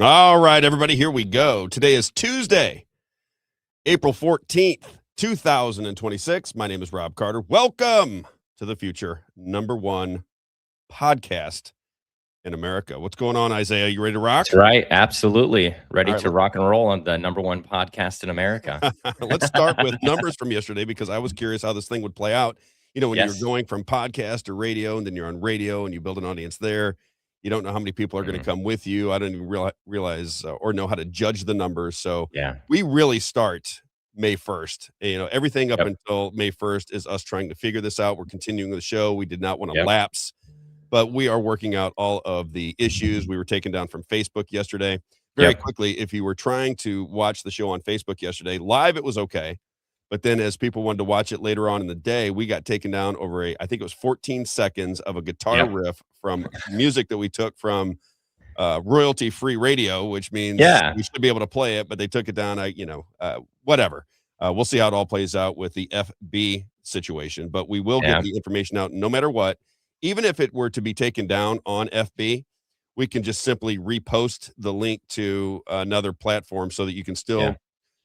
All right, everybody, here we go. Today is Tuesday, April 14th, 2026. My name is Robb Carter. Welcome to the future #1 podcast in America. What's going on, Isaiah? You ready to rock? That's right. Absolutely. Ready to rock and roll on the #1 podcast in America. Let's start with numbers from yesterday because I was curious how this thing would play out. You know, when you're going from podcast to radio and then you're on radio and you build an audience there, you don't know how many people are going to come with you. I don't even realize or know how to judge the numbers. So we really start May 1st. You know, everything up until May 1st is us trying to figure this out. We're continuing the show. We did not want to lapse, but we are working out all of the issues. We were taken down from Facebook yesterday. Very quickly, if you were trying to watch the show on Facebook yesterday, live it was okay. But then as people wanted to watch it later on in the day, we got taken down over I think it was 14 seconds of a guitar riff from music that we took from royalty-free radio, which means we should be able to play it, but they took it down. Whatever. We'll see how it all plays out with the FB situation, but we will get the information out no matter what. Even if it were to be taken down on FB, we can just simply repost the link to another platform so that you can still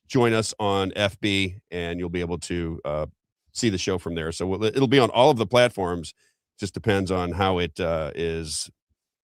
join us on FB and you'll be able to see the show from there. So it'll be on all of the platforms. Just depends on how it is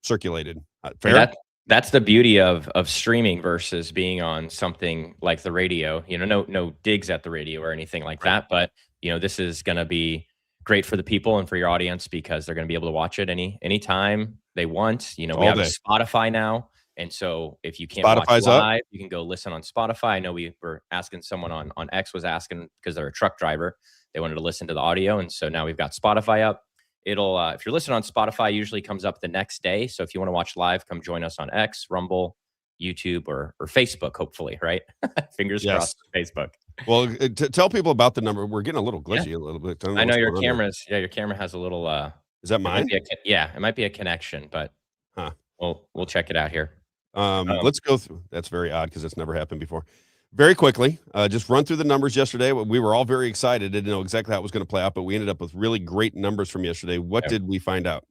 circulated. Fair? That's the beauty of streaming versus being on something like the radio. You know, no digs at the radio or anything like that. But you know, this is going to be great for the people and for your audience because they're going to be able to watch it anytime they want. You know, we have Spotify now. And so if you can't watch live, you can go listen on Spotify. I know we were asking someone on X was asking because they're a truck driver. They wanted to listen to the audio. And so now we've got Spotify up. It'll, if you're listening on Spotify, usually comes up the next day. So if you want to watch live, come join us on X, Rumble, YouTube, or Facebook, hopefully, right? Fingers crossed for Facebook. Well, tell people about the number. We're getting a little glitchy a little bit. I know your camera's, your camera has a little, is that mine? It might be a connection, but we'll check it out here. Let's go through. That's very odd because it's never happened before. Very quickly, just run through the numbers yesterday. We were all very excited. Didn't know exactly how it was going to play out, but we ended up with really great numbers from yesterday. What did we find out?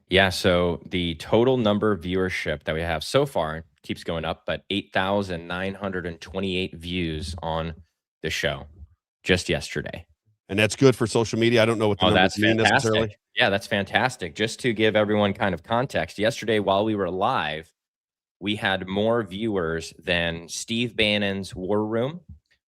Yeah, so the total number of viewership that we have so far keeps going up, but 8,928 views on the show just yesterday. And that's good for social media. I don't know what the Oh, numbers that's mean necessarily. fantastic. Yeah, that's fantastic. Just to give everyone kind of context, yesterday while we were live, we had more viewers than Steve Bannon's War Room.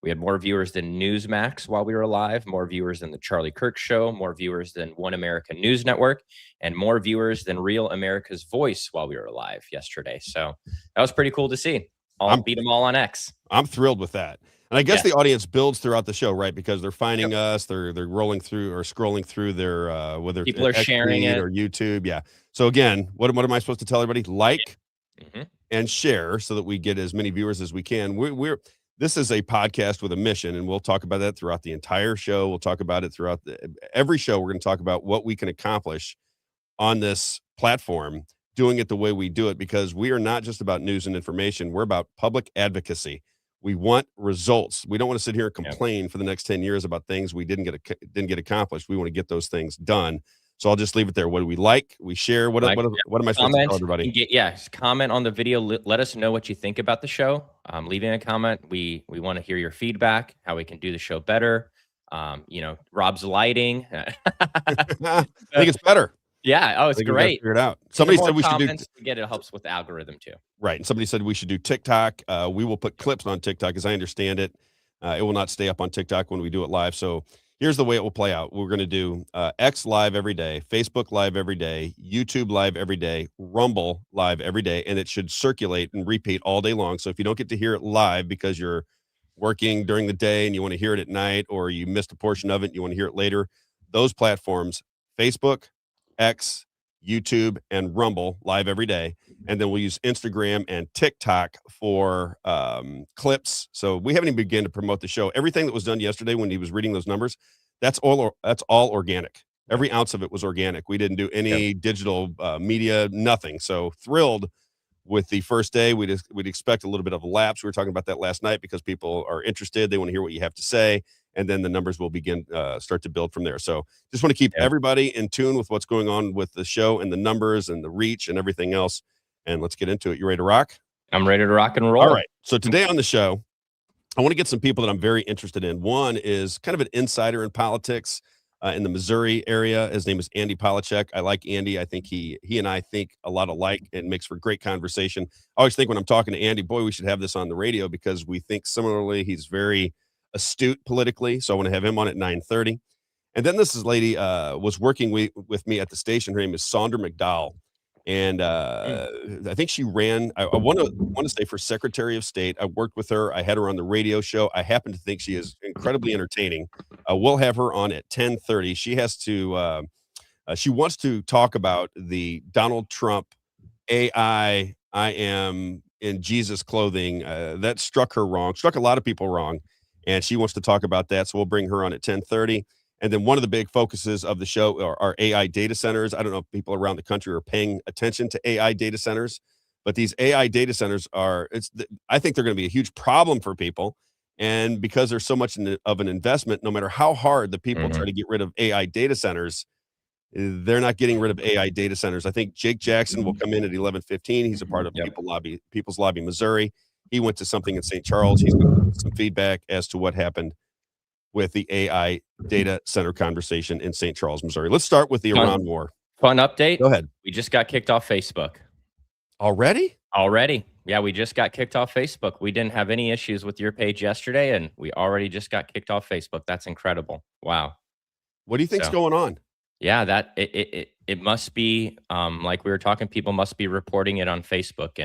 We had more viewers than Newsmax while we were live, more viewers than the Charlie Kirk Show, more viewers than One American News Network, and more viewers than Real America's Voice while we were live yesterday. So that was pretty cool to see. I'll I'm beat them all on X. I'm thrilled with that. And I guess Yes. the audience builds throughout the show, right? Because they're Yep. finding us, they're rolling through or scrolling through their whether it's People are X sharing feed it. or YouTube. Yeah. So again, what am I supposed to tell everybody? Like Mhm. and share so that we get as many viewers as we can. We're this is a podcast with a mission, and we'll talk about that throughout the entire show. We'll talk about it throughout every show. We're going to talk about what we can accomplish on this platform, doing it the way we do it, because we are not just about news and information. We're about public advocacy. We want results. We don't want to sit here and Yep. complain for the next 10 years about things we didn't get accomplished. We want to get those things done. So I'll just leave it there. What do we like? We share. What Like, what am I supposed to tell everybody? comment on the video. Let us know what you think about the show. Leaving a comment. We want to hear your feedback, how we can do the show better. Rob's lighting. I think it's better. Yeah. Oh, I it's think we got to great. figure it out. The Somebody more said we should do comments we get, it helps with the algorithm too. right, and somebody said we should do TikTok. We will put clips on TikTok, as I understand it. It will not stay up on TikTok when we do it live. So here's the way it will play out. We're going to do X live every day, Facebook live every day, YouTube live every day, Rumble live every day, and it should circulate and repeat all day long. So if you don't get to hear it live because you're working during the day and you want to hear it at night, or you missed a portion of it and you want to hear it later, those platforms, Facebook, X, YouTube, and Rumble live every day. And then we'll use Instagram and TikTok for clips. So we haven't even begun to promote the show. Everything that was done yesterday when he was reading those numbers, that's all organic. Every ounce of it was organic. We didn't do any digital media, nothing. So thrilled with the first day. We'd expect a little bit of a lapse. We were talking about that last night because people are interested. They want to hear what you have to say. And then the numbers will begin start to build from there. So just want to keep everybody in tune with what's going on with the show and the numbers and the reach and everything else. And let's get into it. You ready to rock? I'm ready to rock and roll. All right. So today on the show, I want to get some people that I'm very interested in. One is kind of an insider in politics in the Missouri area. His name is Andy Polachek. I like Andy. I think he and I think a lot alike. It makes for great conversation. I always think when I'm talking to Andy, boy, we should have this on the radio because we think similarly. He's very astute politically. So I want to have him on at 9:30. And then this lady was working with me at the station. Her name is Saundra McDowell. And I think she ran, I want to say, for Secretary of State. I worked with her. I had her on the radio show. I happen to think she is incredibly entertaining. We'll have her on at 10:30. She has to, she wants to talk about the Donald Trump AI, I am in Jesus clothing. That struck her wrong, struck a lot of people wrong. And she wants to talk about that. So we'll bring her on at 10:30. And then one of the big focuses of the show are AI data centers. I don't know if people around the country are paying attention to AI data centers, but these AI data centers I think they're going to be a huge problem for people. And because there's so much of an investment, no matter how hard the people try to get rid of AI data centers, they're not getting rid of AI data centers. I think Jake Jackson will come in at 11:15. He's a part of People's Lobby Missouri. He went to something in St. Charles. He's going to give some feedback as to what happened with the AI data center conversation in St. Charles, Missouri. Let's start with the Iran war. Fun update. Go ahead. We just got kicked off Facebook. Already? Yeah, we just got kicked off Facebook. We didn't have any issues with your page yesterday, and we already just got kicked off Facebook. That's incredible. Wow. What do you think's going on? Yeah, that it must be like we were talking, people must be reporting it on Facebook,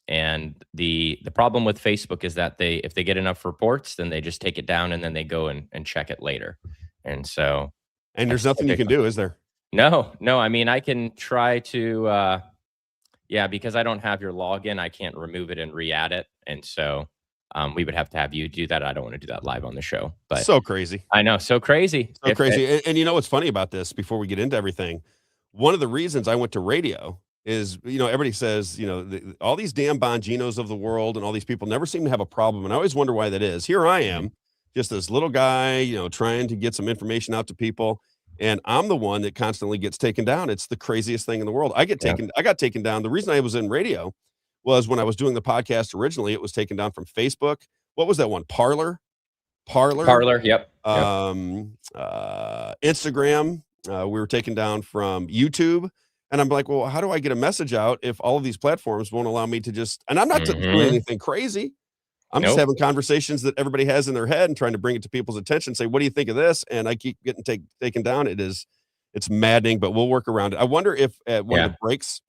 and the problem with Facebook is that if they get enough reports, then they just take it down and then they go and check it later. And so there's nothing you can do, is there? No. I mean, I can try to because I don't have your login, I can't remove it and re-add it. And so we would have to have you do that. I don't want to do that live on the show. But so crazy. I know, so crazy. So crazy. And you know what's funny about this before we get into everything? One of the reasons I went to radio is, everybody says, all these damn Bonginos of the world and all these people never seem to have a problem. And I always wonder why that is. Here I am, just this little guy, trying to get some information out to people. And I'm the one that constantly gets taken down. It's the craziest thing in the world. I got taken down. The reason I was in radio was when I was doing the podcast originally, it was taken down from Facebook. What was that one? Parler. Parler, Parlor. Yep. Yep. Instagram. We were taken down from YouTube. And I'm like, well, how do I get a message out if all of these platforms won't allow me to just, and I'm not doing Hmm. anything crazy. I'm just Nope. having conversations that everybody has in their head and trying to bring it to people's attention, say, what do you think of this? And I keep getting taken down. It's maddening, but we'll work around it. I wonder if at one of Yeah. the breaks,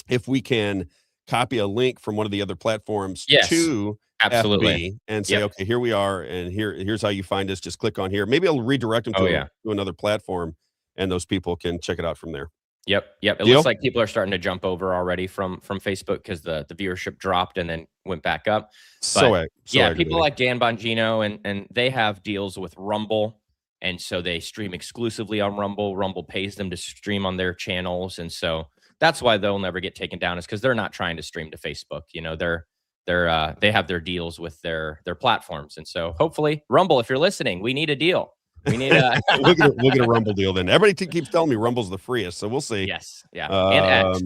if we can copy a link from one of the other platforms Yes. to Absolutely. FB and say, Yep. okay, here we are, and here's how you find us. Just click on here. Maybe I'll redirect them Oh yeah. to another platform, and those people can check it out from there. Yep. Yep. It looks Deal? like people are starting to jump over already from Facebook because the viewership dropped and then went back up. So But so yeah, people aggravating. like Dan Bongino and they have deals with Rumble, and so they stream exclusively on Rumble. Rumble pays them to stream on their channels, and so that's why they'll never get taken down, is because they're not trying to stream to Facebook. You know, they have their deals with their platforms, and so hopefully Rumble, if you're listening, we need a deal. We need a We'll get a Rumble deal then. Everybody keeps telling me Rumble's the freest, so we'll see. yes, yeah, and X.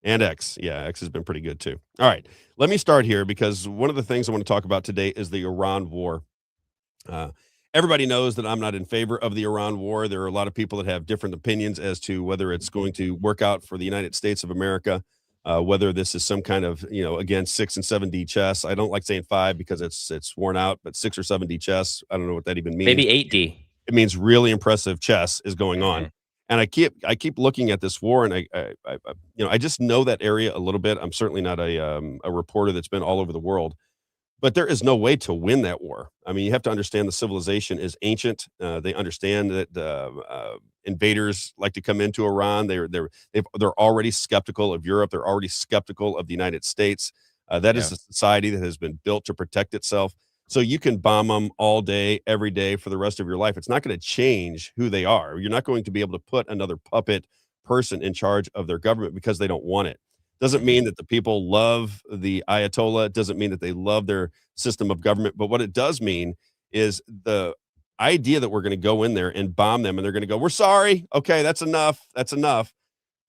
And X. Yeah, X has been pretty good too. All right, let me start here because one of the things I want to talk about today is the Iran war. Uh, Everybody knows that I'm not in favor of the Iran war. There are a lot of people that have different opinions as to whether it's going to work out for the United States of America, whether this is some kind of, again, 6 and 7D chess. I don't like saying 5 because it's worn out, but 6 or 7D chess, I don't know what that even means. Maybe 8D. It means really impressive chess is going on. And I keep looking at this war, and I just know that area a little bit. I'm certainly not a reporter that's been all over the world, but there is no way to win that war. I mean, you have to understand the civilization is ancient. They understand that invaders like to come into Iran. They're already skeptical of Europe. They're already skeptical of the United States. That is Yeah. a society that has been built to protect itself. So you can bomb them all day, every day for the rest of your life. It's not going to change who they are. You're not going to be able to put another puppet person in charge of their government because they don't want it. Doesn't mean that the people love the Ayatollah. It doesn't mean that they love their system of government. But what it does mean is the idea that we're going to go in there and bomb them and they're going to go, we're sorry. Okay, that's enough. That's enough.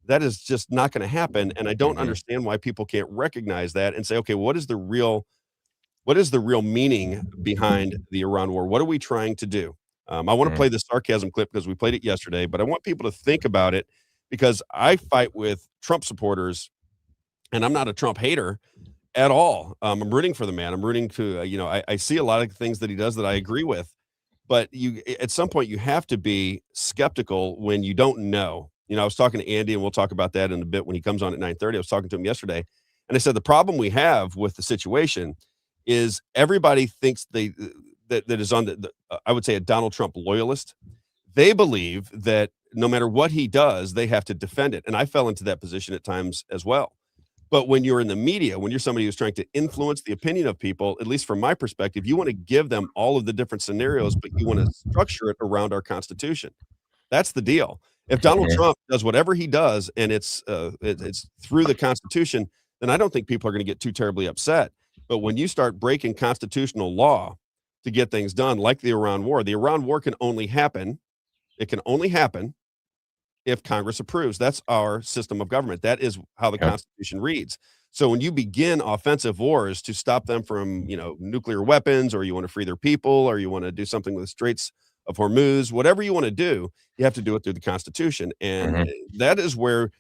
That is just not going to happen. And I don't understand why people can't recognize that and say, okay, what is the real meaning behind the Iran war? What are we trying to do? I want to play this sarcasm clip because we played it yesterday, but I want people to think about it because I fight with Trump supporters and I'm not a Trump hater at all. I'm rooting for the man. I'm rooting to, I see a lot of things that he does that I agree with, but at some point you have to be skeptical when you don't know. I was talking to Andy and we'll talk about that in a bit when he comes on at 9:30. I was talking to him yesterday and I said, the problem we have with the situation is everybody thinks that is on I would say a Donald Trump loyalist. They believe that no matter what he does, they have to defend it. And I fell into that position at times as well. But when you're in the media, when you're somebody who's trying to influence the opinion of people, at least from my perspective, you want to give them all of the different scenarios, but you want to structure it around our Constitution. That's the deal. If Donald Trump does whatever he does and it's through the Constitution, then I don't think people are going to get too terribly upset. But when you start breaking constitutional law to get things done, like the Iran war can only happen. It can only happen if Congress approves. That's our system of government. That is how the Constitution reads. So when you begin offensive wars to stop them from, nuclear weapons, or you want to free their people, or you want to do something with the Straits of Hormuz, whatever you want to do, you have to do it through the Constitution. And that is where,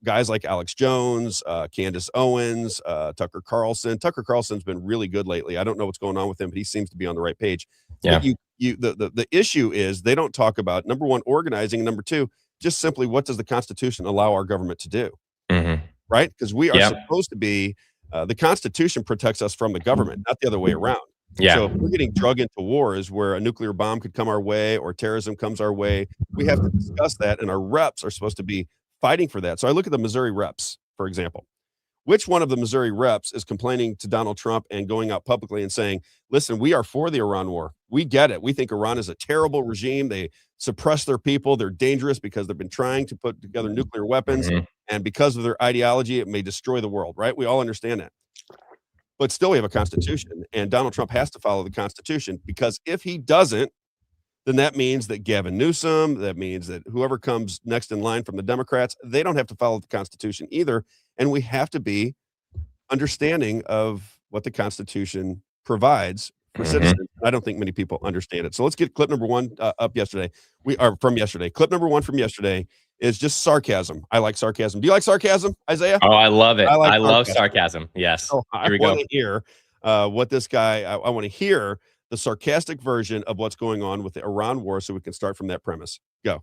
guys like Alex Jones, Candace Owens, Tucker Carlson. Tucker Carlson's been really good lately. I don't know what's going on with him, but he seems to be on the right page. Yeah. But the issue is they don't talk about, number one, organizing, and number two, just simply what does the Constitution allow our government to do? Right? Because we are supposed to be, the Constitution protects us from the government, not the other way around. Yeah. So if we're getting drug into wars where a nuclear bomb could come our way or terrorism comes our way, we have to discuss that, and our reps are supposed to be fighting for that. So I look at the Missouri reps, for example. Which one of the Missouri reps is complaining to Donald Trump and going out publicly and saying, listen, we are for the Iran war. We get it. We think Iran is a terrible regime. They suppress their people. They're dangerous because they've been trying to put together nuclear weapons. And because of their ideology, it may destroy the world, right? We all understand that. But still, we have a Constitution, and Donald Trump has to follow the Constitution, because if he doesn't, then that means that Gavin Newsom, that means that whoever comes next in line from the Democrats, they don't have to follow the Constitution either. And we have to be understanding of what the Constitution provides for citizens. I don't think many people understand it. So let's get clip number one up yesterday. We are from yesterday. Clip number one from yesterday is just sarcasm. I like sarcasm. Do you like sarcasm, Isaiah? Oh, I love it. like I love sarcasm. Yes. So I Here we want go. to hear what this guy, I want to hear the sarcastic version of what's going on with the Iran war so we can start from that premise. Go.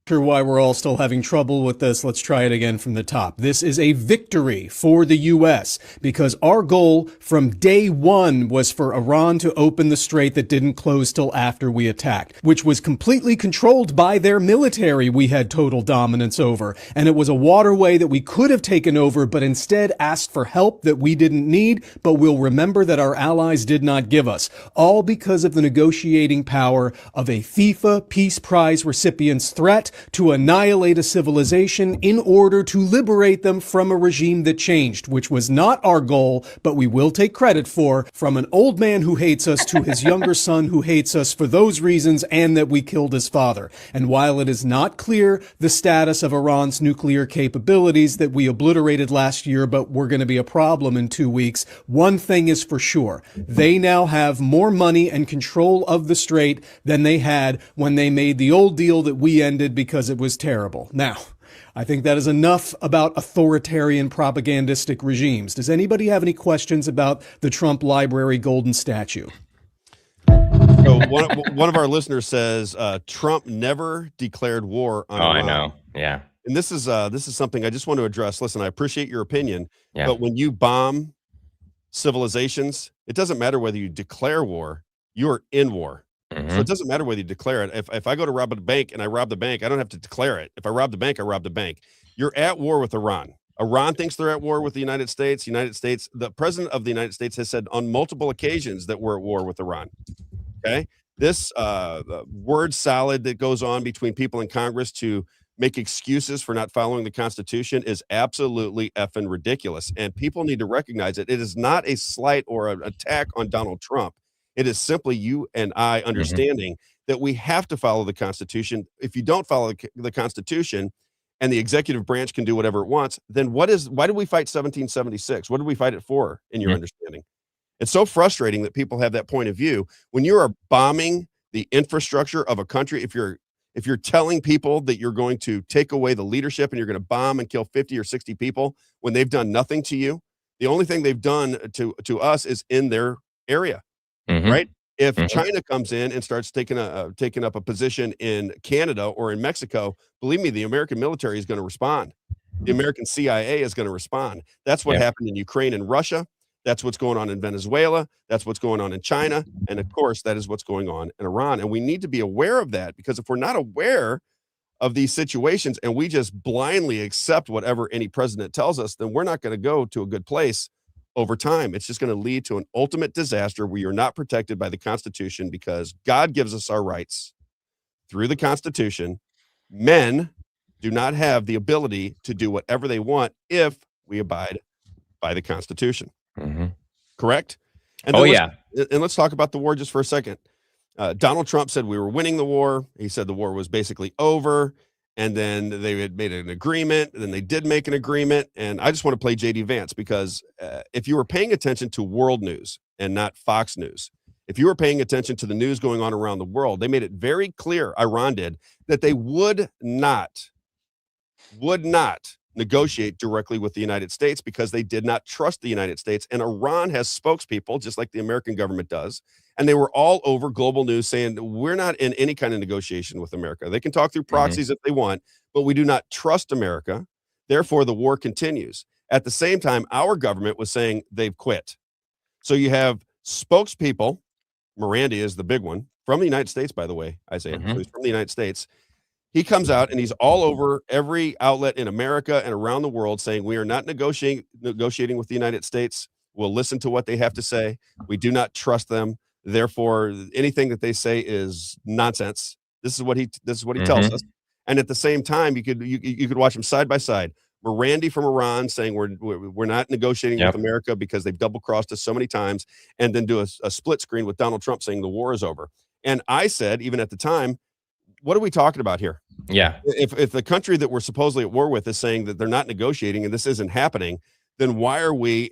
Why we're all still having trouble with this. Let's try it again from the top. This is a victory for the U.S. because our goal from day one was for Iran to open the strait that didn't close till after we attacked, which was completely controlled by their military we had total dominance over. And it was a waterway that we could have taken over, but instead asked for help that we didn't need, but we'll remember that our allies did not give us. All because of the negotiating power of a FIFA Peace Prize recipient's threat to annihilate a civilization in order to liberate them from a regime that changed, which was not our goal, but we will take credit for, from an old man who hates us to his younger son who hates us for those reasons and that we killed his father. And while it is not clear the status of Iran's nuclear capabilities that we obliterated last year, but were going to be a problem in 2 weeks, one thing is for sure. They now have more money and control of the strait than they had when they made the old deal that we ended because it was terrible. Now, I think that is enough about authoritarian propagandistic regimes. Does anybody have any questions about the Trump Library golden statue? So one of our listeners says Trump never declared war on Iran. I know. Yeah. And this is something I just want to address. Listen, I appreciate your opinion, Yeah. but when you bomb civilizations, it doesn't matter whether you declare war, you're in war. So it doesn't matter whether you declare it. If I go to rob a bank and I rob the bank, I don't have to declare it. If I rob the bank, I rob the bank. You're at war with Iran. Iran thinks they're at war with the United States. The president of the United States has said on multiple occasions that we're at war with Iran. Okay. This word salad that goes on between people in Congress to make excuses for not following the Constitution is absolutely effing ridiculous. And people need to recognize it. It is not a slight or an attack on Donald Trump. It is simply you and I understanding that we have to follow the Constitution. If you don't follow the Constitution and the executive branch can do whatever it wants, then why did we fight 1776? What did we fight it for, in your understanding? It's so frustrating that people have that point of view. When you are bombing the infrastructure of a country, if you're telling people that you're going to take away the leadership and you're going to bomb and kill 50 or 60 people when they've done nothing to you, the only thing they've done to us is in their area. Right? If China comes in and starts taking up a position in Canada or in Mexico, believe me, the American military is going to respond. The American CIA is going to respond. That's what happened in Ukraine and Russia. That's what's going on in Venezuela. That's what's going on in China. And of course, that is what's going on in Iran. And we need to be aware of that, because if we're not aware of these situations and we just blindly accept whatever any president tells us, then we're not going to go to a good place over time. It's just going to lead to an ultimate disaster where you're not protected by the Constitution, because God gives us our rights through the Constitution. Men do not have the ability to do whatever they want if we abide by the Constitution. Correct? And let's talk about the war just for a second. Donald Trump said we were winning the war. He said the war was basically over. And then they had made an agreement. And then they did make an agreement. And I just want to play JD Vance, because if you were paying attention to world news and not Fox News, if you were paying attention to the news going on around the world, they made it very clear, Iran did, that they would not negotiate directly with the United States because they did not trust the United States. And Iran has spokespeople, just like the American government does. And they were all over global news saying, we're not in any kind of negotiation with America. They can talk through proxies if they want, but we do not trust America. Therefore, the war continues. At the same time, our government was saying they've quit. So you have spokespeople. Morandi is the big one, from the United States, by the way, Isaiah. So he's from the United States. He comes out and he's all over every outlet in America and around the world saying, we are not negotiating with the United States. We'll listen to what they have to say. We do not trust them. Therefore, anything that they say is nonsense. This is what he tells us. And at the same time, you could watch them side by side. Morandi from Iran saying we're not negotiating with America because they've double crossed us so many times, and then do a split screen with Donald Trump saying the war is over. And I said, even at the time, what are we talking about here? Yeah. If the country that we're supposedly at war with is saying that they're not negotiating and this isn't happening, then why are we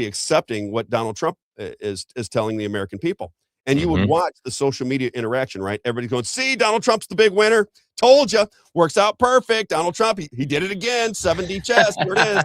accepting what Donald Trump is telling the American people? And you would watch the social media interaction, right? Everybody's going, see, Donald Trump's the big winner. Told you, works out perfect. Donald Trump, he did it again. 7D chess, here it is.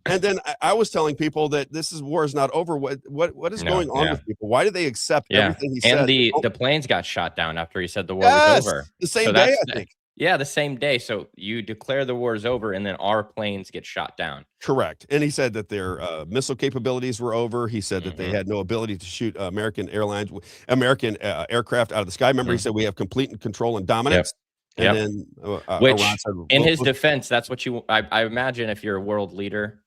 And then I was telling people that war is not over. What is going on with people? Why do they accept everything he said? And the planes got shot down after he said the war was over. The same day, I think. Yeah, the same day. So you declare the war is over, and then our planes get shot down. Correct. And he said that their missile capabilities were over. He said that they had no ability to shoot American aircraft out of the sky. Remember, he said we have complete control and dominance. Yep. And then, which, Iran said, in his defense, that's what I imagine if you're a world leader,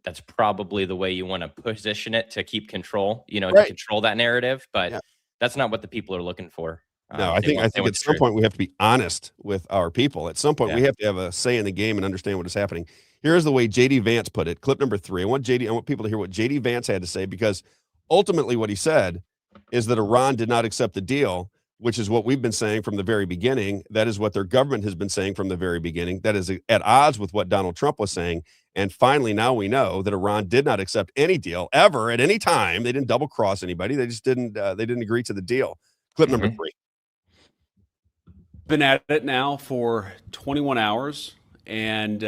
that's probably the way you want to position it to keep control, to control that narrative. But that's not what the people are looking for. No, I think at some point we have to be honest with our people. At some point we have to have a say in the game and understand what is happening. Here's the way JD Vance put it. Clip number 3. I want people to hear what JD Vance had to say, because ultimately what he said is that Iran did not accept the deal, which is what we've been saying from the very beginning. That is what their government has been saying from the very beginning. That is at odds with what Donald Trump was saying. And finally, now we know that Iran did not accept any deal ever at any time. They didn't double cross anybody. They just didn't agree to the deal. Clip number 3. Been at it now for 21 hours, and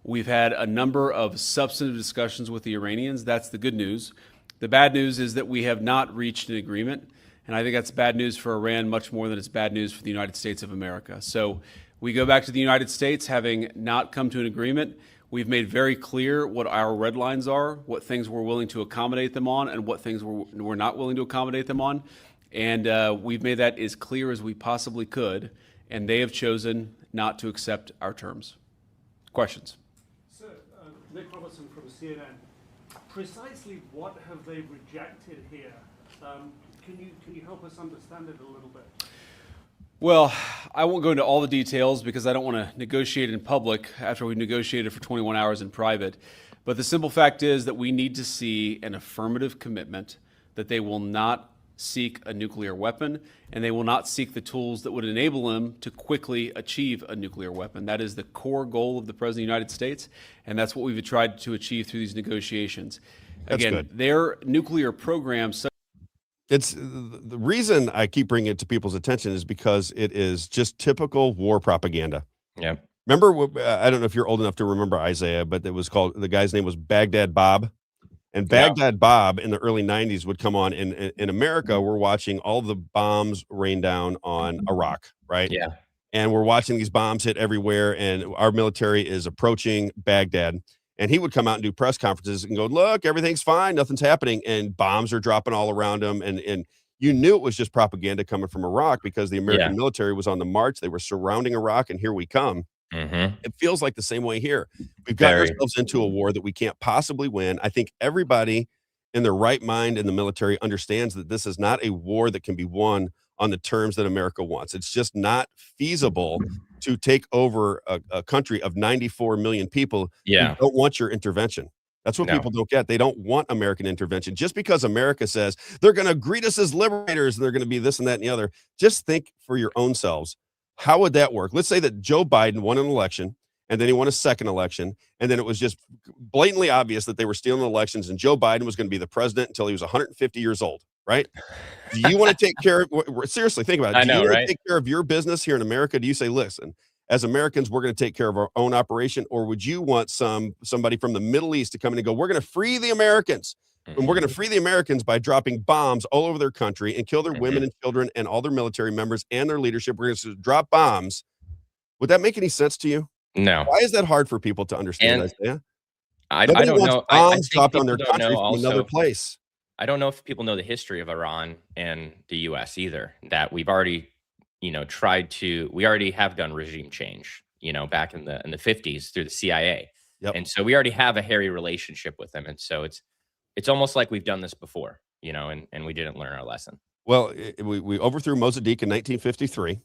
we've had a number of substantive discussions with the Iranians. That's the good news. The bad news is that we have not reached an agreement, and I think that's bad news for Iran much more than it's bad news for the United States of America. So we go back to the United States having not come to an agreement. We've made very clear what our red lines are, what things we're willing to accommodate them on, and what things we're not willing to accommodate them on. And we've made that as clear as we possibly could, and they have chosen not to accept our terms. Questions? So, Nick Robertson from CNN. Precisely what have they rejected here? Can you help us understand it a little bit? Well, I won't go into all the details because I don't want to negotiate in public after we've negotiated for 21 hours in private. But the simple fact is that we need to see an affirmative commitment that they will not seek a nuclear weapon, and they will not seek the tools that would enable them to quickly achieve a nuclear weapon. That is the core goal of the President of the United States, and that's what we've tried to achieve through these negotiations. Again, their nuclear program... It's the reason I keep bringing it to people's attention is because it is just typical war propaganda. Yeah. Remember, I don't know if you're old enough to remember Isaiah, but the guy's name was Baghdad Bob. And Baghdad Bob in the early 90s would come on. In America, we're watching all the bombs rain down on Iraq, right? Yeah. And we're watching these bombs hit everywhere, and our military is approaching Baghdad. And he would come out and do press conferences and go, look, everything's fine, nothing's happening. And bombs are dropping all around him. And you knew it was just propaganda coming from Iraq because the American military was on the march. They were surrounding Iraq, and here we come. It feels like the same way here. We've gotten ourselves into a war that we can't possibly win. I think everybody in their right mind in the military understands that this is not a war that can be won on the terms that America wants. It's just not feasible to take over a country of 94 million people who don't want your intervention. That's what people don't get. They don't want American intervention. Just because America says they're going to greet us as liberators and they're going to be this and that and the other, just think for your own selves. How would that work? Let's say that Joe Biden won an election, and then he won a second election, and then it was just blatantly obvious that they were stealing elections, and Joe Biden was going to be the president until he was 150 years old, right? Do you want to take care of, seriously, think about it. Do you want to take care of your business here in America? Do you say, listen, as Americans, we're going to take care of our own operation, or would you want somebody from the Middle East to come in and go, we're going to free the Americans? And we're going to free the Americans by dropping bombs all over their country and kill their women and children and all their military members and their leadership. We're going to drop bombs. Would that make any sense to you? No. Why is that hard for people to understand, Isaiah? I don't know. Bombs dropped on their country from another place. I don't know if people know the history of Iran and the U.S. either, that we've already, we already have done regime change, back in the 50s through the CIA. And so we already have a hairy relationship with them. And so it's almost like we've done this before, and we didn't learn our lesson. Well, we overthrew Mossadegh in 1953.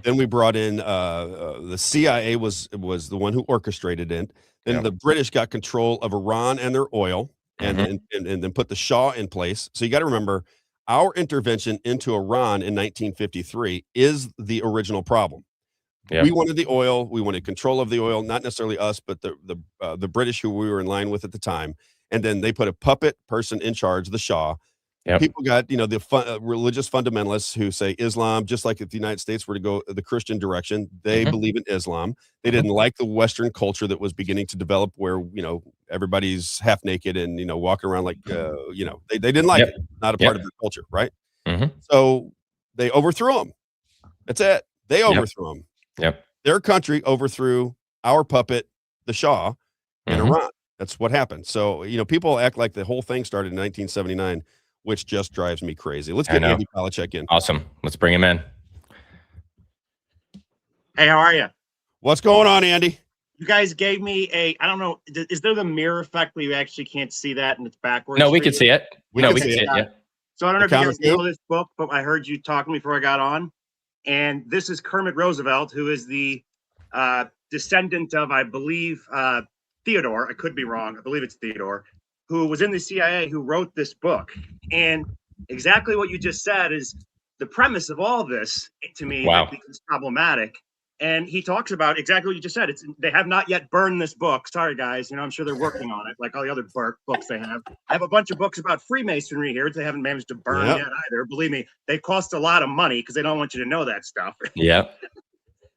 Then we brought in the CIA was the one who orchestrated it. Then the British got control of Iran and their oil, and then put the Shah in place. So you got to remember, our intervention into Iran in 1953 is the original problem. We wanted the oil. We wanted control of the oil, not necessarily us, but the British who we were in line with at the time. And then they put a puppet person in charge, the Shah. Yep. People got, the religious fundamentalists who say Islam, just like if the United States were to go the Christian direction, they believe in Islam. They didn't like the Western culture that was beginning to develop where, everybody's half naked and, walking around like, they didn't like it. Not a part of their culture, right? So they overthrew them. That's it. They overthrew them. Yep. Their country overthrew our puppet, the Shah, in Iran. That's what happened. So, people act like the whole thing started in 1979, which just drives me crazy. Let's get Andy Palachuk in. Awesome. Let's bring him in. Hey, how are you? What's going on, Andy? You guys gave me I don't know, is there the mirror effect where you actually can't see that and it's backwards? No, we can see it. We can see it. Yeah. So I don't know if you guys know this book, but I heard you talking before I got on. And this is Kermit Roosevelt, who is the descendant of, I believe, Theodore. I could be wrong. I believe it's Theodore, who was in the CIA, who wrote this book. And exactly what you just said is the premise of all this, to me, is problematic. And he talks about exactly what you just said. They have not yet burned this book. Sorry, guys. I'm sure they're working on it, like all the other books they have. I have a bunch of books about Freemasonry here that they haven't managed to burn yet either. Believe me, they cost a lot of money because they don't want you to know that stuff. Yeah.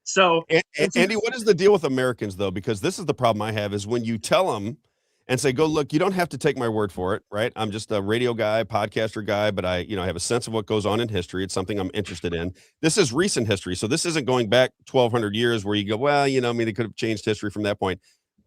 So, Andy, what is the deal with Americans, though? Because this is the problem I have is when you tell them and say, go look, you don't have to take my word for it, right? I'm just a radio guy, podcaster guy, but I have a sense of what goes on in history. It's something I'm interested in. This is recent history. So this isn't going back 1,200 years where you go, well, they could have changed history from that point.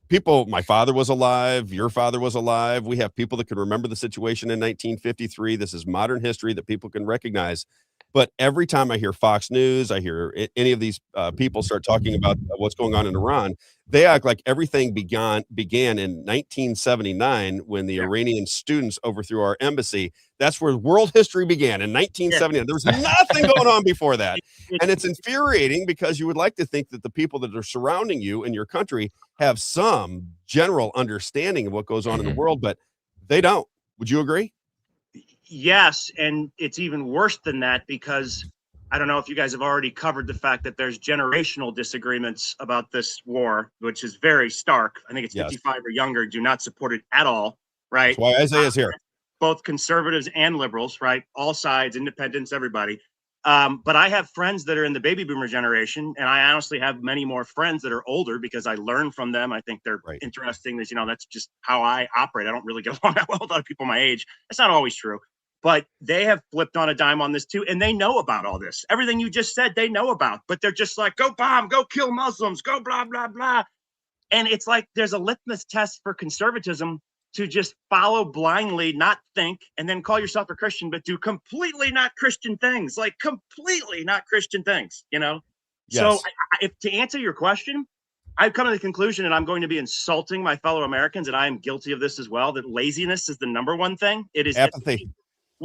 My father was alive. Your father was alive. We have people that can remember the situation in 1953. This is modern history that people can recognize. But every time I hear Fox News, I hear any of these people start talking about what's going on in Iran, they act like everything began in 1979 when the Iranian students overthrew our embassy. That's where world history began in 1979. There was nothing going on before that. And it's infuriating because you would like to think that the people that are surrounding you in your country have some general understanding of what goes on in the world, but they don't. Would you agree? Yes, and it's even worse than that because I don't know if you guys have already covered the fact that there's generational disagreements about this war, which is very stark. I think it's 55 or younger do not support it at all, right? That's why Isaiah's here. Both conservatives and liberals, right? All sides, independents, everybody. But I have friends that are in the baby boomer generation, and I honestly have many more friends that are older because I learn from them. I think they're interesting. That's just how I operate. I don't really get along that well with other people my age. That's not always true. But they have flipped on a dime on this too, and they know about all this. Everything you just said, they know about, but they're just like, go bomb, go kill Muslims, go blah, blah, blah. And it's like there's a litmus test for conservatism to just follow blindly, not think, and then call yourself a Christian, but do completely not Christian things, So if to answer your question, I've come to the conclusion, and I'm going to be insulting my fellow Americans, and I am guilty of this as well, that laziness is the number one thing. It is apathy.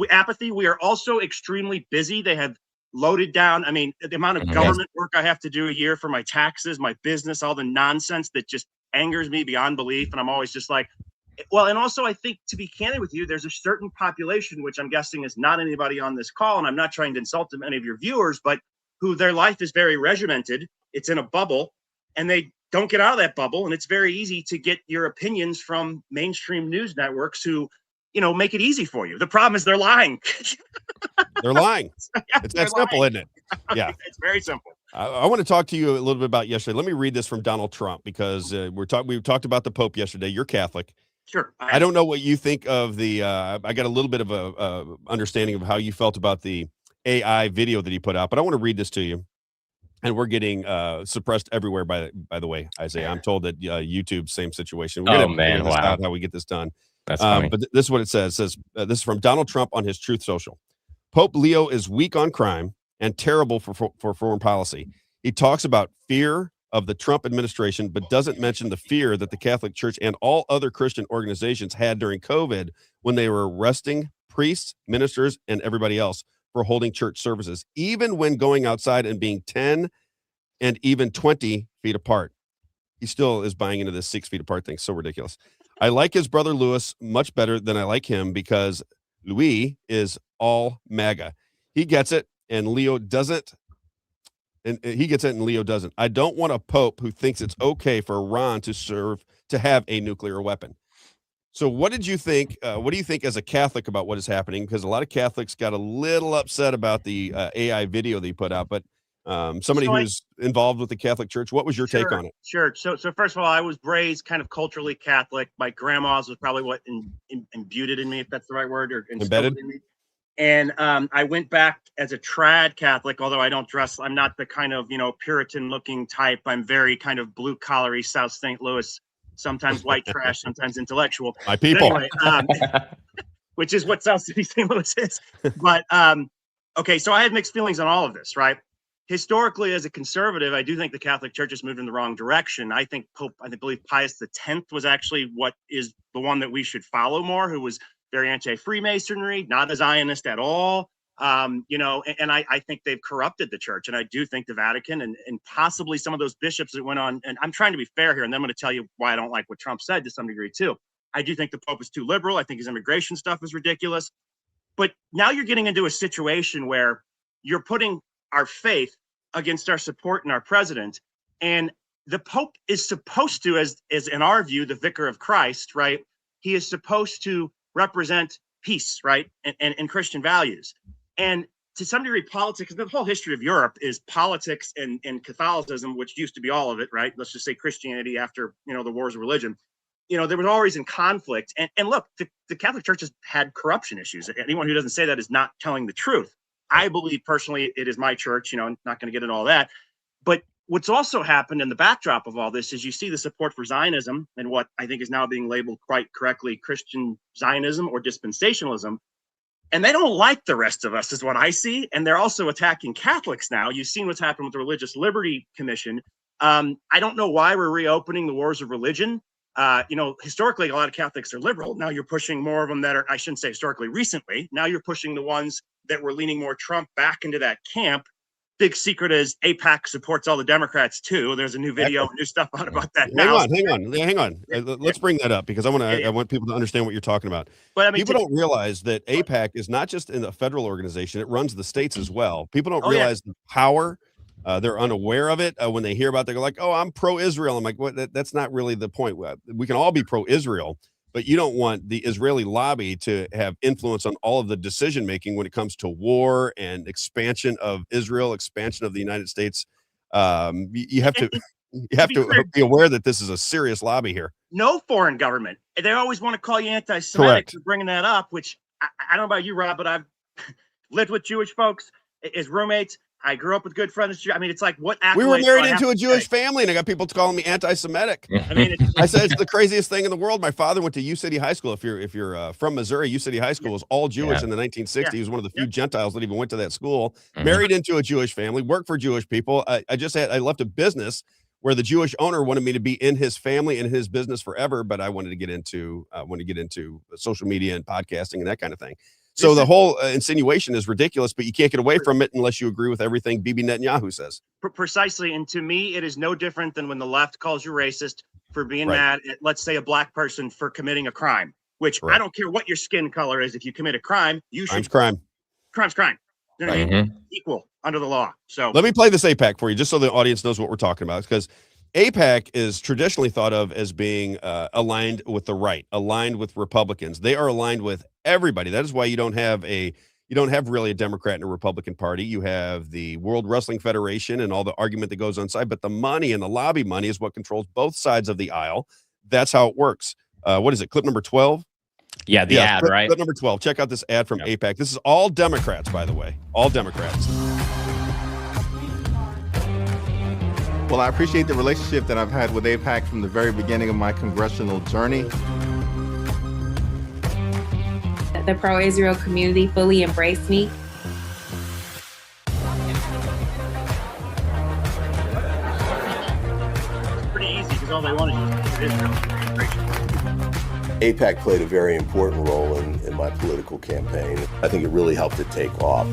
Apathy. We are also extremely busy. They have loaded down. I mean, the amount of government work I have to do a year for my taxes, my business, all the nonsense that just angers me beyond belief. And I'm always just like, well, and also I think, to be candid with you, there's a certain population, which I'm guessing is not anybody on this call, and I'm not trying to insult any of your viewers, but who their life is very regimented. It's in a bubble, and they don't get out of that bubble. And it's very easy to get your opinions from mainstream news networks who, make it easy for you. The problem is they're lying. They're lying. It's that simple, isn't it? Yeah. It's very simple. I want to talk to you a little bit about yesterday. Let me read this from Donald Trump because we talked about the Pope yesterday. You're Catholic. Sure. I don't know what you think of the, I got a little bit of a understanding of how you felt about the AI video that he put out, but I want to read this to you. And we're getting suppressed everywhere, by the way, Isaiah. I'm told that YouTube, same situation. We're gonna figure this out, how we get this done. That's funny. But this is what it says. It says, this is from Donald Trump on his Truth Social. Pope Leo is weak on crime and terrible for foreign policy. He talks about fear of the Trump administration, but doesn't mention the fear that the Catholic Church and all other Christian organizations had during COVID when they were arresting priests, ministers, and everybody else for holding church services, even when going outside and being 10 and even 20 feet apart. He still is buying into this 6 feet apart thing. So ridiculous. I like his brother Louis much better than I like him because Louis is all MAGA. He gets it, and Leo doesn't. and he gets it and Leo doesn't. I don't want a pope who thinks it's okay for Iran to have a nuclear weapon. So what did you think? What do you think as a Catholic about what is happening? Because a lot of Catholics got a little upset about the AI video that he put out, but somebody who's involved with the Catholic Church, what was your take on it? Sure. So first of all, I was raised kind of culturally Catholic. My grandma's was probably what imbued it in me, if that's the right word, or Embedded in me. And I went back as a trad Catholic, although I don't dress. I'm not the kind of, Puritan looking type. I'm very kind of blue collary, South St. Louis, sometimes white trash, sometimes intellectual. My people. But anyway, which is what South City St. Louis is. But okay, so I had mixed feelings on all of this, right? Historically, as a conservative, I do think the Catholic Church has moved in the wrong direction. I believe Pius X was actually what is the one that we should follow more, who was very anti-Freemasonry, not a Zionist at all. And I think they've corrupted the church. And I do think the Vatican and possibly some of those bishops that went on, and I'm trying to be fair here, and then I'm going to tell you why I don't like what Trump said to some degree too. I do think the Pope is too liberal. I think his immigration stuff is ridiculous. But now you're getting into a situation where you're putting our faith against our support in our president. And the Pope is supposed to, as in our view, the vicar of Christ, right? He is supposed to represent peace, right? And Christian values. And to some degree, politics, the whole history of Europe is politics and Catholicism, which used to be all of it, right? Let's just say Christianity after, the wars of religion. There was always in conflict. And look, the Catholic Church has had corruption issues. Anyone who doesn't say that is not telling the truth. I believe personally it is my church, I'm not going to get into all that. But what's also happened in the backdrop of all this is you see the support for Zionism and what I think is now being labeled quite correctly Christian Zionism or dispensationalism. And they don't like the rest of us is what I see. And they're also attacking Catholics now. You've seen what's happened with the Religious Liberty Commission. I don't know why we're reopening the wars of religion. Historically, a lot of Catholics are liberal. Now you're pushing more of them that are, I shouldn't say historically, recently. Now you're pushing the ones that were leaning more Trump back into that camp. Big secret is AIPAC supports all the Democrats too. There's a new video, new stuff out about that now. Hang on. Let's bring that up because I want people to understand what you're talking about. But I mean, people don't realize that AIPAC is not just in a federal organization; it runs the states as well. People don't realize the power. They're unaware of it. When they hear about it, they go like, "Oh, I'm pro-Israel." I'm like, "What? That's not really the point. We can all be pro-Israel, but you don't want the Israeli lobby to have influence on all of the decision making when it comes to war and expansion of Israel, expansion of the United States. You have to be aware that this is a serious lobby here. No foreign government. They always want to call you anti-Semitic for bringing that up, which I don't know about you, Rob, but I've lived with Jewish folks as roommates. I grew up with good friends. I mean, it's like what we were married into a Jewish family, and I got people calling me anti-Semitic. I mean, I said it's the craziest thing in the world. My father went to U City High School. If you're from Missouri, U City High School was all Jewish in the 1960s. He was one of the few Gentiles that even went to that school. Married into a Jewish family, worked for Jewish people. I left a business where the Jewish owner wanted me to be in his family and his business forever, but I wanted to get into social media and podcasting and that kind of thing. So the whole insinuation is ridiculous, but you can't get away from it unless you agree with everything Bibi Netanyahu says. Precisely. And to me, it is no different than when the left calls you racist for being mad at, let's say, a black person for committing a crime, which I don't care what your skin color is. If you commit a crime, you should. Crime's crime. Equal under the law. So let me play this AIPAC for you, just so the audience knows what we're talking about, because AIPAC is traditionally thought of as being aligned with the right, aligned with Republicans. They are aligned with everybody. That is why you don't have really a Democrat and a Republican Party. You have the World Wrestling Federation and all the argument that goes on side, but the money and the lobby money is what controls both sides of the aisle. That's how it works. What is it? Clip number 12? Yeah, the ad, right? Clip number 12. Check out this ad from AIPAC. This is all Democrats, by the way. All Democrats. Well, I appreciate the relationship that I've had with AIPAC from the very beginning of my congressional journey. The pro-Israel community fully embraced me. It's pretty easy because all they want is Israel. AIPAC played a very important role in my political campaign. I think it really helped it take off.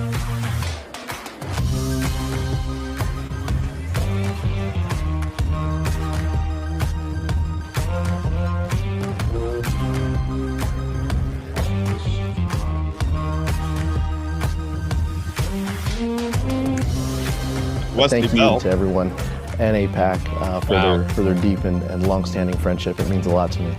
Thank you to everyone and APAC for their deep and long-standing friendship. It means a lot to me.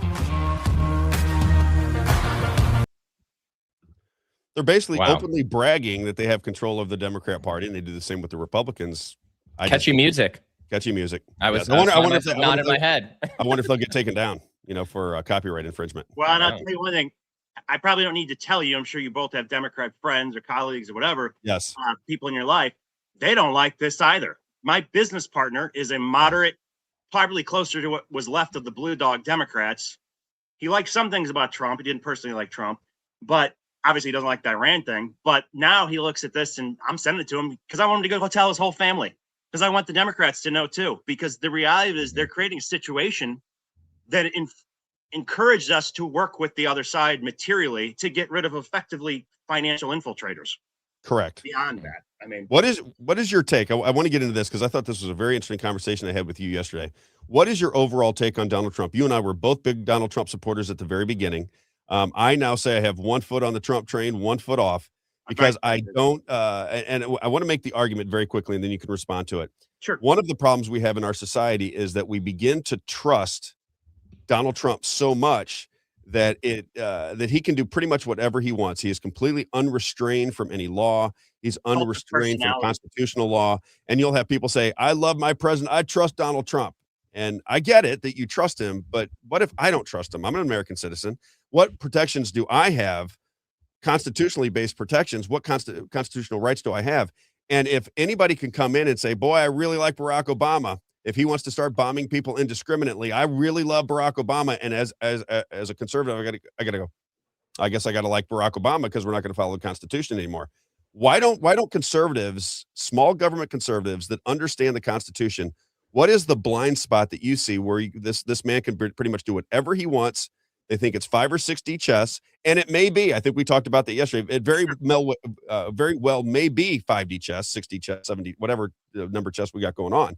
They're basically openly bragging that they have control of the Democrat Party, and they do the same with the Republicans. Catchy music. Catchy music. I was. I wonder if not in my head. I wonder if they'll get taken down, for copyright infringement. Well, and I'll tell you one thing. I probably don't need to tell you. I'm sure you both have Democrat friends or colleagues or whatever. Yes. People in your life. They don't like this either. My business partner is a moderate, probably closer to what was left of the blue dog Democrats. He likes some things about Trump. He didn't personally like Trump, but obviously he doesn't like the Iran thing. But now he looks at this, and I'm sending it to him because I want him to go tell his whole family, because I want the Democrats to know too, because the reality is they're creating a situation that encouraged us to work with the other side materially to get rid of effectively financial infiltrators. Correct. Beyond that, I mean, what is your take? I want to get into this because I thought this was a very interesting conversation I had with you yesterday. What is your overall take on Donald Trump? You and I were both big Donald Trump supporters at the very beginning. I now say I have 1 foot on the Trump train, 1 foot off, because I don't, and I want to make the argument very quickly, and then you can respond to it. Sure. One of the problems we have in our society is that we begin to trust Donald Trump so much that that he can do pretty much whatever he wants. He is completely unrestrained from any law. He's unrestrained from constitutional law. And you'll have people say, I love my president. I trust Donald Trump. And I get it that you trust him, but what if I don't trust him? I'm an American citizen. What protections do I have? Constitutionally based protections. What constitutional rights do I have? And if anybody can come in and say, boy, I really like Barack Obama. If he wants to start bombing people indiscriminately, I really love Barack Obama. And as a conservative, I gotta go. I guess I gotta like Barack Obama because we're not going to follow the Constitution anymore. Why don't conservatives, small government conservatives that understand the Constitution, what is the blind spot that you see where this man can pretty much do whatever he wants? They think it's 5 or 6D chess, and it may be. I think we talked about that yesterday. It very well may be 5D chess, 6D chess, 7D, whatever number chess we got going on.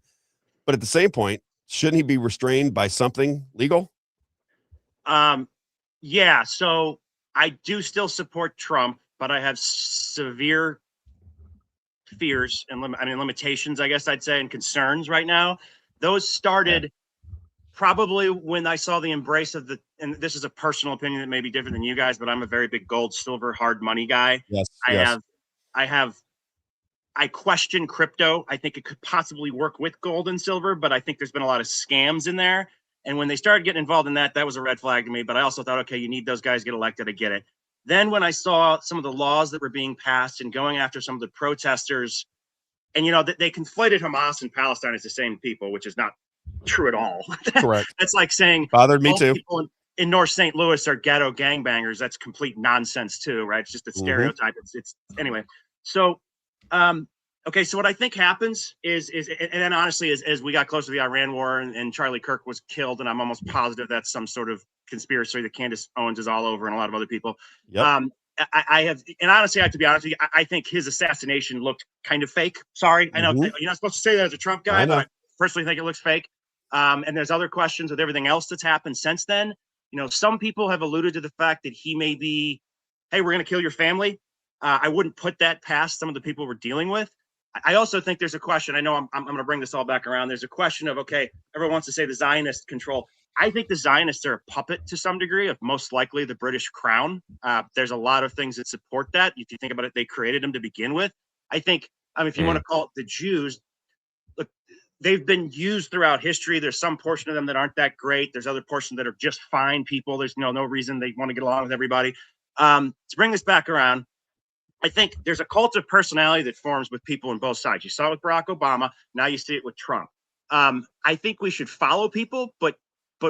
But at the same point, shouldn't he be restrained by something legal? Yeah. So I do still support Trump, but I have severe fears and limitations, I guess I'd say, and concerns right now. Those started probably when I saw the embrace of and this is a personal opinion that may be different than you guys, but I'm a very big gold, silver, hard money guy. Yes. I question crypto. I think it could possibly work with gold and silver, but I think there's been a lot of scams in there. And when they started getting involved in that was a red flag to me. But I also thought, okay, you need those guys to get elected. I get it. Then when I saw some of the laws that were being passed and going after some of the protesters, and they conflated Hamas and Palestine as the same people, which is not true at all. Correct. That's like saying bothered me too. People in North St. Louis are ghetto gangbangers. That's complete nonsense too, right? It's just a stereotype. It's anyway. So, okay. So what I think happens is, and then honestly, as we got close to the Iran war and Charlie Kirk was killed, and I'm almost positive that's some sort of conspiracy that Candace Owens is all over and a lot of other people. Yep. I have, and honestly, I have to be honest with you, I think his assassination looked kind of fake. Sorry. I know you're not supposed to say that as a Trump guy, but I personally think it looks fake. And there's other questions with everything else that's happened since then. Some people have alluded to the fact that he may be, hey, we're going to kill your family. I wouldn't put that past some of the people we're dealing with. I also think there's a question. I know I'm going to bring this all back around. There's a question of, okay, everyone wants to say the Zionist control. I think the Zionists are a puppet to some degree of most likely the British crown. There's a lot of things that support that. If you think about it, they created them to begin with. I think, if you want to call it the Jews, look, they've been used throughout history. There's some portion of them that aren't that great. There's other portions that are just fine people. There's no reason they want to get along with everybody. To bring this back around, I think there's a cult of personality that forms with people on both sides. You saw it with Barack Obama. Now you see it with Trump. I think we should follow people, but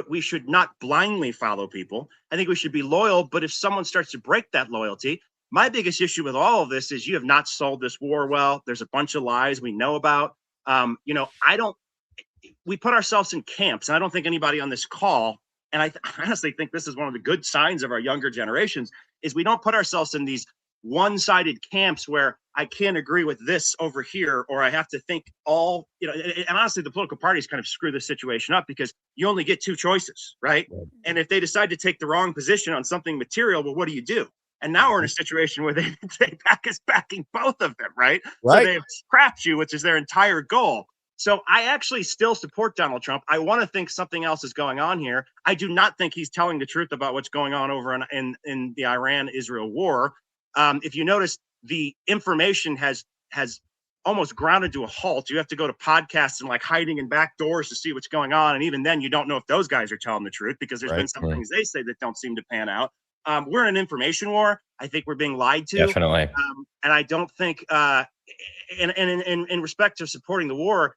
we should not blindly follow people. I think we should be loyal. But if someone starts to break that loyalty, my biggest issue with all of this is you have not sold this war well. There's a bunch of lies we know about. We put ourselves in camps, and I don't think anybody on this call, and I honestly think this is one of the good signs of our younger generations, is we don't put ourselves in these one-sided camps where I can't agree with this over here, or I have to think all, and honestly, the political parties kind of screw this situation up because you only get two choices, right? And if they decide to take the wrong position on something material, well, what do? And now we're in a situation where AIPAC is backing both of them, right? Right. So they've scrapped you, which is their entire goal. So I actually still support Donald Trump. I want to think something else is going on here. I do not think he's telling the truth about what's going on over in the Iran-Israel war. If you notice, the information has almost grounded to a halt. You have to go to podcasts and like hiding in back doors to see what's going on. And even then, you don't know if those guys are telling the truth because there's been some things they say that don't seem to pan out. We're in an information war. I think we're being lied to. Definitely. And I don't think, in respect to supporting the war,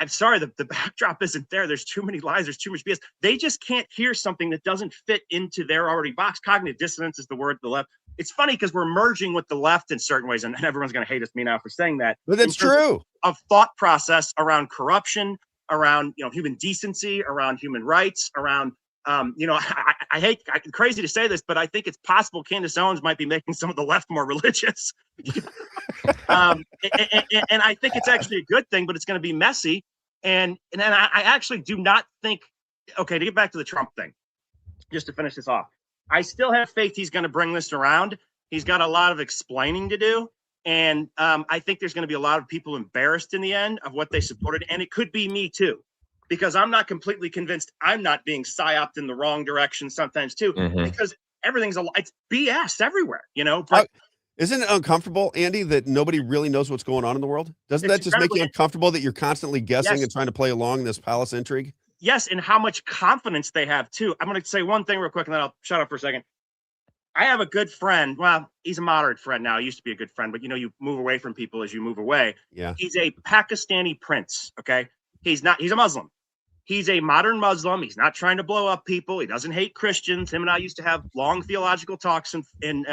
I'm sorry, the backdrop isn't there. There's too many lies. There's too much BS. They just can't hear something that doesn't fit into their already box. Cognitive dissonance is the word, the left. It's funny because we're merging with the left in certain ways, and everyone's going to hate me now for saying that. But that's true. Of thought process around corruption, around human decency, around human rights, around I hate crazy to say this, but I think it's possible Candace Owens might be making some of the left more religious. And I think it's actually a good thing, but it's going to be messy. And I actually do not think, okay, to get back to the Trump thing, just to finish this off, I still have faith he's going to bring this around. He's got a lot of explaining to do. And I think there's going to be a lot of people embarrassed in the end of what they supported. And it could be me too, because I'm not completely convinced I'm not being psyoped in the wrong direction sometimes too, because it's BS everywhere, but isn't it uncomfortable, Andy, that nobody really knows what's going on in the world? Doesn't that just make you uncomfortable that you're constantly guessing and trying to play along this palace intrigue? Yes. And how much confidence they have too. I'm going to say one thing real quick and then I'll shut up for a second. I have a good friend. Well, he's a moderate friend now. He used to be a good friend, but you move away from people as you move away. Yeah. He's a Pakistani prince. Okay. He's a Muslim. He's a modern Muslim. He's not trying to blow up people. He doesn't hate Christians. Him and I used to have long theological talks in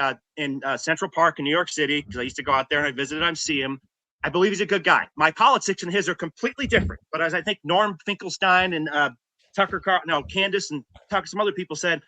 Central Park in New York City, because I used to go out there and I visited him, see him. I believe he's a good guy. My politics and his are completely different. But as I think Norm Finkelstein and Candace and some other people said,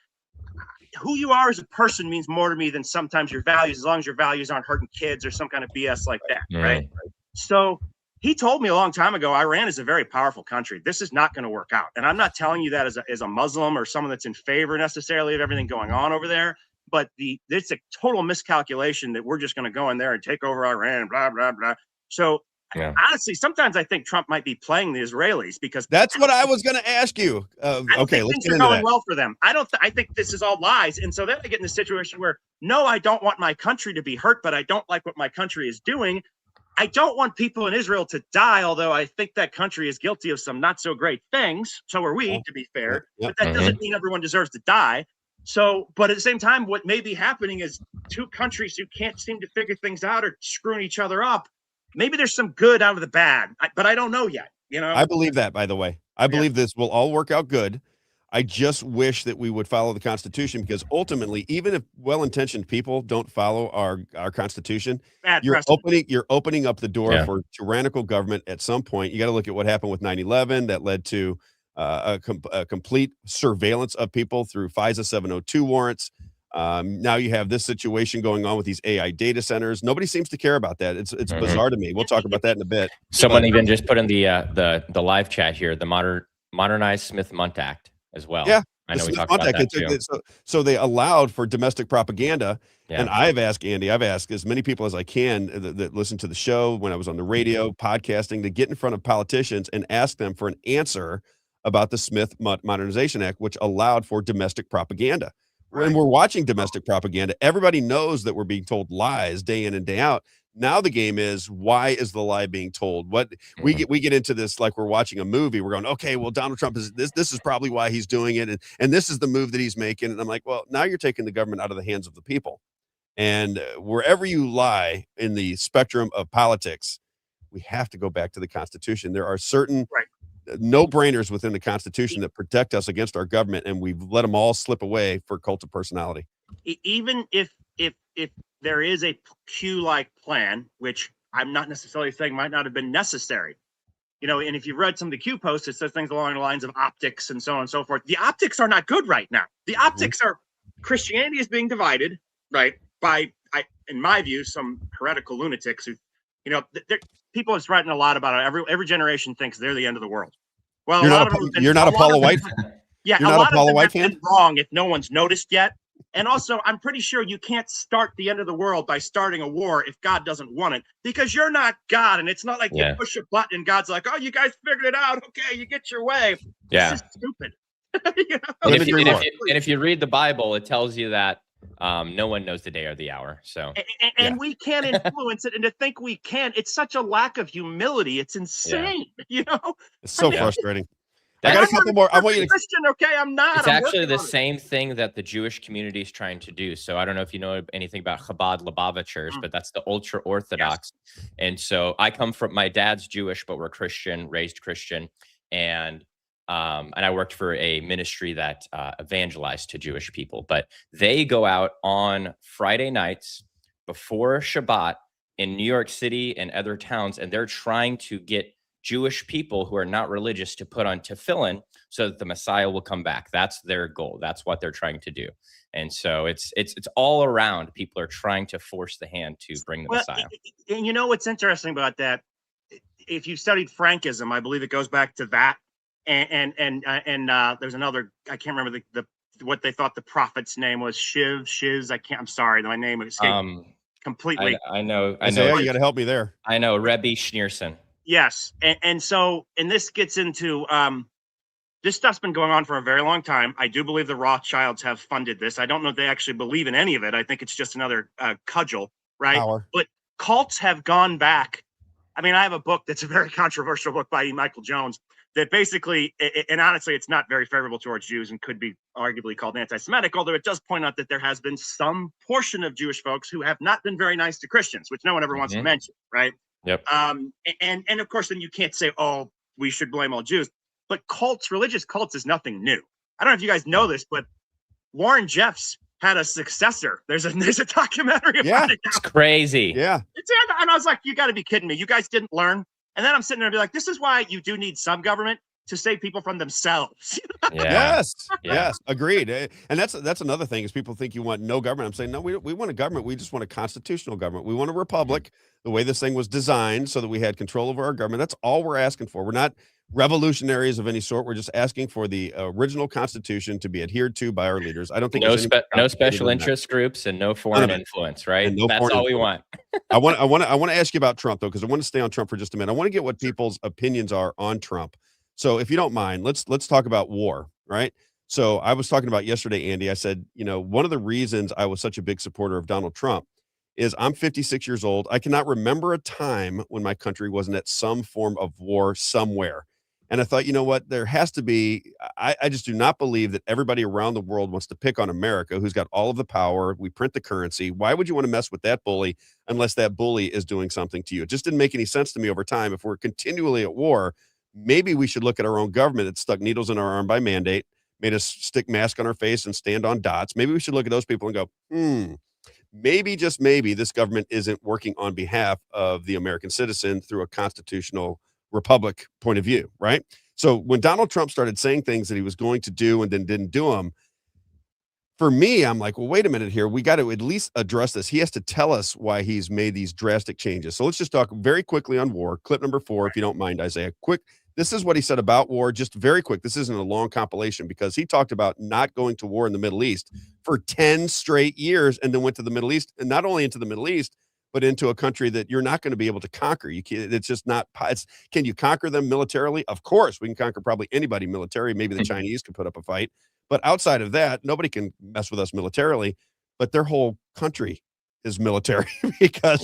who you are as a person means more to me than sometimes your values, as long as your values aren't hurting kids or some kind of BS like that, right? So he told me a long time ago, Iran is a very powerful country. This is not going to work out. And I'm not telling you that as a Muslim or someone that's in favor necessarily of everything going on over there, but it's a total miscalculation that we're just going to go in there and take over Iran, blah, blah, blah. So honestly, sometimes I think Trump might be playing the Israelis, because that's what I was going to ask you. Okay, let's get into that. Well for them. I think this is all lies. And so then I get in a situation where, no, I don't want my country to be hurt, but I don't like what my country is doing. I don't want people in Israel to die, although I think that country is guilty of some not so great things. So are we, to be fair. But that doesn't mean everyone deserves to die. So, but at the same time, what may be happening is two countries who can't seem to figure things out are screwing each other up. Maybe there's some good out of the bad, but I don't know yet. I believe that, by the way. I believe this will all work out good. I just wish that we would follow the Constitution, because ultimately, even if well-intentioned people don't follow our Constitution, you're opening up the door for tyrannical government at some point. You got to look at what happened with 9/11. That led to a complete surveillance of people through FISA 702 warrants. Now you have this situation going on with these AI data centers. Nobody seems to care about that. It's bizarre to me. We'll talk about that in a bit. Someone even just put in the live chat here, the modernized Smith-Mundt Act as well. Yeah, I know we talked about that too. So they allowed for domestic propaganda. And I've asked as many people as I can that listen to the show when I was on the radio, podcasting, to get in front of politicians and ask them for an answer about the Smith-Mundt Modernization Act, which allowed for domestic propaganda. When we're watching domestic propaganda, everybody knows that we're being told lies day in and day out. Now the game is, why is the lie being told? What we get into this like we're watching a movie. We're going, okay, well, Donald Trump is this is probably why he's doing it, and this is the move that he's making. And I'm like, well, now you're taking the government out of the hands of the people. And wherever you lie in the spectrum of politics, we have to go back to the Constitution. There are certain no-brainers within the Constitution that protect us against our government, and we've let them all slip away for cult of personality. Even if there is a Q-like plan, which I'm not necessarily saying might not have been necessary, and if you've read some of the Q posts, it says things along the lines of optics and so on and so forth. The optics are not good right now. The optics are, Christianity is being divided, right, by, in my view, some heretical lunatics who, people have written a lot about it. Every generation thinks they're the end of the world. Well, you're not a Paula White. Yeah, you're not a Paula White fan. Wrong if no one's noticed yet. And also, I'm pretty sure you can't start the end of the world by starting a war if God doesn't want it, because you're not God. And it's not like you push a button and God's like, oh, you guys figured it out. Okay, you get your way. Yeah. It's just stupid. And if you read the Bible, it tells you that no one knows the day or the hour. So and we can't influence it, and to think we can, it's such a lack of humility. It's insane. You know, it's so frustrating. I got a couple more. I want you to Christian. Okay, I'm not. It's actually the same thing that the Jewish community is trying to do. So I don't know if you know anything about Chabad Lubavitchers, but that's the ultra Orthodox. Yes. And so I come from, my dad's Jewish, but we're Christian, raised Christian, and I worked for a ministry that evangelized to Jewish people. But they go out on Friday nights before Shabbat in New York City and other towns, and they're trying to get Jewish people who are not religious to put on tefillin so that the Messiah will come back. That's their goal. That's what they're trying to do. And so it's all around. People are trying to force the hand to bring the Messiah. And you know what's interesting about that? If you've studied Frankism, I believe it goes back to that. And there's another, I can't remember the what they thought the prophet's name was. Shiz. I'm sorry, my name escaped completely. I know. You got to help me there. I know, Rebbe Schneerson. Yes. And so, and this gets into, this stuff's been going on for a very long time. I do believe the Rothschilds have funded this. I don't know if they actually believe in any of it. I think it's just another cudgel, right? Power. But cults have gone back. I mean, I have a book that's a very controversial book by Michael Jones that basically, and honestly, it's not very favorable towards Jews and could be arguably called anti-Semitic, although it does point out that there has been some portion of Jewish folks who have not been very nice to Christians, which no one ever wants to mention, right? Yep. And of course, then you can't say, oh, we should blame all Jews. But cults, religious cults, is nothing new. I don't know if you guys know this, but Warren Jeffs had a successor. There's a documentary about it now. It's crazy. Yeah. And I was like, you got to be kidding me. You guys didn't learn. And then I'm sitting there and be like, this is why you do need some government to save people from themselves. Yes. Agreed. And that's another thing is people think you want no government. I'm saying, no, we want a government. We just want a constitutional government. We want a republic, the way this thing was designed so that we had control over our government. That's all we're asking for. We're not revolutionaries of any sort. We're just asking for the original constitution to be adhered to by our leaders. I don't think no special interest groups and no foreign influence, right? That's all we want. I want to ask you about Trump though, because I want to stay on Trump for just a minute. I want to get what people's opinions are on Trump. So if you don't mind, let's talk about war, right? So I was talking about yesterday, Andy, I said, one of the reasons I was such a big supporter of Donald Trump is I'm 56 years old. I cannot remember a time when my country wasn't at some form of war somewhere. And I thought, you know what, there has to be, I just do not believe that everybody around the world wants to pick on America, who's got all of the power. We print the currency. Why would you want to mess with that bully unless that bully is doing something to you? It just didn't make any sense to me over time. If we're continually at war, maybe we should look at our own government that stuck needles in our arm by mandate, made us stick mask on our face and stand on dots. Maybe we should look at those people and go, maybe, just maybe, this government isn't working on behalf of the American citizen through a constitutional republic point of view, right? So when Donald Trump started saying things that he was going to do and then didn't do them, for me, I'm like, well, wait a minute here. We got to at least address this. He has to tell us why he's made these drastic changes. So let's just talk very quickly on war. Clip number 4, if you don't mind, Isaiah. Quick. This is what he said about war, just very quick. This isn't a long compilation because he talked about not going to war in the Middle East for 10 straight years and then went to the Middle East, and not only into the Middle East, but into a country that you're not going to be able to conquer. You can't, it's just not, can you conquer them militarily? Of course, we can conquer probably anybody militarily. Maybe the Chinese can put up a fight, but outside of that, nobody can mess with us militarily, but their whole country is military because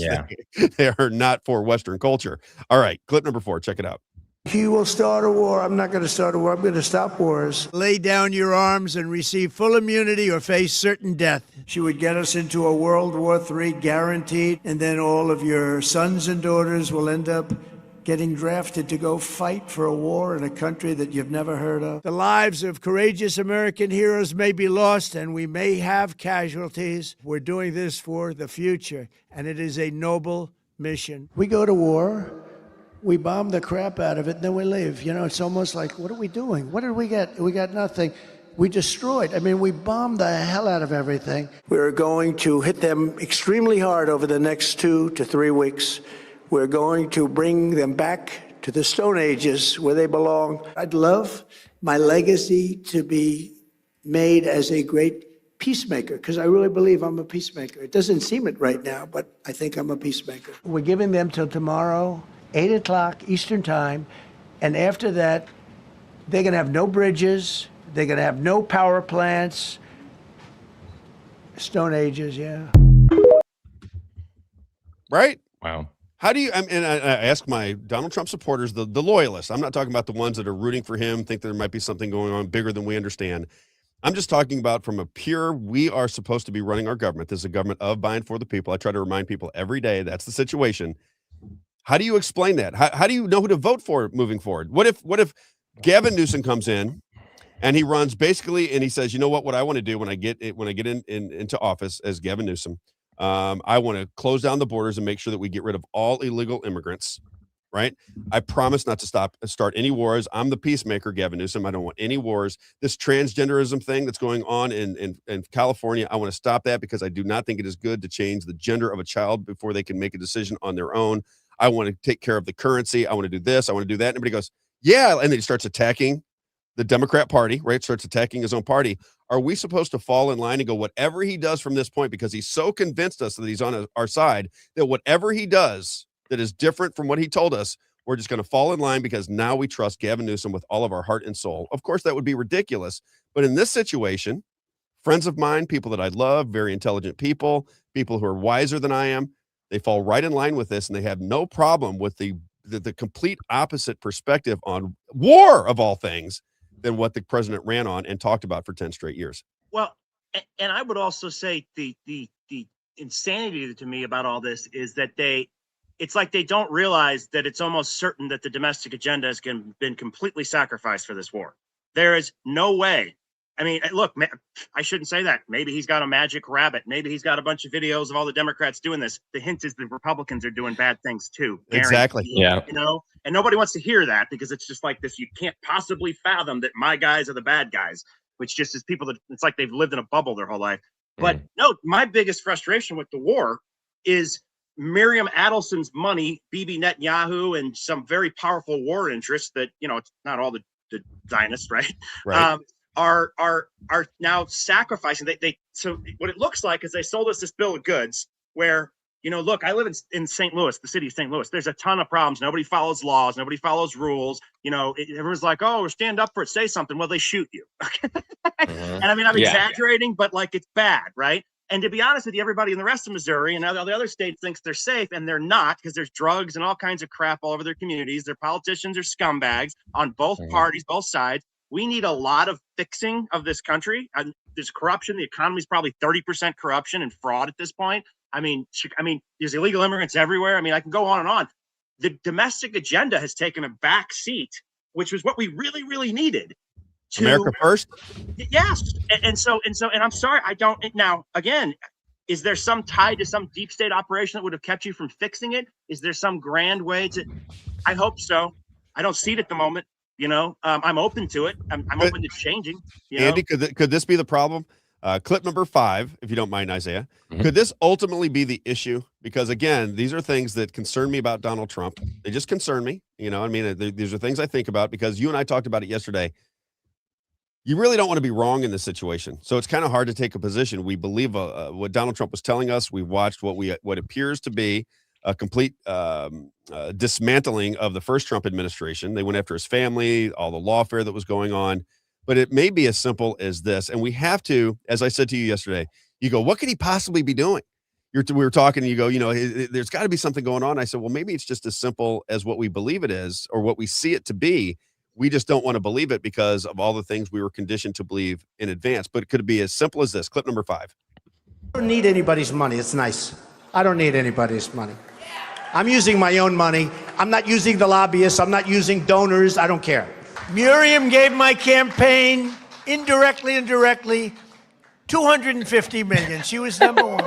they are not for Western culture. All right, clip number 4, check it out. He will start a war. I'm not going to start a war. I'm going to stop wars. Lay down your arms and receive full immunity or face certain death. She would get us into a World War III guaranteed, and then all of your sons and daughters will end up getting drafted to go fight for a war in a country that you've never heard of. The lives of courageous American heroes may be lost, and we may have casualties. We're doing this for the future, and it is a noble mission. We go to war. We bomb the crap out of it, and then we leave. It's almost like, what are we doing? What did we get? We got nothing. We destroyed. We bombed the hell out of everything. We're going to hit them extremely hard over the next 2 to 3 weeks. We're going to bring them back to the Stone Ages where they belong. I'd love my legacy to be made as a great peacemaker, because I really believe I'm a peacemaker. It doesn't seem it right now, but I think I'm a peacemaker. We're giving them till tomorrow, 8 o'clock Eastern time, and after that, they're going to have no bridges, they're going to have no power plants. Stone Ages, yeah. Right? Wow. How do you, and I ask my Donald Trump supporters, the loyalists, I'm not talking about the ones that are rooting for him, think there might be something going on bigger than we understand. I'm just talking about from a pure, we are supposed to be running our government. This is a government of, by, and for the people. I try to remind people every day that's the situation. How do you explain that? How do you know who to vote for moving forward? What if Gavin Newsom comes in and he runs basically, and he says, you know what I want to do when I get into office as Gavin Newsom, I want to close down the borders and make sure that we get rid of all illegal immigrants. Right? I promise not to start any wars. I'm the peacemaker, Gavin Newsom. I don't want any wars. This transgenderism thing that's going on in California, I want to stop that because I do not think it is good to change the gender of a child before they can make a decision on their own. I want to take care of the currency. I want to do this. I want to do that. And everybody goes, yeah. And then he starts attacking the Democrat Party, right? Starts attacking his own party. Are we supposed to fall in line and go, whatever he does from this point, because he's so convinced us that he's on our side, that whatever he does that is different from what he told us, we're just going to fall in line because now we trust Gavin Newsom with all of our heart and soul. Of course, that would be ridiculous. But in this situation, friends of mine, people that I love, very intelligent people who are wiser than I am, they fall right in line with this, and they have no problem with the complete opposite perspective on war of all things than what the president ran on and talked about for 10 straight years. Well, and I would also say the insanity to me about all this is that it's like they don't realize that it's almost certain that the domestic agenda has been completely sacrificed for this war. There is no way. I mean, look, I shouldn't say that. Maybe he's got a magic rabbit. Maybe he's got a bunch of videos of all the Democrats doing this. The hint is the Republicans are doing bad things too. Exactly. Yeah. You know, and nobody wants to hear that because it's just like this. You can't possibly fathom that my guys are the bad guys, which just is people that it's like they've lived in a bubble their whole life. But no, my biggest frustration with the war is Miriam Adelson's money, Bibi Netanyahu, and some very powerful war interests that, you know, it's not all the Zionists, right? Right. Are now sacrificing. So what it looks like is they sold us this bill of goods where, you know, look, I live in St. Louis, the city of St. Louis. There's a ton of problems. Nobody follows laws. Nobody follows rules. You know, everyone's like, oh, stand up for it, say something. Well, they shoot you. And I mean, I'm exaggerating, but like it's bad, right? And to be honest with you, everybody in the rest of Missouri and all the other states thinks they're safe, and they're not, because there's drugs and all kinds of crap all over their communities. Their politicians are scumbags on both parties, both sides. We need a lot of fixing of this country. There's corruption. The economy is probably 30% corruption and fraud at this point. I mean, there's illegal immigrants everywhere. I mean, I can go on and on. The domestic agenda has taken a back seat, which was what we really, really needed. America first. Yes. And I'm sorry, I don't. Now, again, is there some tie to some deep state operation that would have kept you from fixing it? Is there some grand way to? I hope so. I don't see it at the moment. You know, I'm open to it. I'm open to changing. Andy, could this be the problem? Clip number 5, if you don't mind, Isaiah. Could this ultimately be the issue? Because again, these are things that concern me about Donald Trump. They just concern me. You know, I mean, these are things I think about because you and I talked about it yesterday. You really don't want to be wrong in this situation. So it's kind of hard to take a position. We believe what Donald Trump was telling us. We've watched what appears to be a complete dismantling of the first Trump administration. They went after his family, all the lawfare that was going on. But it may be as simple as this. And we have to, as I said to you yesterday, you go, what could he possibly be doing? We were talking and you go, you know, there's got to be something going on. I said, well, maybe it's just as simple as what we believe it is or what we see it to be. We just don't want to believe it because of all the things we were conditioned to believe in advance. But it could be as simple as this. Clip number 5. I don't need anybody's money. It's nice. I don't need anybody's money. I'm using my own money. I'm not using the lobbyists. I'm not using donors. I don't care. Miriam gave my campaign indirectly, 250 million. She was number one.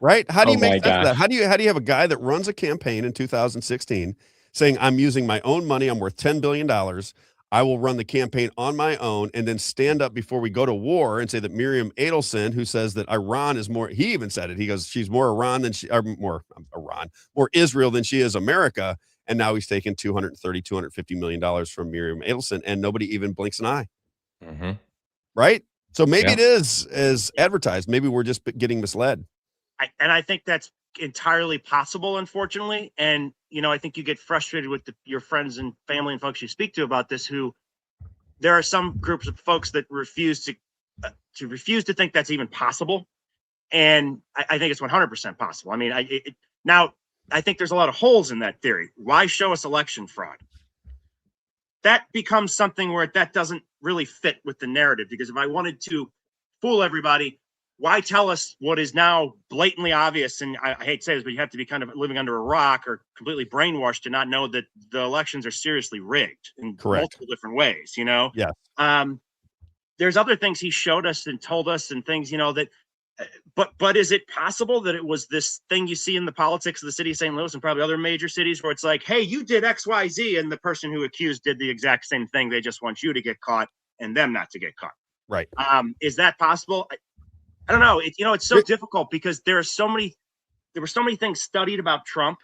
Right? How do you make sense of that? How do you have a guy that runs a campaign in 2016 saying, I'm using my own money, I'm worth $10 billion, I will run the campaign on my own, and then stand up before we go to war and say that Miriam Adelson, who says that Iran is more, he even said it, he goes, she's more Iran than more Israel than she is America, and now he's taken $250 million from Miriam Adelson, and nobody even blinks an eye. Right? So maybe it is as advertised. Maybe we're just getting misled. I think that's entirely possible, unfortunately. And, I think you get frustrated with your friends and family and folks you speak to about this, who there are some groups of folks that refuse to think that's even possible. And I think it's 100% possible. I mean, now I think there's a lot of holes in that theory. Why show us election fraud? That becomes something where that doesn't really fit with the narrative, because if I wanted to fool everybody, why tell us what is now blatantly obvious? And I hate to say this, but you have to be kind of living under a rock or completely brainwashed to not know that the elections are seriously rigged in multiple different ways, Yeah. There's other things he showed us and told us and things, that, but is it possible that it was this thing you see in the politics of the city of St. Louis and probably other major cities where it's like, hey, you did X, Y, Z, and the person who accused did the exact same thing. They just want you to get caught and them not to get caught. Right. Is that possible? I don't know. It's so difficult because there were so many things studied about Trump.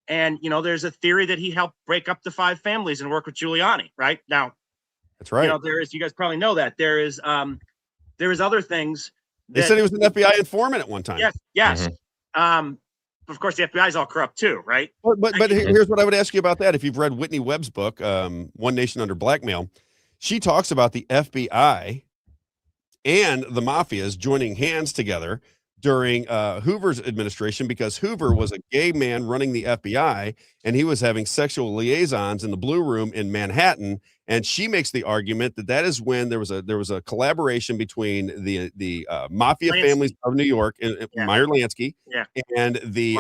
And, there's a theory that he helped break up the 5 families and work with Giuliani. Right now. That's right. You guys probably know that there is other things. They said he was an FBI informant at one time. Yes. Of course, the FBI is all corrupt too, right? But here's what I would ask you about that. If you've read Whitney Webb's book, One Nation Under Blackmail, she talks about the FBI and the mafias joining hands together during Hoover's administration, because Hoover was a gay man running the FBI, and he was having sexual liaisons in the Blue Room in Manhattan. And she makes the argument that is when there was a collaboration between the mafia families of New York and Meyer Lansky and the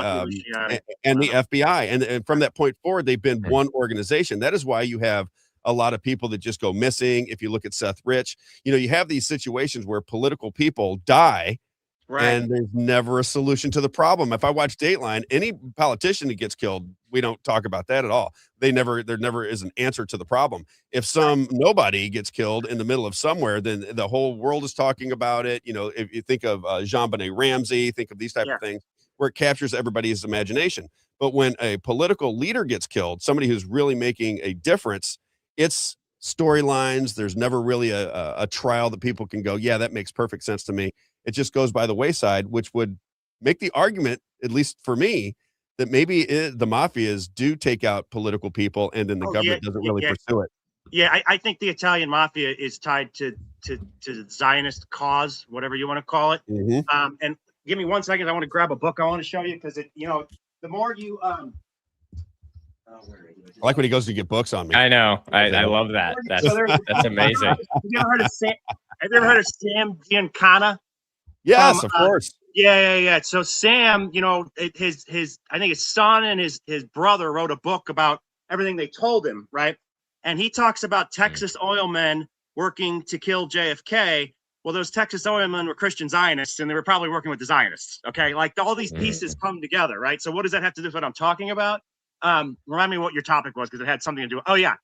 FBI, and from that point forward, they've been one organization. That is why you have a lot of people that just go missing. If you look at Seth Rich, you have these situations where political people die. Right. And there's never a solution to the problem. If I watch Dateline, any politician that gets killed, we don't talk about that at all. There never is an answer to the problem. If nobody gets killed in the middle of somewhere, then the whole world is talking about it. If you think of Jean-Benet Ramsey, think of these type of things where it captures everybody's imagination. But when a political leader gets killed, somebody who's really making a difference, it's storylines. There's never really a trial that people can go, yeah, that makes perfect sense to me. It just goes by the wayside, which would make the argument, at least for me, that maybe the mafias do take out political people, and then the government doesn't really pursue it. Yeah, I think the Italian mafia is tied to the Zionist cause, whatever you want to call it. Mm-hmm. And give me 1 second. I want to grab a book I want to show you, because the more you I like when he goes to get books on me. I know. I love that. That's amazing. Have you ever heard of Sam Giancana? Yes, of course. Yeah. So Sam, his I think his son and his brother wrote a book about everything they told him, right? And he talks about Texas oil men working to kill JFK. Well, those Texas oil men were Christian Zionists, and they were probably working with the Zionists. Okay, like all these pieces come together, right? So what does that have to do with what I'm talking about? Remind me what your topic was, because it had something to do. Oh yeah,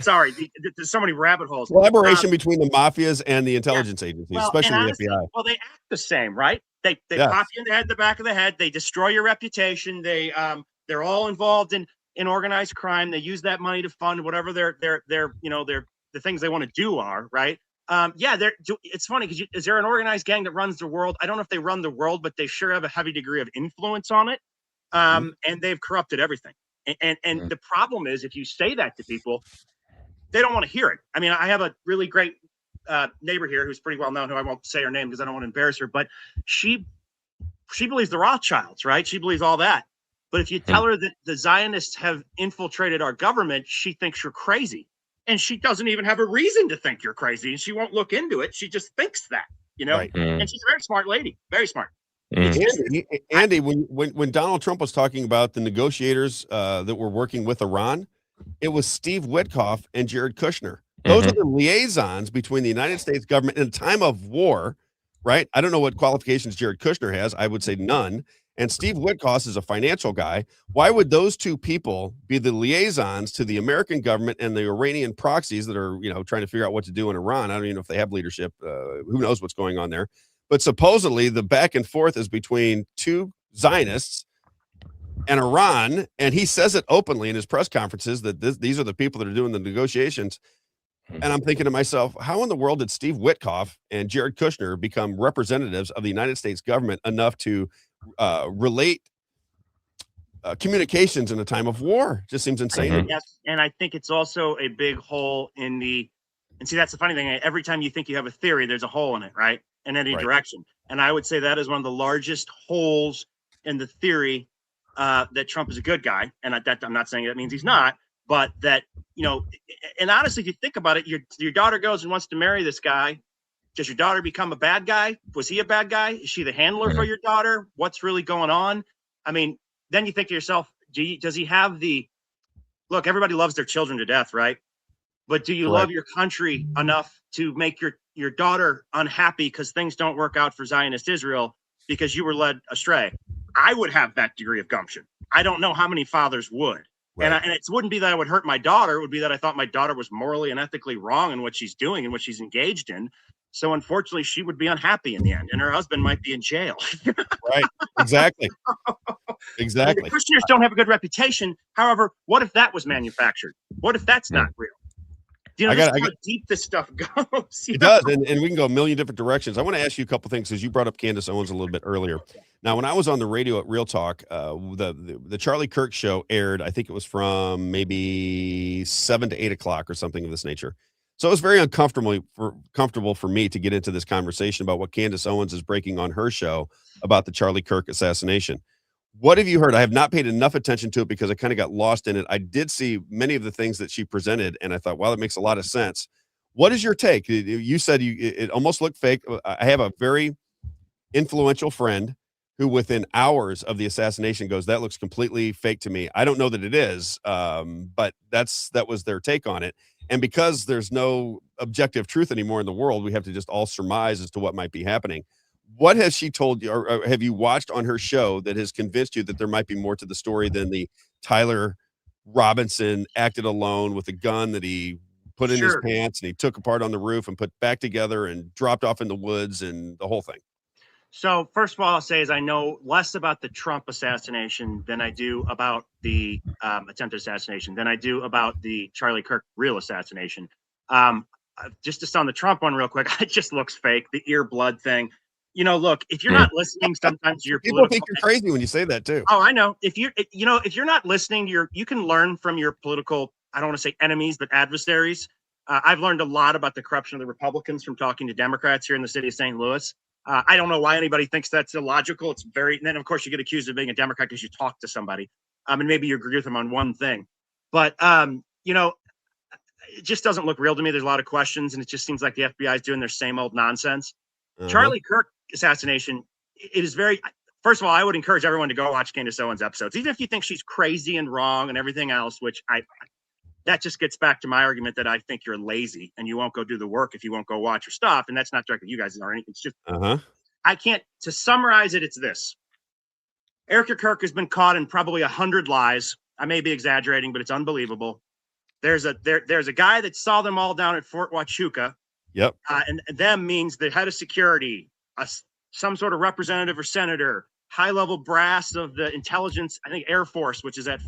sorry. There's so many rabbit holes. Collaboration between the mafias and the intelligence agencies, especially honestly, the FBI. Well, they act the same, right? They pop you in the head, the back of the head. They destroy your reputation. They're all involved in organized crime. They use that money to fund whatever the things they want to do are, right? It's funny because is there an organized gang that runs the world? I don't know if they run the world, but they sure have a heavy degree of influence on it. And they've corrupted everything. And the problem is, if you say that to people, they don't want to hear it. I mean, I have a really great neighbor here who's pretty well known, who I won't say her name because I don't want to embarrass her, but she believes the Rothschilds, right? She believes all that. But if you tell her that the Zionists have infiltrated our government, she thinks you're crazy. And she doesn't even have a reason to think you're crazy. And she won't look into it. She just thinks that, Right. And she's a very smart lady, very smart. Andy, when Donald Trump was talking about the negotiators that were working with Iran, it was Steve Witkoff and Jared Kushner. Those are the liaisons between the United States government in a time of war, right? I don't know what qualifications Jared Kushner has. I would say none. And Steve Witkoff is a financial guy. Why would those two people be the liaisons to the American government and the Iranian proxies that are, trying to figure out what to do in Iran? I don't even know if they have leadership. Who knows what's going on there? But supposedly the back and forth is between two Zionists and Iran. And he says it openly in his press conferences that these are the people that are doing the negotiations. And I'm thinking to myself, how in the world did Steve Witkoff and Jared Kushner become representatives of the United States government enough to relate communications in a time of war? Just seems insane. Yes, and I think it's also a big hole in the. And see, that's the funny thing. Every time you think you have a theory, there's a hole in it, right? In any direction. And I would say that is one of the largest holes in the theory that Trump is a good guy. And I'm not saying that means he's not, but that, you know, and honestly, if you think about it, your daughter goes and wants to marry this guy. Does your daughter become a bad guy? Was he a bad guy? Is she the handler for your daughter? What's really going on? I mean, then you think to yourself, does he have the look? Everybody loves their children to death, right? But do you love your country enough to make your daughter unhappy because things don't work out for Zionist Israel because you were led astray? I would have that degree of gumption. I don't know how many fathers would. And it wouldn't be that I would hurt my daughter. It would be that I thought my daughter was morally and ethically wrong in what she's doing and what she's engaged in. So unfortunately, she would be unhappy in the end, and her husband might be in jail. Right. Exactly. Exactly. The Christians don't have a good reputation. However, what if that was manufactured? What if that's not real? You know, how deep this stuff goes. It does, and we can go a million different directions. I want to ask you a couple things because you brought up Candace Owens a little bit earlier. Now, when I was on the radio at Real Talk, the Charlie Kirk show aired. I think it was from maybe 7 to 8 o'clock or something of this nature. So it was very comfortable for me to get into this conversation about what Candace Owens is breaking on her show about the Charlie Kirk assassination. What have you heard? I have not paid enough attention to it because I kind of got lost in it. I did see many of the things that she presented, and I thought, wow, that makes a lot of sense. What is your take? You said it almost looked fake. I have a very influential friend who within hours of the assassination goes, that looks completely fake to me. I don't know that it is, but that was their take on it. And because there's no objective truth anymore in the world, we have to just all surmise as to what might be happening. What has she told you, or have you watched on her show that has convinced you that there might be more to the story than the Tyler Robinson acted alone with a gun that he put in his pants and he took apart on the roof and put back together and dropped off in the woods and the whole thing? So first of all, I'll say is I know less about the Trump assassination than I do about the attempted assassination than I do about the Charlie Kirk real assassination. Just on the Trump one real quick, it just looks fake. The ear blood thing. You know, look, if you're not listening, sometimes you're people think you're crazy when you say that too. Oh, I know. If you're not listening, you can learn from your political, I don't want to say enemies, but adversaries. I've learned a lot about the corruption of the Republicans from talking to Democrats here in the city of St. Louis. I don't know why anybody thinks that's illogical. It's and then of course you get accused of being a Democrat because you talk to somebody. And maybe you agree with them on one thing, but you know, it just doesn't look real to me. There's a lot of questions, and it just seems like the FBI is doing their same old nonsense. Charlie Kirk assassination, it is very, first of all, I would encourage everyone to go watch Candace Owens episodes, even if you think she's crazy and wrong and everything else, which that just gets back to my argument that I think you're lazy and you won't go do the work if you won't go watch your stuff. And that's not directed at you guys or anything. It's just, I can't, to summarize it, it's this. Erica Kirk has been caught in probably 100 lies. I may be exaggerating, but it's unbelievable. There's a guy that saw them all down at Fort Huachuca. Yep. And them means the head of security, some sort of representative or senator, high-level brass of the intelligence, I think Air Force, which is at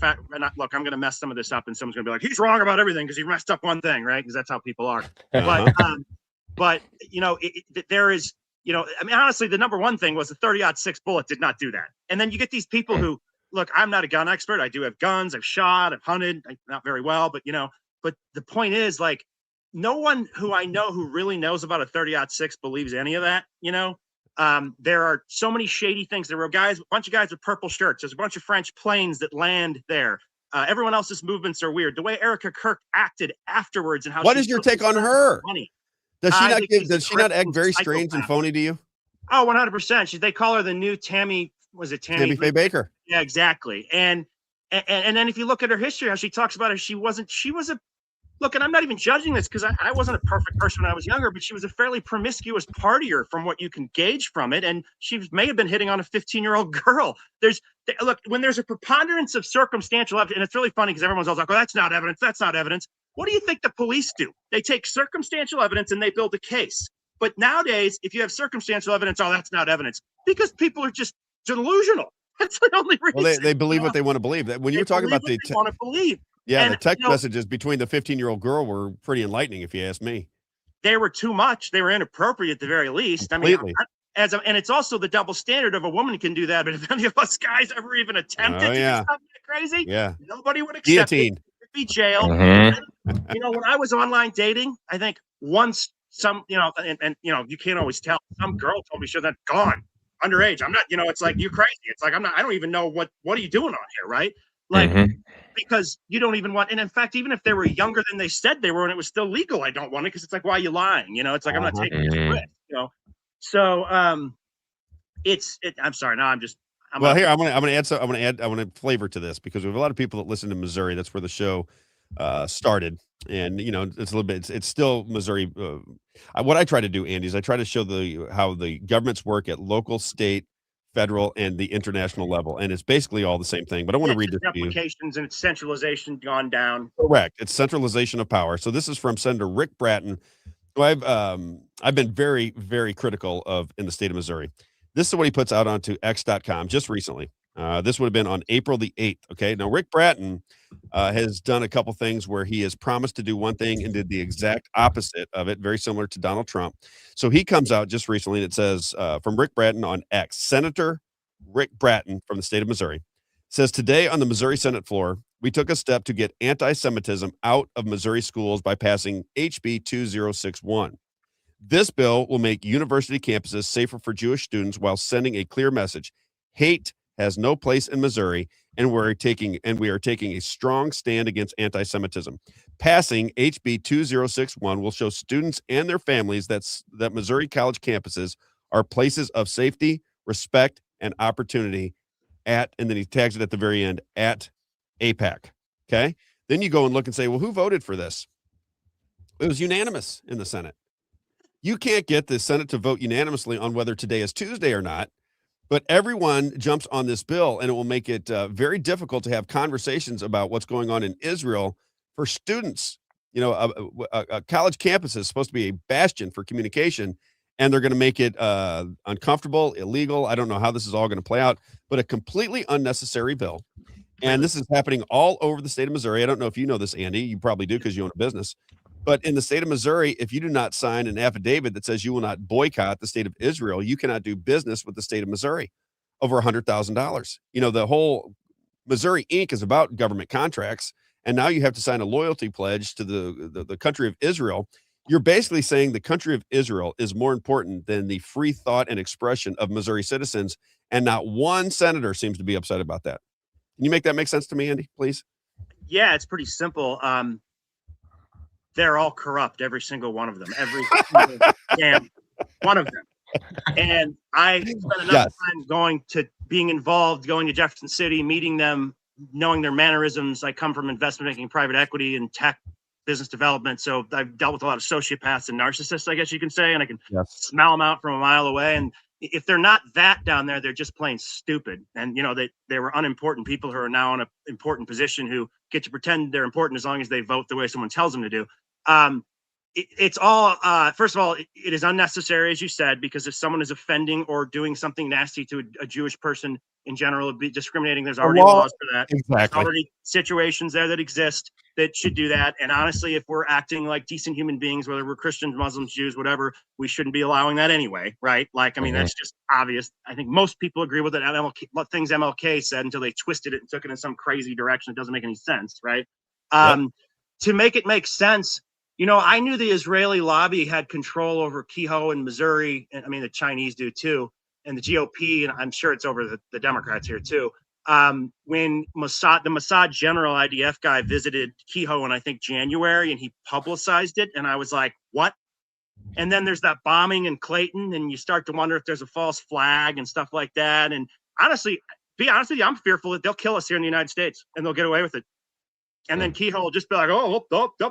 look, I'm going to mess some of this up, and someone's going to be like, he's wrong about everything because he messed up one thing, right? Because that's how people are. But you know, there is, you know, I mean, honestly, the number one thing was the 30-06 bullet did not do that. And then you get these people who, look, I'm not a gun expert. I do have guns. I've shot. I've hunted. Not very well, but you know. But the point is, like, no one who I know who really knows about a 30-06 believes any of that, you know. There are so many shady things. There were a bunch of guys with purple shirts. There's a bunch of French planes that land there. Everyone else's movements are weird. The way Erica Kirk acted afterwards and how. What is your take on her? Money. Does she not act very strange and phony to you? Oh, 100%. They call her the new Tammy. Was it Tammy Faye Baker? Yeah, exactly. And then if you look at her history, how she talks about her, she was a. Look, and I'm not even judging this because I wasn't a perfect person when I was younger, but she was a fairly promiscuous partier from what you can gauge from it. And she may have been hitting on a 15-year-old girl. Look, when there's a preponderance of circumstantial evidence, and it's really funny because everyone's always like, oh, that's not evidence. That's not evidence. What do you think the police do? They take circumstantial evidence and they build a case. But nowadays, if you have circumstantial evidence, oh, that's not evidence because people are just delusional. That's the only reason. Well, they believe what they want to believe. When you're talking about want to believe. Yeah, And, the text you know, messages between the 15-year-old girl were pretty enlightening, if you ask me. they were too much. They were inappropriate at the very least. Completely. I mean, and it's also the double standard of a woman can do that, but if any of us guys ever even attempted to do yeah. something crazy, Yeah. nobody would accept it. Guillotine. It'd be jail. You know, when I was online dating, I think once some, you know, and you know, you can't always tell. Some girl told me she was gone, underage. I'm not, you know, it's like, you crazy. It's like, I don't even know what are you doing on here, right? Like, because you don't even want, and in fact, even if they were younger than they said they were and it was still legal, I don't want it, because it's like, why are you lying? You know, it's like, I'm not taking this risk, you know. So I'm sorry, now I'm here, I'm gonna flavor to this, because we have a lot of people that listen to Missouri. That's where the show started. And you know, it's a little bit, it's still Missouri. What I try to do, Andy, is I try to show how the governments work at local, state, federal, and the international level, and it's basically all the same thing. But I want to read this to you. Applications and its centralization gone down. Correct. It's centralization of power. So this is from Senator Rick Bratton, who I've been very, very critical of in the state of Missouri. This is what he puts out onto X.com just recently. This would have been on April the 8th. Okay. Now, Rick Bratton has done a couple things where he has promised to do one thing and did the exact opposite of it, very similar to Donald Trump. So he comes out just recently, and it says from Rick Bratton on X, Senator Rick Bratton from the state of Missouri says, today on the Missouri Senate floor, we took a step to get anti-Semitism out of Missouri schools by passing HB 2061. This bill will make university campuses safer for Jewish students while sending a clear message. Hate has no place in Missouri, and we are taking a strong stand against anti-Semitism. Passing HB 2061 will show students and their families that Missouri college campuses are places of safety, respect, and opportunity and then he tags it at the very end, at AIPAC. Okay. Then you go and look and say, well, who voted for this? It was unanimous in the Senate. You can't get the Senate to vote unanimously on whether today is Tuesday or not, but everyone jumps on this bill, and it will make it very difficult to have conversations about what's going on in Israel for students. You know, a college campus is supposed to be a bastion for communication, and they're going to make it uncomfortable, illegal. I don't know how this is all going to play out, but a completely unnecessary bill. And this is happening all over the state of Missouri. I don't know if you know this, Andy. You probably do, because you own a business. But in the state of Missouri, if you do not sign an affidavit that says you will not boycott the state of Israel, you cannot do business with the state of Missouri over $100,000. You know, the whole Missouri Inc. is about government contracts. And now you have to sign a loyalty pledge to the country of Israel. You're basically saying the country of Israel is more important than the free thought and expression of Missouri citizens. And not one senator seems to be upset about that. Can you make that make sense to me, Andy, please? Yeah, it's pretty simple. They're all corrupt, every single one of them, every single damn one of them. And I spent enough time being involved, going to Jefferson City, meeting them, knowing their mannerisms. I come from investment banking, private equity, and tech business development. So I've dealt with a lot of sociopaths and narcissists, I guess you can say, and I can smell them out from a mile away. And if they're not that down there, they're just plain stupid. And, you know, they were unimportant people who are now in an important position who get to pretend they're important as long as they vote the way someone tells them to do. It's all, first of all, it is unnecessary, as you said, because if someone is offending or doing something nasty to a Jewish person in general, it'd be discriminating. There's already laws for that. Exactly. There's already situations there that exist that should do that. And honestly, if we're acting like decent human beings, whether we're Christians, Muslims, Jews, whatever, we shouldn't be allowing that anyway, right? Like, I mean, that's just obvious. I think most people agree with it. What things MLK said until they twisted it and took it in some crazy direction. It doesn't make any sense, right? To make it make sense, you know, I knew the Israeli lobby had control over Kehoe and Missouri, and I mean, the Chinese do too, and the GOP, and I'm sure it's over the Democrats here too. When the Mossad general IDF guy visited Kehoe in, I think, January, and he publicized it, and I was like, what? And then there's that bombing in Clayton, and you start to wonder if there's a false flag and stuff like that. And honestly, be honest with you, I'm fearful that they'll kill us here in the United States, and they'll get away with it. And then Kehoe will just be like, oh,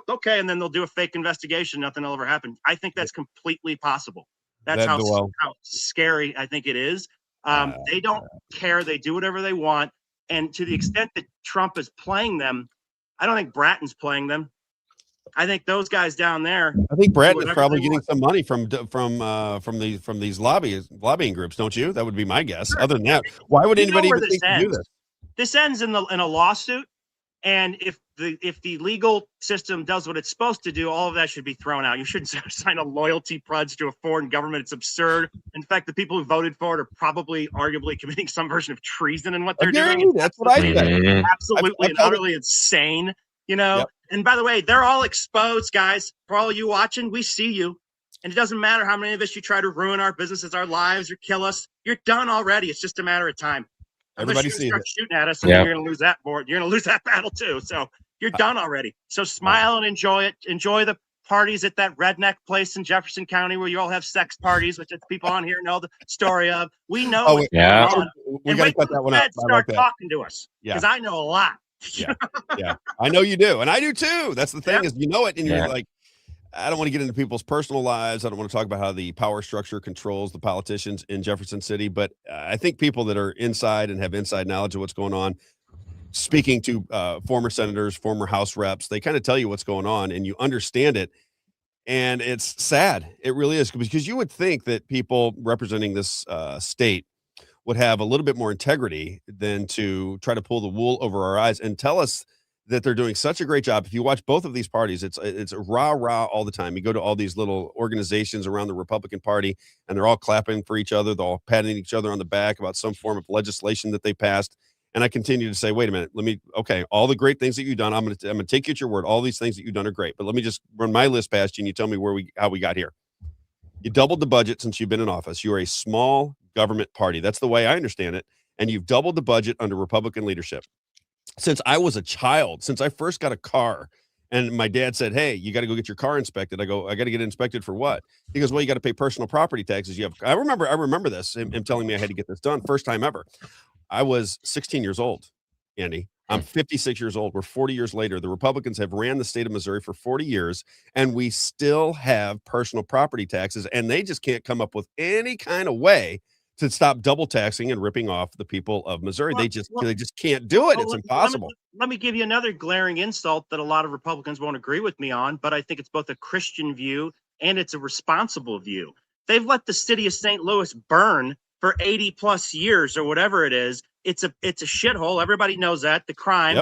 okay. And then they'll do a fake investigation. Nothing will ever happen. I think that's completely possible. That's how scary I think it is. They don't care. They do whatever they want. And to the extent that Trump is playing them, I don't think Bratton's playing them. I think those guys down there. I think Bratton is probably getting some money from these lobbying groups, don't you? That would be my guess. Other than that, why would anybody even think to do this? This ends in a lawsuit. And if the legal system does what it's supposed to do, all of that should be thrown out. You shouldn't sign a loyalty pledge to a foreign government. It's absurd. In fact, the people who voted for it are probably arguably committing some version of treason in what they're doing. That's what I think. Absolutely and utterly insane, you know? Yep. And by the way, they're all exposed, guys. For all you watching, we see you. And it doesn't matter how many of us you try to ruin our businesses, our lives, or kill us. You're done already. It's just a matter of time. Everybody sees it. Shooting at us, and you're going to lose that board. You're going to lose that battle too. So you're done already. So smile and enjoy it. Enjoy the parties at that redneck place in Jefferson County where you all have sex parties, which people on here know the story of. We know. We got to cut that one out. Start talking to us because I know a lot. Yeah, I know you do, and I do too. That's the thing is, you know it, and you're like, I don't want to get into people's personal lives. I don't want to talk about how the power structure controls the politicians in Jefferson City, but I think people that are inside and have inside knowledge of what's going on, speaking to former senators, former House reps, they kind of tell you what's going on, and you understand it. And it's sad. It really is, because you would think that people representing this state would have a little bit more integrity than to try to pull the wool over our eyes and tell us that they're doing such a great job. If you watch both of these parties, it's a rah all the time. You go to all these little organizations around the Republican Party, and they're all clapping for each other. They're all patting each other on the back about some form of legislation that they passed. And I continue to say, wait a minute, all the great things that you've done, I'm going to take you at your word. All these things that you've done are great, but let me just run my list past you, and you tell me how we got here. You doubled the budget since you've been in office. You're a small government party. That's the way I understand it. And you've doubled the budget under Republican leadership. Since I was a child, since I first got a car, and my dad said, hey, you got to go get your car inspected. I go, I got to get it inspected for what? He goes, well, you got to pay personal property taxes. I remember this, him telling me I had to get this done. First time ever. I was 16 years old, Andy. I'm 56 years old. We're 40 years later. The Republicans have ran the state of Missouri for 40 years, and we still have personal property taxes, and they just can't come up with any kind of way to stop double taxing and ripping off the people of Missouri. They just can't do it. It's impossible. Let me give you another glaring insult that a lot of Republicans won't agree with me on, but I think it's both a Christian view and it's a responsible view. They've let the city of St. Louis burn for 80 plus years or whatever it is. It's a shithole. Everybody knows that. The crime.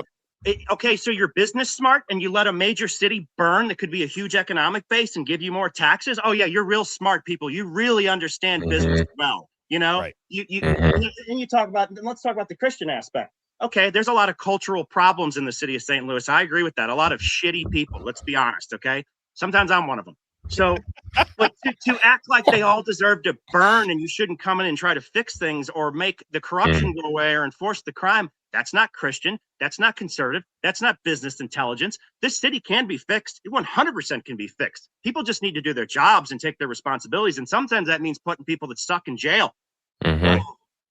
Yep. Okay, so you're business smart and you let a major city burn that could be a huge economic base and give you more taxes. Oh yeah, you're real smart people. You really understand business well. You know, right. you talk about, let's talk about the Christian aspect. Okay, there's a lot of cultural problems in the city of St. Louis. I agree with that. A lot of shitty people. Let's be honest. Okay, sometimes I'm one of them. So, but to act like they all deserve to burn and you shouldn't come in and try to fix things or make the corruption go away or enforce the crime, that's not Christian. That's not conservative. That's not business intelligence. This city can be fixed. It 100% can be fixed. People just need to do their jobs and take their responsibilities. And sometimes that means putting people that suck in jail.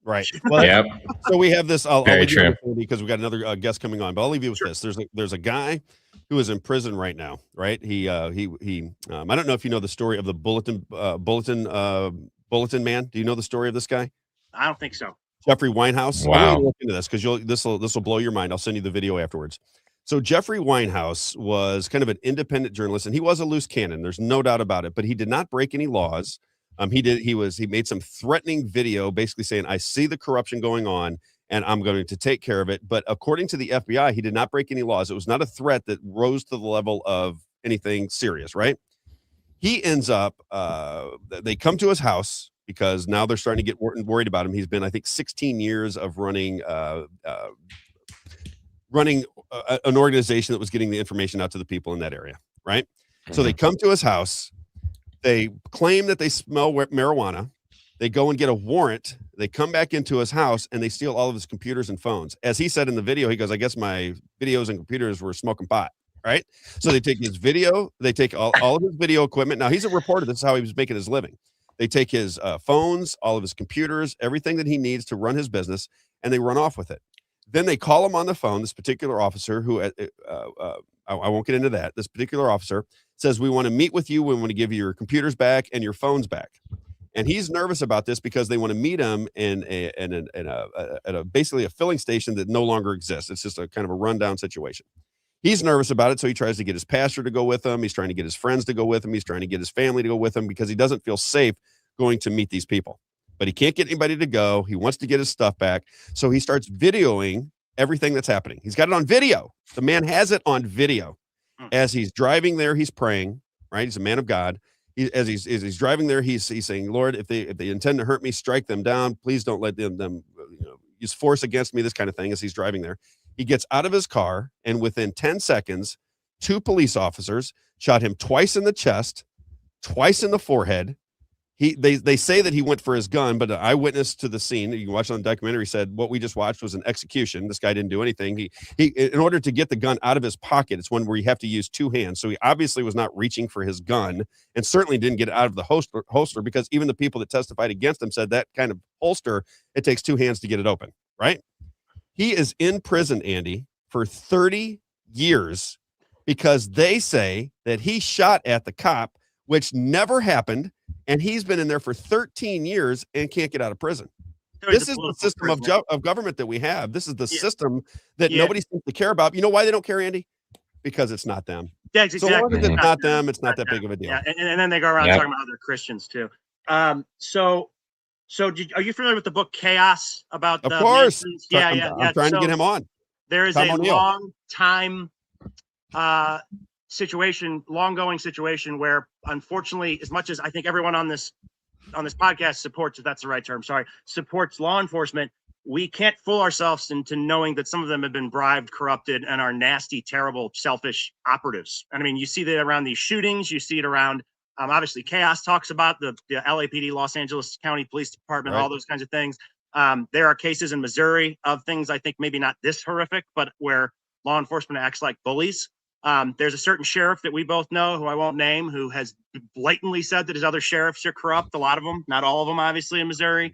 Right. Well, so we have this. I'll Very leave you true. with it because we got another guest coming on, but I'll leave you with this. There's a guy who is in prison right now, right? He I don't know if you know the story of the bulletin man. Do you know the story of this guy? I don't think so. Jeffrey Winehouse. Wow. I'm going to look into this because this will blow your mind. I'll send you the video afterwards. So Jeffrey Winehouse was kind of an independent journalist, and he was a loose cannon. There's no doubt about it. But he did not break any laws. He made some threatening video, basically saying, "I see the corruption going on, and I'm going to take care of it." But according to the FBI, he did not break any laws. It was not a threat that rose to the level of anything serious. Right? He ends up. They come to his house, because now they're starting to get worried about him. He's been, I think, 16 years of running an organization that was getting the information out to the people in that area, right? So they come to his house. They claim that they smell marijuana. They go and get a warrant. They come back into his house, and they steal all of his computers and phones. As he said in the video, he goes, I guess my videos and computers were smoking pot, right? So they take his video. They take all of his video equipment. Now, he's a reporter. This is how he was making his living. They take his phones, all of his computers, everything that he needs to run his business, and they run off with it. Then they call him on the phone, this particular officer who, I won't get into that. This particular officer says, we want to meet with you. We want to give you your computers back and your phones back. And he's nervous about this because they want to meet him at basically a filling station that no longer exists. It's just a kind of a rundown situation. He's nervous about it, so he tries to get his pastor to go with him. He's trying to get his friends to go with him. He's trying to get his family to go with him because he doesn't feel safe going to meet these people. But he can't get anybody to go. He wants to get his stuff back. So he starts videoing everything that's happening. He's got it on video. The man has it on video. As he's driving there, he's praying, right? He's a man of God. As he's driving there, he's saying, Lord, if they intend to hurt me, strike them down. Please don't let them use force against me, this kind of thing. As he's driving there, he gets out of his car, and within 10 seconds, 2 police officers shot him twice in the chest, twice in the forehead. They say that he went for his gun, but an eyewitness to the scene, you can watch it on the documentary, said what we just watched was an execution. This guy didn't do anything. He in order to get the gun out of his pocket, it's one where you have to use 2 hands. So he obviously was not reaching for his gun, and certainly didn't get it out of the holster, because even the people that testified against him said that kind of holster, it takes 2 hands to get it open, right? He is in prison, Andy, for 30 years because they say that he shot at the cop, which never happened. And he's been in there for 13 years and can't get out of prison. This is the system of government that we have. This is the system that nobody seems to care about. You know why they don't care, Andy? Because it's not them. Yeah, exactly. So long as it's not them, it's not that big of a deal. Yeah, and then they go around talking about other Christians too. So are you familiar with the book Chaos about Of course. I'm trying to get him on. There is a long time long going situation where, unfortunately, as much as I think everyone on this podcast supports, if that's the right term, supports law enforcement, we can't fool ourselves into knowing that some of them have been bribed, corrupted, and are nasty, terrible, selfish operatives. And I mean, you see that around these shootings, you see it around, obviously Chaos talks about the LAPD, Los Angeles County Police Department, all those kinds of things. There are cases in Missouri of things, I think maybe not this horrific, but where law enforcement acts like bullies. There's a certain sheriff that we both know, who I won't name, who has blatantly said that his other sheriffs are corrupt. A lot of them, not all of them, obviously, in Missouri.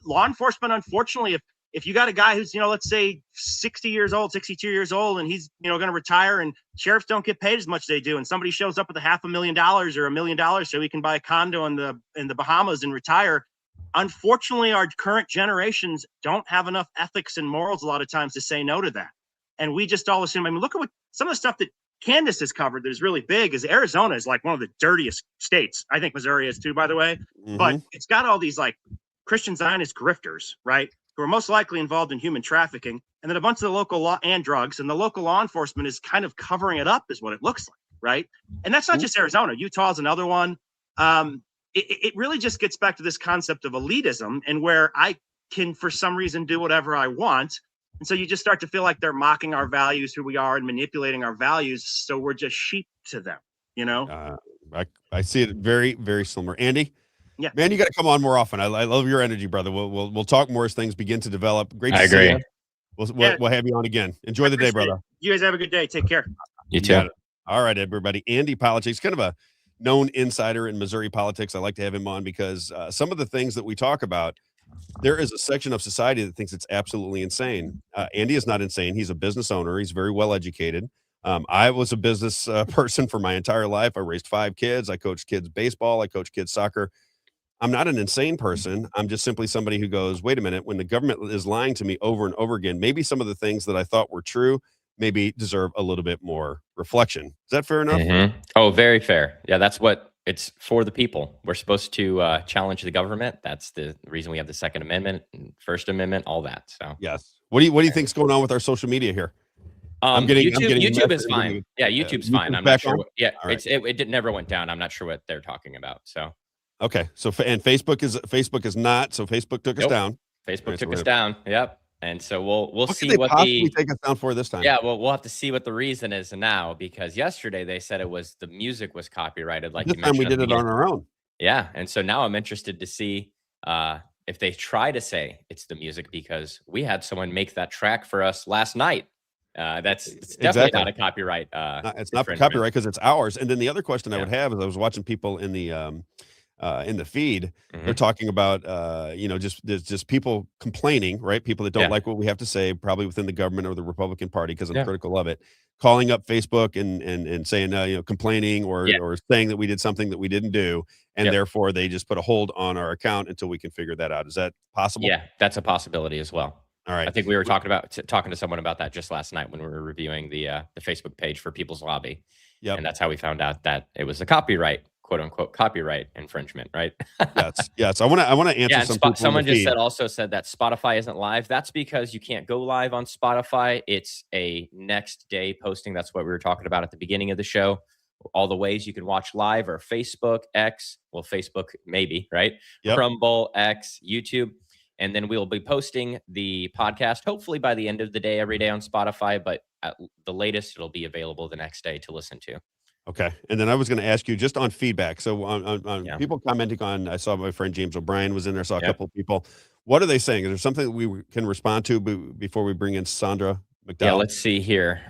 Law enforcement, unfortunately, if you got a guy who's, let's say 60 years old, 62 years old, and he's, going to retire, and sheriffs don't get paid as much as they do, and somebody shows up with $500,000 or $1 million so he can buy a condo in the Bahamas and retire. Unfortunately, our current generations don't have enough ethics and morals a lot of times to say no to that. And we just all assume, I mean, look at what some of the stuff that Candace has covered that is really big is Arizona is like one of the dirtiest states. I think Missouri is too, by the way. But it's got all these like Christian Zionist grifters, right, who are most likely involved in human trafficking. And then a bunch of the local law and drugs, and the local law enforcement is kind of covering it up is what it looks like, right? And that's not just Arizona. Utah is another one. It really just gets back to this concept of elitism, and where I can, for some reason, do whatever I want. And so you just start to feel like they're mocking our values, who we are, and manipulating our values. So we're just sheep to them, I see it very, very similar. Andy, man, you got to come on more often. I love your energy, brother. We'll talk more as things begin to develop. Great to see you. We'll have you on again. Enjoy the day, brother. You guys have a good day. Take care. You too. All right, everybody. Andy Politics, kind of a known insider in Missouri politics. I like to have him on because some of the things that we talk about, there is a section of society that thinks it's absolutely insane. Andy is not insane. He's a business owner. He's very well educated. I was a business person for my entire life. I raised 5 kids. I coached kids baseball. I coached kids soccer. I'm not an insane person. I'm just simply somebody who goes, wait a minute, when the government is lying to me over and over again, maybe some of the things that I thought were true maybe deserve a little bit more reflection. Is that fair enough? Oh, very fair. Yeah, that's what it's for, the people. We're supposed to challenge the government. That's the reason we have the Second Amendment and First Amendment, all that. So yes. What do you think's going on with our social media here? YouTube is fine. Yeah, YouTube's fine. I'm not sure. Right. It never went down. I'm not sure what they're talking about. So okay. So and Facebook is not. So Facebook took us down. Facebook took us down. Yep. And so we'll see what they take us down for this time. Yeah, well, we'll have to see what the reason is now, because yesterday they said the music was copyrighted. Like this time we did it on our own. Yeah, and so now I'm interested to see if they try to say it's the music, because we had someone make that track for us last night. It's definitely not a copyright. It's not for copyright because it's ours. And then the other question I would have is, I was watching people in the feed, they're talking about just people complaining, right? People that don't like what we have to say, probably within the government or the Republican Party, because I'm critical of it, calling up Facebook and saying complaining or saying that we did something that we didn't do, and therefore they just put a hold on our account until we can figure that out. Is that possible? Yeah, that's a possibility as well. All right. I think we were talking to someone about that just last night when we were reviewing the Facebook page for People's Lobby. Yep. And that's how we found out that it was a copyright quote unquote copyright infringement, right? Yes. I want to answer Yeah, some people. Someone just said that Spotify isn't live. That's because you can't go live on Spotify. It's a next day posting. That's what we were talking about at the beginning of the show. All the ways you can watch live are Facebook, X, well, Facebook maybe, right? Yep. Rumble, X, YouTube. And then we'll be posting the podcast hopefully by the end of the day every day on Spotify, but at the latest it'll be available the next day to listen to. Okay. And then I was going to ask you just on feedback. So on people commenting on, I saw my friend James O'Brien was in there, saw a couple of people. What are they saying? Is there something that we can respond to before we bring in Sandra McDowell? Yeah, let's see here.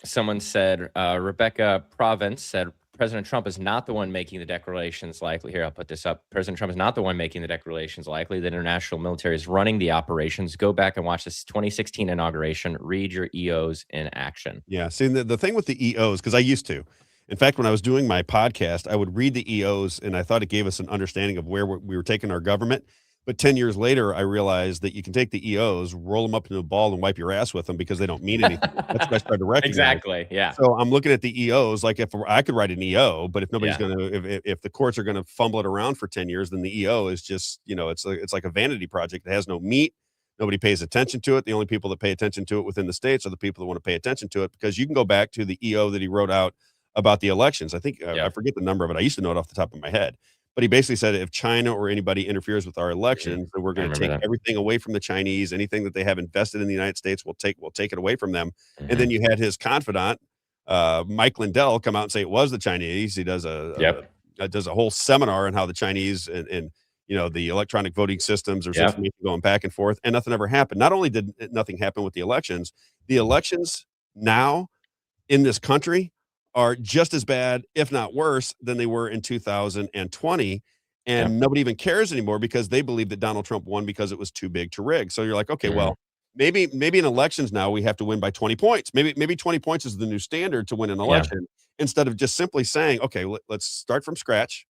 Someone said, Rebecca Province said, President Trump is not the one making the declarations likely. Here, I'll put this up. President Trump is not the one making the declarations likely. The international military is running the operations. Go back and watch this 2016 inauguration. Read your EOs in action. Yeah. See, the thing with the EOs, because I used to. In fact, when I was doing my podcast, I would read the EOs, and I thought it gave us an understanding of where we were taking our government. But 10 years later, I realized that you can take the EOs, roll them up into a ball, and wipe your ass with them because they don't mean anything. That's what I started to recognize. Exactly. Yeah. So I'm looking at the EOs like if I could write an EO, but if nobody's going to, if the courts are going to fumble it around for 10 years, then the EO is just, it's like a vanity project. It has no meat. Nobody pays attention to it. The only people that pay attention to it within the states are the people that want to pay attention to it, because you can go back to the EO that he wrote out about the elections. I think I forget the number of it. I used to know it off the top of my head. But he basically said if China or anybody interferes with our elections, then we're going to take everything away from the Chinese. Anything that they have invested in the United States, we'll take it away from them. And then you had his confidant, Mike Lindell, come out and say it was the Chinese. He does does a whole seminar on how the Chinese and the electronic voting systems are going back and forth, and nothing ever happened. Not only did nothing happen with the elections now in this country are just as bad, if not worse, than they were in 2020. And nobody even cares anymore because they believe that Donald Trump won because it was too big to rig. So you're like, okay, well, maybe in elections now we have to win by 20 points. Maybe 20 points is the new standard to win an election, instead of just simply saying, okay, let's start from scratch.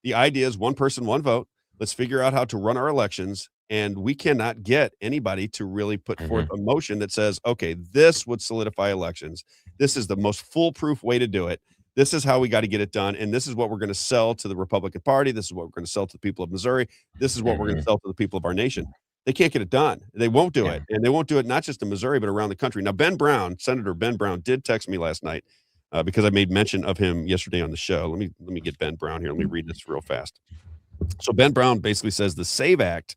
The idea is one person, one vote. Let's figure out how to run our elections. And we cannot get anybody to really put forth a motion that says, okay, this would solidify elections. This is the most foolproof way to do it. This is how we got to get it done. And this is what we're going to sell to the Republican Party. This is what we're going to sell to the people of Missouri. This is what we're going to sell to the people of our nation. They can't get it done. They won't do it. And they won't do it not just in Missouri, but around the country. Now, Senator Ben Brown did text me last night because I made mention of him yesterday on the show. Let me get Ben Brown here. Let me read this real fast. So Ben Brown basically says the SAVE Act,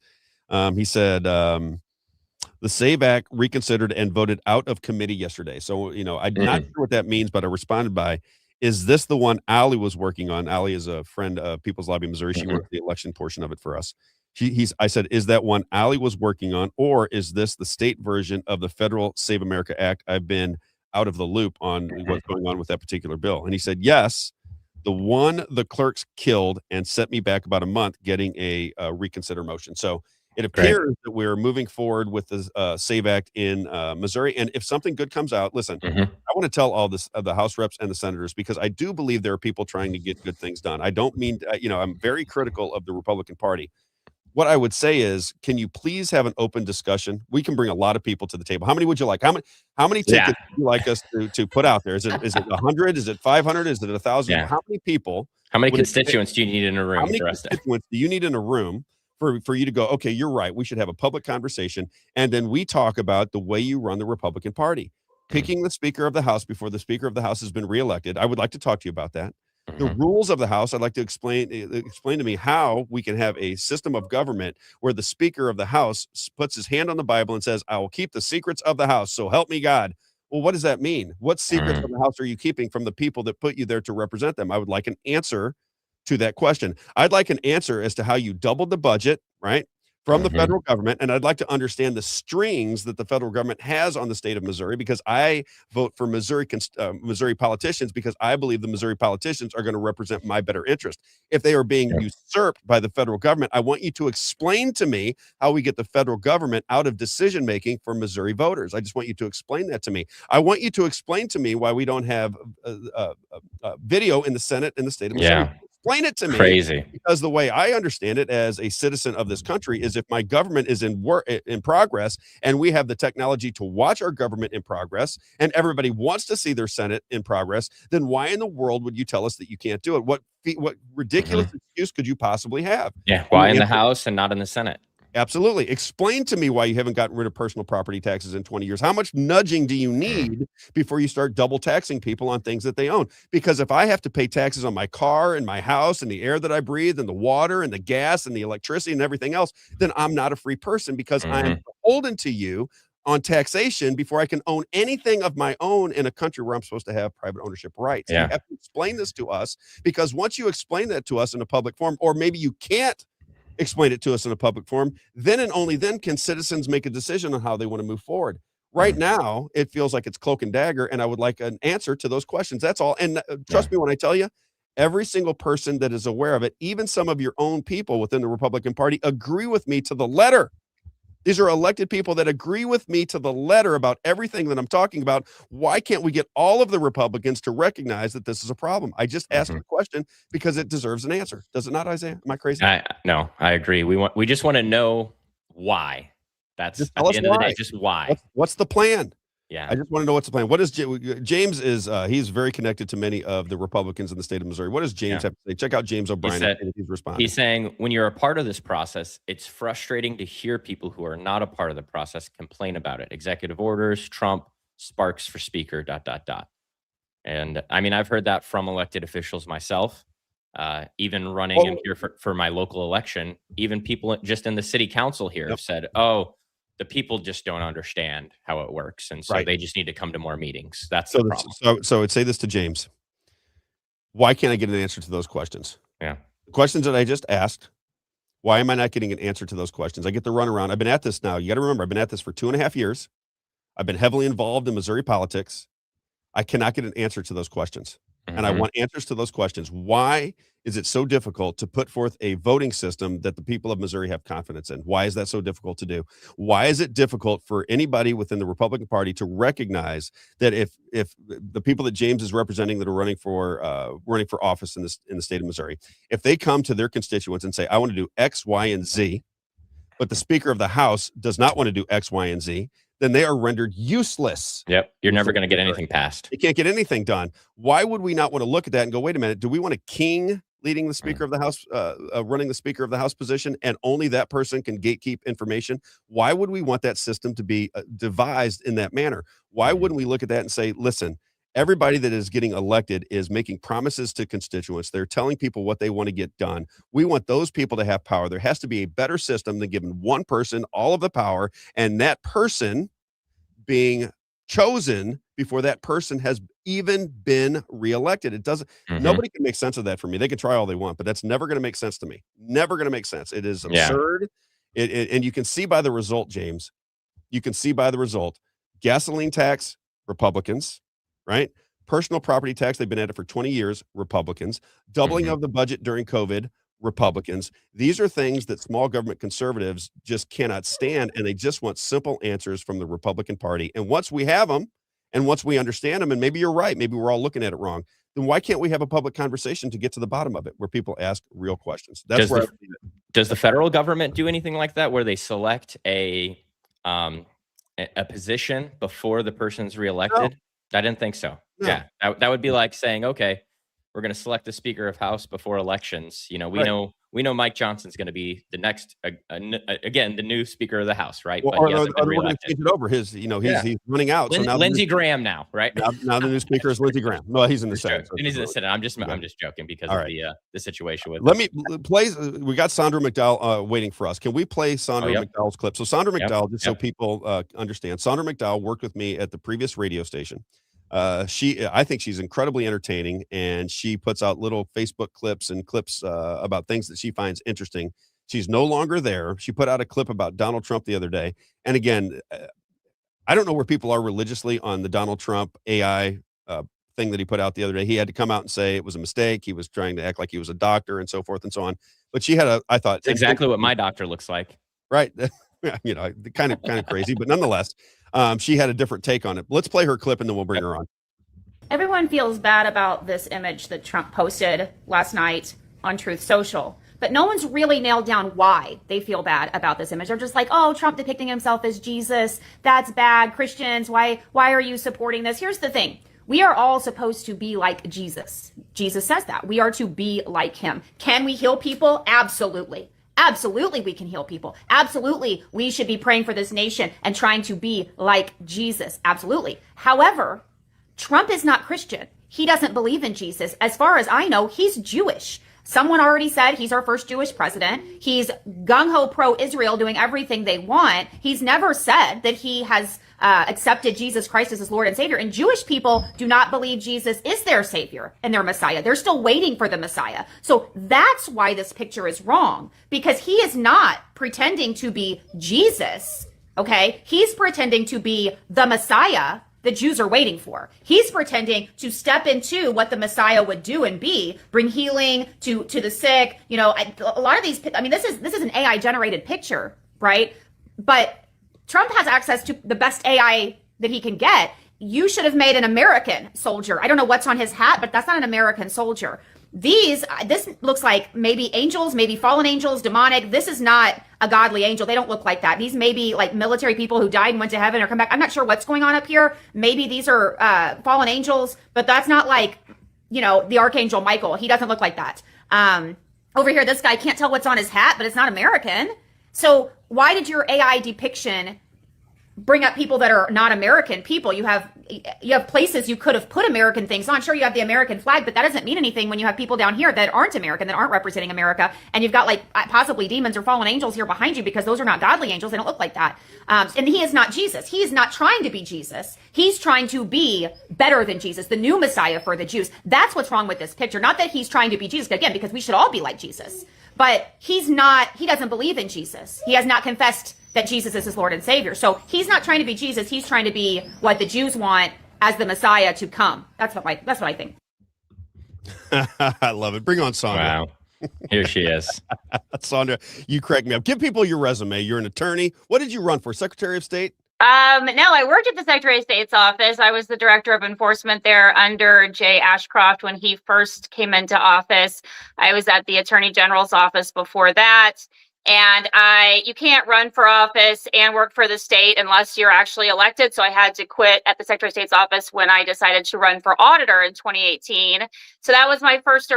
he said, the SAVE Act reconsidered and voted out of committee yesterday. So, I'm not sure what that means, but I responded by, is this the one Allie was working on? Allie is a friend of People's Lobby Missouri. She worked the election portion of it for us. I said, is that one Allie was working on, or is this the state version of the federal Save America Act? I've been out of the loop on what's going on with that particular bill. And he said, yes, the one the clerks killed and set me back about a month getting a reconsider motion. So it appears that we're moving forward with the SAVE Act in Missouri. And if something good comes out, listen, I want to tell all this the House reps and the senators, because I do believe there are people trying to get good things done. I don't mean, I'm very critical of the Republican Party. What I would say is, can you please have an open discussion? We can bring a lot of people to the table. How many would you like? How many tickets would you like us to put out there? Is it 100? Is it 500? Is it 1,000? Yeah. How many people? How many constituents do you need in a room? How many constituents do you need in a room for you to go, okay, you're right, we should have a public conversation, and then we talk about the way you run the Republican Party, picking the Speaker of the House before the Speaker of the House has been reelected. I would like to talk to you about that. The rules of the House, I'd like to explain to me how we can have a system of government where the Speaker of the House puts his hand on the Bible and says, I will keep the secrets of the House, so help me God. Well, what does that mean? What secrets of the House are you keeping from the people that put you there to represent them? I would like an answer to that question. I'd like an answer as to how you doubled the budget, right, from the federal government. And I'd like to understand the strings that the federal government has on the state of Missouri, because I vote for Missouri politicians, because I believe the Missouri politicians are going to represent my better interest. If they are being usurped by the federal government, I want you to explain to me how we get the federal government out of decision-making for Missouri voters. I just want you to explain that to me. I want you to explain to me why we don't have video in the Senate in the state of Missouri. Explain it to me. Crazy. Because the way I understand it as a citizen of this country is if my government is in progress and we have the technology to watch our government in progress and everybody wants to see their Senate in progress, then why in the world would you tell us that you can't do it? What ridiculous excuse could you possibly have? Yeah. Why in the House and not in the Senate? Absolutely. Explain to me why you haven't gotten rid of personal property taxes in 20 years. How much nudging do you need before you start double taxing people on things that they own? Because if I have to pay taxes on my car and my house and the air that I breathe and the water and the gas and the electricity and everything else, then I'm not a free person because I'm beholden to you on taxation before I can own anything of my own in a country where I'm supposed to have private ownership rights. Yeah. You have to explain this to us, because once you explain that to us in a public forum, or maybe you can't explain it to us in a public forum, then and only then can citizens make a decision on how they want to move forward. Right now, it feels like it's cloak and dagger, and I would like an answer to those questions. That's all. And trust me when I tell you, every single person that is aware of it, even some of your own people within the Republican Party, agree with me to the letter. These are elected people that agree with me to the letter about everything that I'm talking about. Why can't we get all of the Republicans to recognize that this is a problem? I just asked the question because it deserves an answer. Does it not, Isaiah? Am I crazy? No, I agree. We just want to know why. That's just at the end of the day, just why. What's the plan? Yeah. I just want to know what's the plan. What is James is he's very connected to many of the Republicans in the state of Missouri. What does James have to say? Check out James O'Brien. He's responding. He's saying, when you're a part of this process, it's frustrating to hear people who are not a part of the process complain about it. Executive orders, Trump, sparks for speaker, ... And I mean, I've heard that from elected officials myself, even running in here for my local election. Even people just in the city council here have said, oh, the people just don't understand how it works. And so they just need to come to more meetings. That's the problem. So I'd say this to James. Why can't I get an answer to those questions? Yeah. The questions that I just asked, why am I not getting an answer to those questions? I get the runaround. I've been at this now. You got to remember, I've been at this for 2.5 years. I've been heavily involved in Missouri politics. I cannot get an answer to those questions. And I want answers to those questions. Why is it so difficult to put forth a voting system that the people of Missouri have confidence in? Why is that so difficult to do? Why is it difficult for anybody within the Republican Party to recognize that if the people that James is representing that are running for office in the state of Missouri, if they come to their constituents and say, I want to do X, Y, and Z, but the Speaker of the House does not want to do X, Y, and Z, then they are rendered useless. Yep. You're never going to get anything passed. You can't get anything done. Why would we not want to look at that and go, wait a minute, do we want a king leading the Speaker of the House, running the Speaker of the House position, and only that person can gatekeep information? Why would we want that system to be devised in that manner? Why wouldn't we look at that and say, listen, everybody that is getting elected is making promises to constituents. They're telling people what they want to get done. We want those people to have power. There has to be a better system than giving one person all of the power, and that person being chosen before that person has even been reelected. It doesn't, nobody can make sense of that for me. They can try all they want, but that's never going to make sense to me. Never going to make sense. It is absurd. And you can see by the result, James, you can see by the result, gasoline tax, Republicans, right? Personal property tax, they've been at it for 20 years, Republicans. Doubling of the budget during COVID, Republicans. These are things that small government conservatives just cannot stand, and they just want simple answers from the Republican Party. And once we have them, and once we understand them, and maybe you're right, maybe we're all looking at it wrong, then why can't we have a public conversation to get to the bottom of it, where people ask real questions? That's where does the federal government do anything like that, where they select a position before the person's reelected? No. I didn't think so. No. Yeah, that would be like saying, okay, we're going to select the Speaker of House before elections. You know, we know Mike Johnson's going to be the next, again, the new Speaker of the House, right? Well, but we're going to change it over. He's running out. So now Lindsey Graham now, right? Now the new Speaker is Lindsey Graham. No, he's in the Senate. And he's in the Senate. I'm just joking because of the situation with. Let me play. We got Sandra McDowell waiting for us. Can we play Sandra McDowell's clip? So Sandra McDowell, just so people understand, Sandra McDowell worked with me at the previous radio station. I think she's incredibly entertaining, and she puts out little Facebook clips and clips about things that she finds interesting. She's no longer there. She put out a clip about Donald Trump the other day. And again, I don't know where people are religiously on the Donald Trump AI thing that he put out the other day. He had to come out and say it was a mistake. He was trying to act like he was a doctor and so forth and so on. But she had I thought it's exactly what my doctor looks like. Right. You know, kind of crazy, but nonetheless, she had a different take on it. Let's play her clip and then we'll bring her on. Everyone feels bad about this image that Trump posted last night. on Truth Social. But no one's really nailed down why they feel bad about this image. They're just like, oh, Trump depicting himself as Jesus, that's bad. Christians, why are you supporting this? Here's the thing. We are all supposed to be like Jesus. Jesus says that. We are to be like him. Can we heal people? Absolutely. Absolutely, we can heal people. Absolutely, we should be praying for this nation and trying to be like Jesus. Absolutely. However, Trump is not Christian. He doesn't believe in Jesus. As far as I know, he's Jewish. Someone already said he's our first Jewish president. He's gung-ho pro-Israel, doing everything they want. He's never said that he has accepted Jesus Christ as his Lord and Savior. And Jewish people do not believe Jesus is their Savior and their Messiah. They're still waiting for the Messiah. So that's why this picture is wrong, because he is not pretending to be Jesus, okay? He's pretending to be the Messiah the Jews are waiting for. He's pretending to step into what the Messiah would do and be, bring healing to the sick. You know, a lot of these, I mean, this is an AI generated picture, right? But Trump has access to the best AI that he can get. You should have made an American soldier. I don't know what's on his hat, but that's not an American soldier. This looks like maybe angels, maybe fallen angels, demonic. This is not a godly angel. They don't look like that. These may be like military people who died and went to heaven or come back. I'm not sure what's going on up here. Maybe these are fallen angels, but that's not like, you know, the Archangel Michael. He doesn't look like that. Over here, this guy can't tell what's on his hat, but it's not American. So why did your AI depiction bring up people that are not American people? You have places you could have put American things on. Sure, you have the American flag, but that doesn't mean anything when you have people down here that aren't American, that aren't representing America. And you've got like possibly demons or fallen angels here behind you, because those are not godly angels. They don't look like that. And he is not Jesus. He is not trying to be Jesus. He's trying to be better than Jesus, the new Messiah for the Jews. That's what's wrong with this picture. Not that he's trying to be Jesus, again, because we should all be like Jesus. But he doesn't believe in Jesus. He has not confessed that Jesus is his Lord and Savior. So he's not trying to be Jesus. He's trying to be what the Jews want as the Messiah to come. That's what I think. I love it. Bring on Sandra. Wow. Here she is. Sandra, you crack me up. Give people your resume. You're an attorney. What did you run for? Secretary of State? No, I worked at the Secretary of State's office. I was the director of enforcement there under Jay Ashcroft when he first came into office. I was at the Attorney General's office before that. And you can't run for office and work for the state unless you're actually elected. So I had to quit at the Secretary of State's office when I decided to run for auditor in 2018. So that was my first,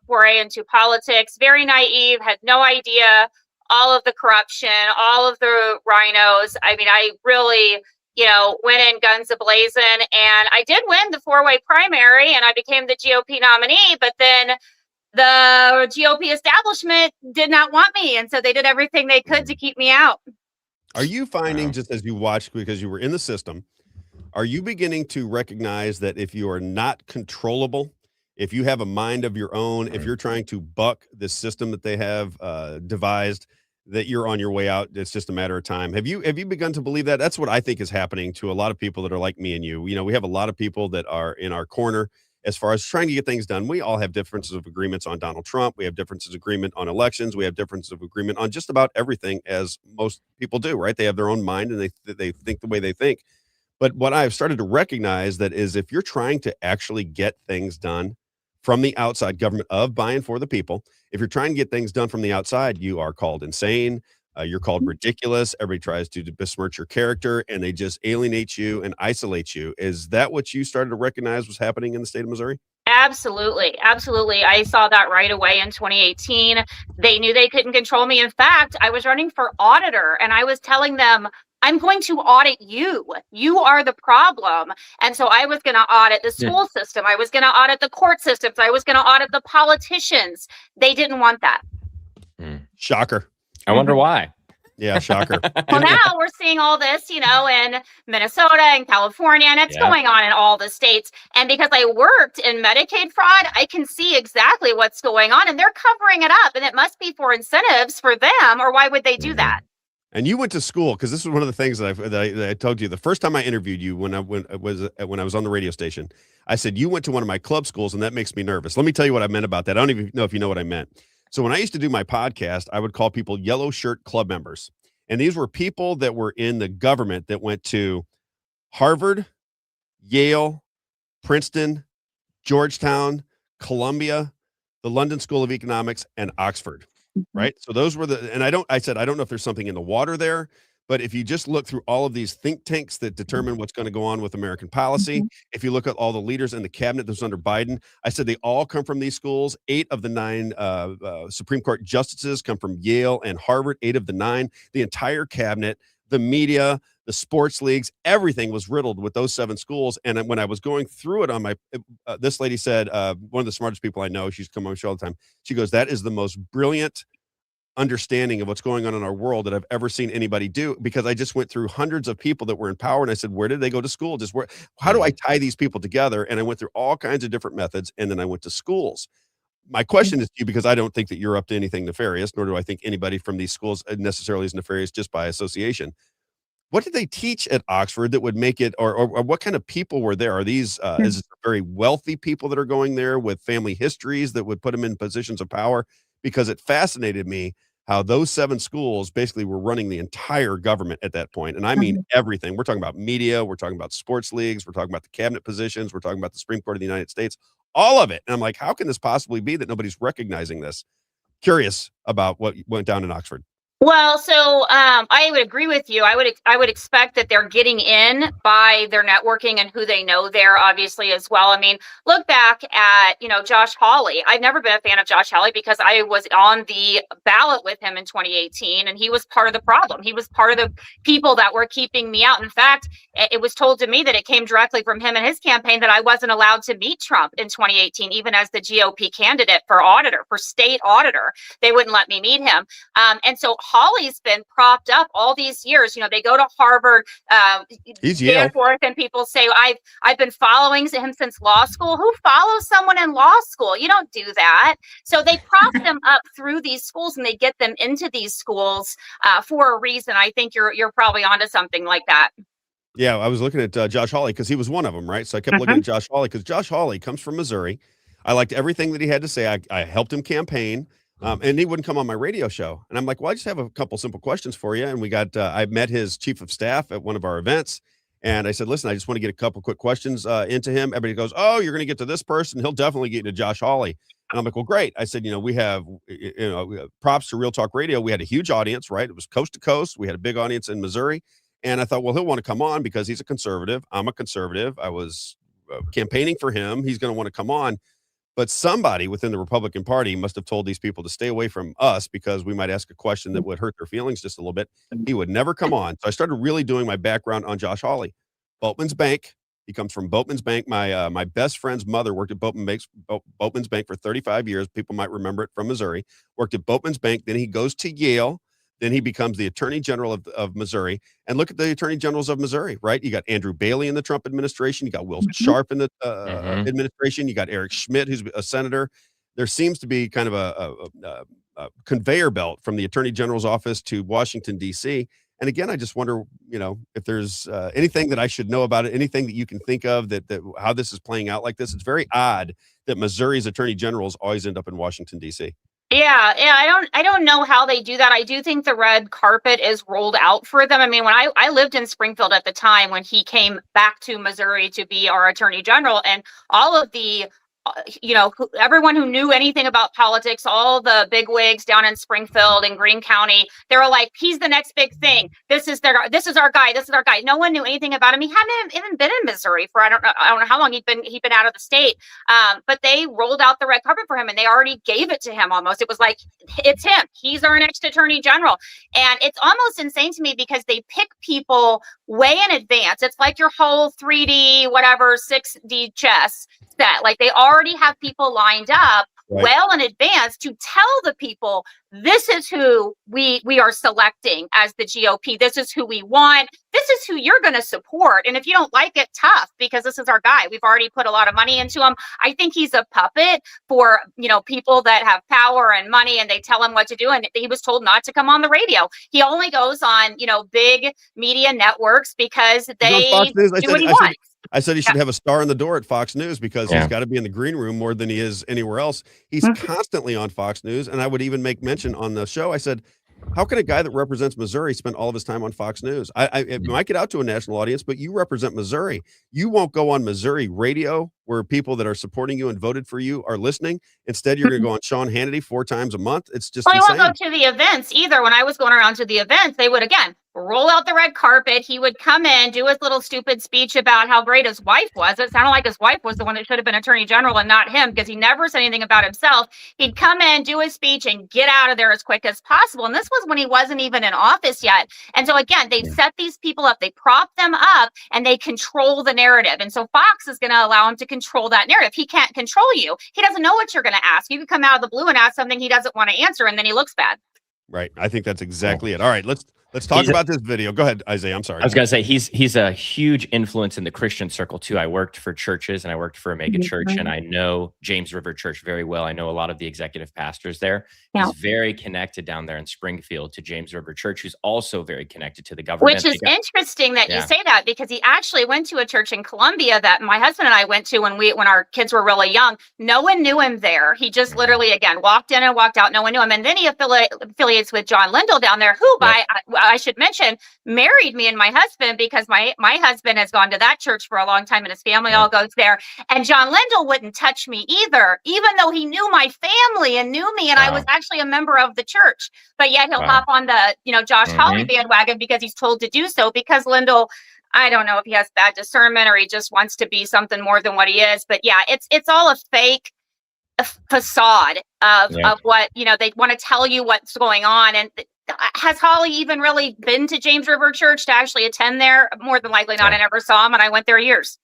foray into politics. Very naive, had no idea all of the corruption, all of the rhinos. I mean, I really, went in guns ablazing, and I did win the 4-way primary and I became the GOP nominee, but then the GOP establishment did not want me. And so they did everything they could to keep me out. Are you finding, just as you watched, because you were in the system, are you beginning to recognize that if you are not controllable, if you have a mind of your own, if you're trying to buck this system that they have devised, that you're on your way out? It's just a matter of time. Have you begun to believe that? That's what I think is happening to a lot of people that are like me and you. We have a lot of people that are in our corner as far as trying to get things done. We all have differences of agreements on Donald Trump. We have differences of agreement on elections. We have differences of agreement on just about everything, as most people do, right? They have their own mind and they think the way they think. But what I've started to recognize that is, if you're trying to actually get things done from the outside, government of, by, and for the people, if you're trying to get things done from the outside, you are called insane. You're called ridiculous. Everybody tries to besmirch your character, and they just alienate you and isolate you. Is that what you started to recognize was happening in the state of Missouri? Absolutely. Absolutely. I saw that right away in 2018. They knew they couldn't control me. In fact, I was running for auditor and I was telling them, I'm going to audit you. You are the problem. And so I was going to audit the school system. I was going to audit the court systems. I was going to audit the politicians. They didn't want that. Shocker. I wonder why. Yeah, shocker. Well, now we're seeing all this, in Minnesota and California, and it's going on in all the states. And because I worked in Medicaid fraud, I can see exactly what's going on, and they're covering it up. And it must be for incentives for them, or why would they do that? And you went to school, because this is one of the things that I told you the first time I interviewed you when I was on the radio station. I said, you went to one of my club schools, and that makes me nervous. Let me tell you what I meant about that. I don't even know if you know what I meant. So when I used to do my podcast, I would call people yellow shirt club members. And these were people that were in the government that went to Harvard, Yale, Princeton, Georgetown, Columbia, the London School of Economics, and Oxford, right? So those were and I said, I don't know if there's something in the water there, but if you just look through all of these think tanks that determine what's going to go on with American policy, if you look at all the leaders in the cabinet that was under Biden, I said they all come from these schools. 8 of the 9 Supreme Court justices come from Yale and Harvard, 8 of the 9. The entire cabinet, the media, the sports leagues, everything was riddled with those 7 schools. And when I was going through it on my, this lady said, one of the smartest people I know, she's come on the show all the time. She goes, that is the most brilliant understanding of what's going on in our world that I've ever seen anybody do, because I just went through hundreds of people that were in power and I said, where did they go to school? How do I tie these people together? And I went through all kinds of different methods, and then I went to schools. My question is to you, because I don't think that you're up to anything nefarious, nor do I think anybody from these schools necessarily is nefarious just by association. What did they teach at Oxford that would make it, or what kind of people were there? Are these is it very wealthy people that are going there with family histories that would put them in positions of power? Because it fascinated me how those 7 schools basically were running the entire government at that point. And I mean everything. We're talking about media, we're talking about sports leagues, we're talking about the cabinet positions, we're talking about the Supreme Court of the United States, all of it. And I'm like, how can this possibly be that nobody's recognizing this? Curious about what went down in Oxford. Well, so I would agree with you. I would expect that they're getting in by their networking and who they know there, obviously, as well. I mean, look back at, Josh Hawley. I've never been a fan of Josh Hawley because I was on the ballot with him in 2018, and he was part of the problem. He was part of the people that were keeping me out. In fact, it was told to me that it came directly from him and his campaign that I wasn't allowed to meet Trump in 2018, even as the GOP candidate for state auditor. They wouldn't let me meet him. And so Hawley's been propped up all these years. They go to Harvard, Stanford, and people say, I've been following him since law school. Who follows someone in law school? You don't do that. So they prop them up through these schools, and they get them into these schools for a reason. I think you're probably onto something like that. Yeah, I was looking at Josh Hawley because he was one of them, right? So I kept looking at Josh Hawley because Josh Hawley comes from Missouri. I liked everything that he had to say. I helped him campaign. And he wouldn't come on my radio show. And I'm like, well, I just have a couple simple questions for you. And we got, I met his chief of staff at one of our events. And I said, listen, I just want to get a couple quick questions into him. Everybody goes, oh, you're going to get to this person. He'll definitely get into Josh Hawley. And I'm like, well, great. I said, we have props to Real Talk Radio. We had a huge audience, right? It was coast to coast. We had a big audience in Missouri. And I thought, well, he'll want to come on because he's a conservative. I'm a conservative. I was campaigning for him. He's going to want to come on. But somebody within the Republican Party must have told these people to stay away from us because we might ask a question that would hurt their feelings just a little bit. He would never come on. So I started really doing my background on Josh Hawley. Boatman's Bank. He comes from Boatman's Bank. My best friend's mother worked at Boatman's Bank for 35 years. People might remember it from Missouri. Worked at Boatman's Bank. Then he goes to Yale. Then he becomes the Attorney General of Missouri. And look at the Attorney Generals of Missouri, right? You got Andrew Bailey in the Trump administration. You got Will Sharp in the administration. You got Eric Schmidt, who's a senator. There seems to be kind of a conveyor belt from the Attorney General's office to Washington, D.C. And again, I just wonder, if there's anything that I should know about it, anything that you can think of that how this is playing out like this. It's very odd that Missouri's Attorney Generals always end up in Washington, D.C. Yeah. I don't know how they do that. I do think the red carpet is rolled out for them. I mean, when I lived in Springfield at the time when he came back to Missouri to be our Attorney General, and all of the everyone who knew anything about politics, all the bigwigs down in Springfield and Greene County, they were like, he's the next big thing. This is our guy. This is our guy. No one knew anything about him. He hadn't even been in Missouri for I don't know how long he'd been out of the state. But they rolled out the red carpet for him, and they already gave it to him almost. It was like, it's him. He's our next Attorney General. And it's almost insane to me because they pick people way in advance. It's like your whole 3D, whatever, 6D chess set. Like they already have people lined up well in advance to tell the people, this is who we are selecting as the GOP. This is who we want. This is who you're going to support. And if you don't like it, tough, because this is our guy. We've already put a lot of money into him. I think he's a puppet for, people that have power and money, and they tell him what to do. And he was told not to come on the radio. He only goes on, big media networks because they do what he wants. I said he should have a star in the door at Fox News because he's got to be in the green room more than he is anywhere else. He's constantly on Fox News. And I would even make mention on the show. I said, How can a guy that represents Missouri spend all of his time on Fox News? It might get out to a national audience, but you represent Missouri. You won't go on Missouri radio where people that are supporting you and voted for you are listening. Instead, you're going to go on Sean Hannity 4 times a month. It's just Well, insane. I won't go to the events either. When I was going around to the events, they would, again, roll out the red carpet. He would come in, do his little stupid speech about how great his wife was. It sounded like his wife was the one that should have been attorney general and not him, because he never said anything about himself. He'd come in, do his speech, and get out of there as quick as possible. And this was when he wasn't even in office yet. And so, again, they've set these people up, they prop them up, and they control the narrative. And so Fox is going to allow him to control that narrative. He can't control you. He doesn't know what you're going to ask. You can come out of the blue and ask something he doesn't want to answer, and then he looks bad. Right. I think that's exactly it. All right, let's talk about this video. Go ahead, Isaiah. I'm sorry. I was going to say he's a huge influence in the Christian circle too. I worked for churches and I worked for a mega church, and I know James River Church very well. I know a lot of the executive pastors there. Yeah. He's very connected down there in Springfield to James River Church, who's also very connected to the government. Which is interesting that you say that, because he actually went to a church in Columbia that my husband and I went to when our kids were really young. No one knew him there. He just literally, again, walked in and walked out. No one knew him. And then he affiliates with John Lindell down there, who I should mention, married me and my husband, because my husband has gone to that church for a long time and his family all goes there. And John Lindell wouldn't touch me either, even though he knew my family and knew me. And I was actually a member of the church, but yet he'll hop on the, Josh Hawley bandwagon because he's told to do so, because Lindell, I don't know if he has bad discernment or he just wants to be something more than what he is. But yeah, it's all a fake facade of what, they want to tell you what's going on. And has Holly even really been to James River Church to actually attend there? More than likely not. I never saw him, and I went there years.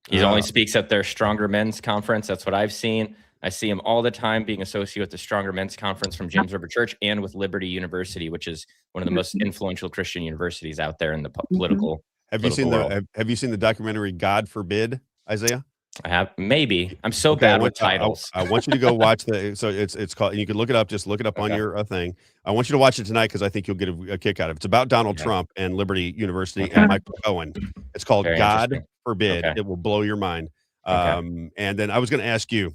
He only speaks at their Stronger Men's Conference. That's what I've seen. I see him all the time being associated with the Stronger Men's Conference from James River Church and with Liberty University, which is one of the most influential Christian universities out there in the political. Have you seen the documentary God Forbid, Isaiah? I have, maybe. I'm so bad with titles. I want you to go watch so it's called, and you can look it up. Just look it up on your thing. I want you to watch it tonight because I think you'll get a kick out of it. It's about Donald Trump and Liberty University and Michael Cohen. It's called God Forbid. It will blow your mind. And then I was going to ask you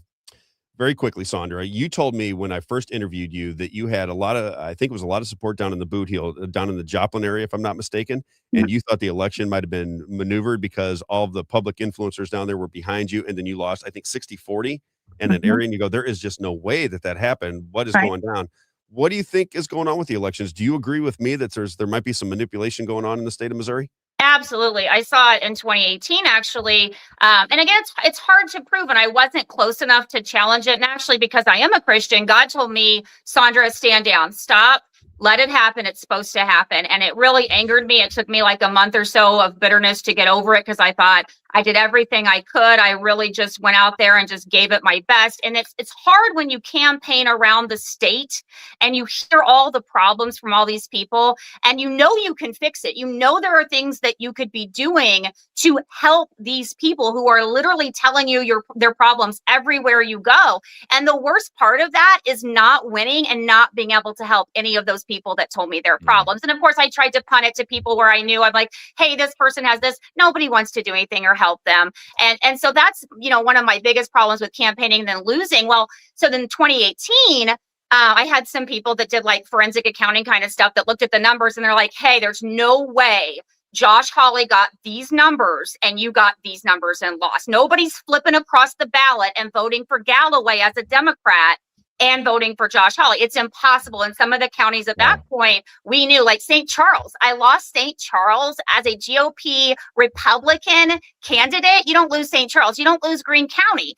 very quickly, Sandra, you told me when I first interviewed you that you had I think it was a lot of support down in the Boot Heel, down in the Joplin area, if I'm not mistaken. And you thought the election might have been maneuvered because all of the public influencers down there were behind you. And then you lost, I think, 60-40 in an area. And you go, there is just no way that happened. What is going down? What do you think is going on with the elections? Do you agree with me that there might be some manipulation going on in the state of Missouri? Absolutely. I saw it in 2018, actually. And again, it's hard to prove, and I wasn't close enough to challenge it. And actually, because I am a Christian, God told me, Sandra, stand down, stop, let it happen. It's supposed to happen. And it really angered me. It took me like a month or so of bitterness to get over it, because I thought I did everything I could. I really just went out there and just gave it my best. And it's hard when you campaign around the state and you hear all the problems from all these people, and you can fix it. There are things that you could be doing to help these people who are literally telling you their problems everywhere you go. And the worst part of that is not winning and not being able to help any of those people that told me their problems. And of course, I tried to punt it to people where I knew, I'm like, hey, this person has this. Nobody wants to do anything or help them. And so that's, one of my biggest problems with campaigning than losing. Well, so then 2018, I had some people that did like forensic accounting kind of stuff that looked at the numbers and they're like, hey, there's no way Josh Hawley got these numbers and you got these numbers and lost. Nobody's flipping across the ballot and voting for Galloway as a Democrat and voting for Josh Hawley. It's impossible. In some of the counties at that point, we knew, like St. Charles. I lost St. Charles as a GOP Republican candidate. You don't lose St. Charles. You don't lose Greene County.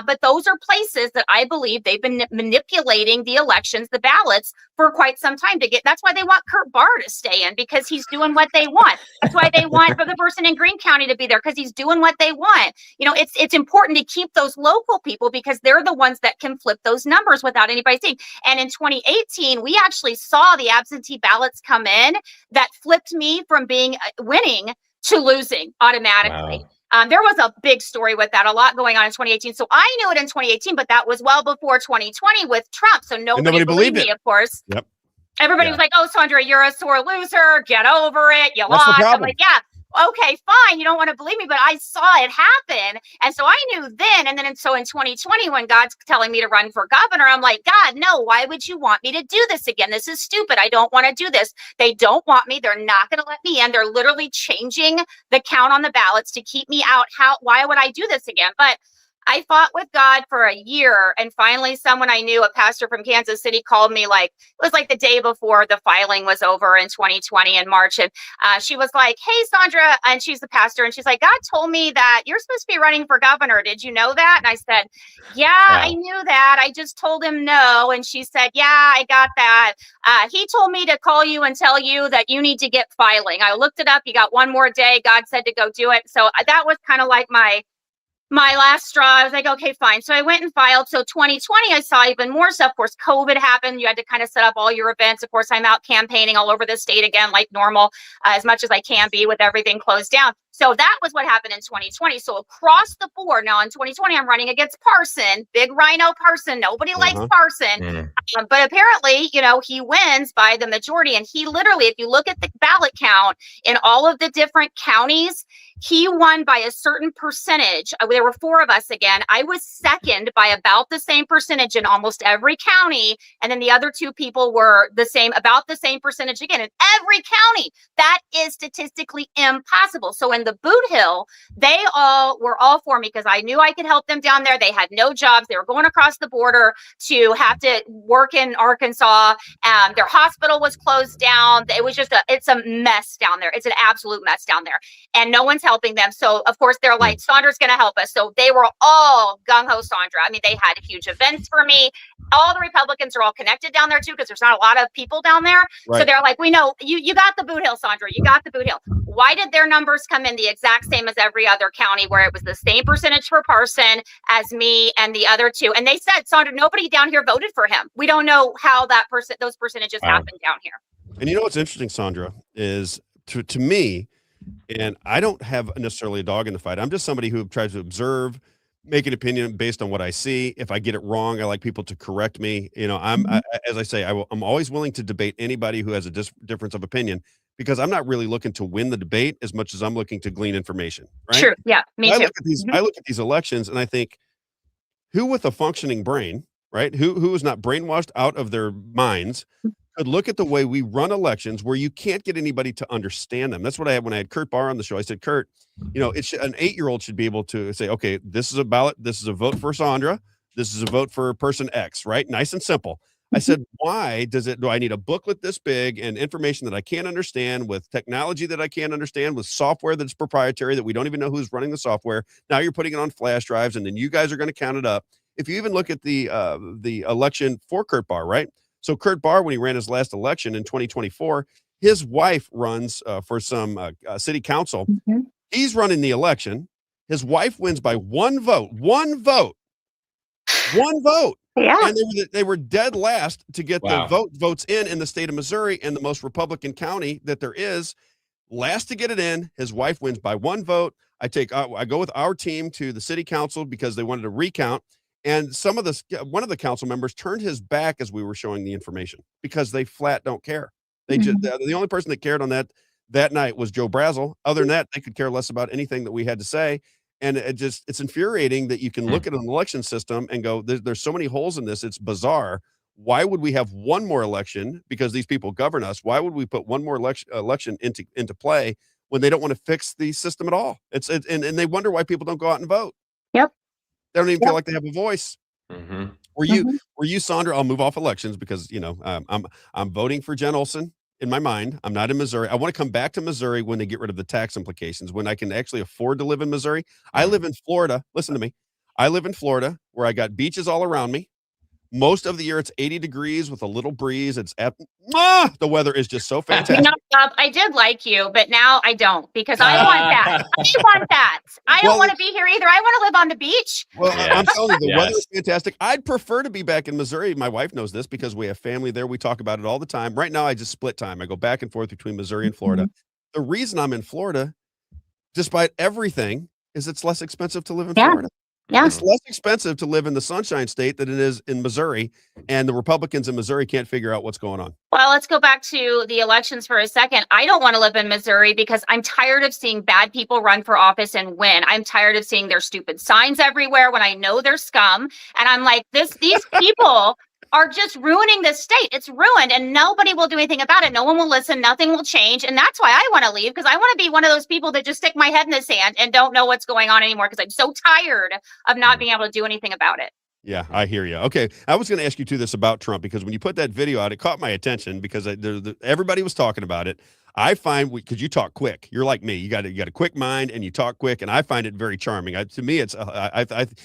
But those are places that I believe they've been manipulating the elections, the ballots, for quite some time to get. That's why they want Kurt Barr to stay in, because he's doing what they want. That's why they want for the person in Greene County to be there, because he's doing what they want. It's important to keep those local people because they're the ones that can flip those numbers without anybody seeing. And in 2018, we actually saw the absentee ballots come in that flipped me from winning to losing automatically. Wow. There was a big story with that, a lot going on in 2018. So I knew it in 2018, but that was well before 2020 with Trump. So nobody believed me, of course. Yep. Everybody was like, oh, Sandra, you're a sore loser. Get over it. You lost. I'm like, yeah. okay, fine, you don't want to believe me, but I saw it happen. And so I knew then. And then, so in 2020, when God's telling me to run for governor, I'm like, God, no, why would you want me to do this again? This is stupid. I don't want to do this. They don't want me. They're not going to let me in. They're literally changing the count on the ballots to keep me out. Why would I do this again? But I fought with God for a year, and finally someone I knew, a pastor from Kansas City, called me, like, it was like the day before the filing was over in 2020 in March. And she was like, hey, Sandra, and she's the pastor, and she's like, God told me that you're supposed to be running for governor. Did you know that? And I said, yeah, wow. I knew that. I just told him no. And she said, yeah, I got that. He told me to call you and tell you that you need to get filing. I looked it up. You got one more day. God said to go do it. So that was kind of like my last straw. I was like, okay, fine. So I went and filed. So 2020, I saw even more stuff. Of course, COVID happened. You had to kind of set up all your events. Of course, I'm out campaigning all over the state again, like normal, as much as I can be with everything closed down. So that was what happened in 2020. So across the board, now in 2020, I'm running against Parson, big rhino Parson. Nobody likes Parson. But apparently, you know, he wins by the majority. And he literally, if you look at the ballot count in all of the different counties, he won by a certain percentage. There were 4 of us again. I was second by about the same percentage in almost every county. And then the other 2 people were the same, about the same percentage again in every county. That is statistically impossible. So in the Boot Hill, they all were all for me because I knew I could help them down there. They had no jobs. They were going across the border to have to work in Arkansas. Their hospital was closed down. It was just it's a mess down there. It's an absolute mess down there. And no one's helping them. So of course they're like, Sandra's going to help us. So they were all gung-ho Sandra. I mean, they had huge events for me. All the Republicans are all connected down there too, because there's not a lot of people down there. Right. So they're like, we know you got the Boot Hill, Sandra. You got the Boot Hill. Why did their numbers come in the exact same as every other county, where it was the same percentage for Parson as me and the other 2? And they said, Sandra, nobody down here voted for him. We don't know how those percentages happened down here. And you know what's interesting, Sandra, is to me, and I don't have necessarily a dog in the fight. I'm just somebody who tries to observe, make an opinion based on what I see. If I get it wrong, I like people to correct me. You know, as I say, I'm always willing to debate anybody who has a difference of opinion, because I'm not really looking to win the debate as much as I'm looking to glean information. Right? Sure. Yeah. Me too. I look at these elections and I think, who with a functioning brain, right? Who is not brainwashed out of their minds, could look at the way we run elections where you can't get anybody to understand them. That's what I had when I had Kurt Barr on the show. I said, Kurt, you know, an 8-year-old should be able to say, okay, this is a ballot. This is a vote for Sandra. This is a vote for person X, right? Nice and simple. I said, why do I need a booklet this big and information that I can't understand, with technology that I can't understand, with software that's proprietary that we don't even know who's running the software? Now you're putting it on flash drives, and then you guys are going to count it up. If you even look at the election for Kurt Barr, right? So Kurt Barr, when he ran his last election in 2024, his wife runs for some city council. He's running the election. His wife wins by one vote. Yeah. And they were dead last to get the votes in the state of Missouri, in the most Republican county that there is. Last to get it in. His wife wins by 1 vote. I go with our team to the city council because they wanted to recount. And one of the council members turned his back as we were showing the information, because they flat don't care. They just, the only person that cared on that night was Joe Brazel. Other than that, they could care less about anything that we had to say. And it's infuriating that you can look at an election system and go, there's so many holes in this. It's bizarre. Why would we have one more election? Because these people govern us. Why would we put one more election into play when they don't want to fix the system at all? And they wonder why people don't go out and vote. Yep. They don't even feel like they have a voice. Were you, Sandra? I'll move off elections because, you know, I'm voting for Jen Olson in my mind. I'm not in Missouri. I want to come back to Missouri when they get rid of the tax implications, when I can actually afford to live in Missouri. I live in Florida. Listen to me. I live in Florida, where I got beaches all around me. Most of the year it's 80 degrees with a little breeze. It's the weather is just so fantastic. You know, Bob, I did like you, but now I don't, because I want that. I want that. I don't want to be here either. I want to live on the beach. Well, I'm telling you, the weather is fantastic. I'd prefer to be back in Missouri. My wife knows this because we have family there. We talk about it all the time. Right now, I just split time. I go back and forth between Missouri and Florida. The reason I'm in Florida, despite everything, is it's less expensive to live in Florida. Yeah. It's less expensive to live in the Sunshine State than it is in Missouri, and the Republicans in Missouri can't figure out what's going on. Well, let's go back to the elections for a second. I don't want to live in Missouri because I'm tired of seeing bad people run for office and win. I'm tired of seeing their stupid signs everywhere when I know they're scum. And I'm like, these people are just ruining this state. It's ruined and nobody will do anything about it. No one will listen. Nothing will change. And that's why I want to leave, because I want to be one of those people that just stick my head in the sand and don't know what's going on anymore, because I'm so tired of not being able to do anything about it. Yeah, I hear you. Okay, I was going to ask you too this about Trump, because when you put that video out, it caught my attention because everybody was talking about it. I find, because you talk quick, you're like me. You got a quick mind and you talk quick, and I find it very charming. To me, it's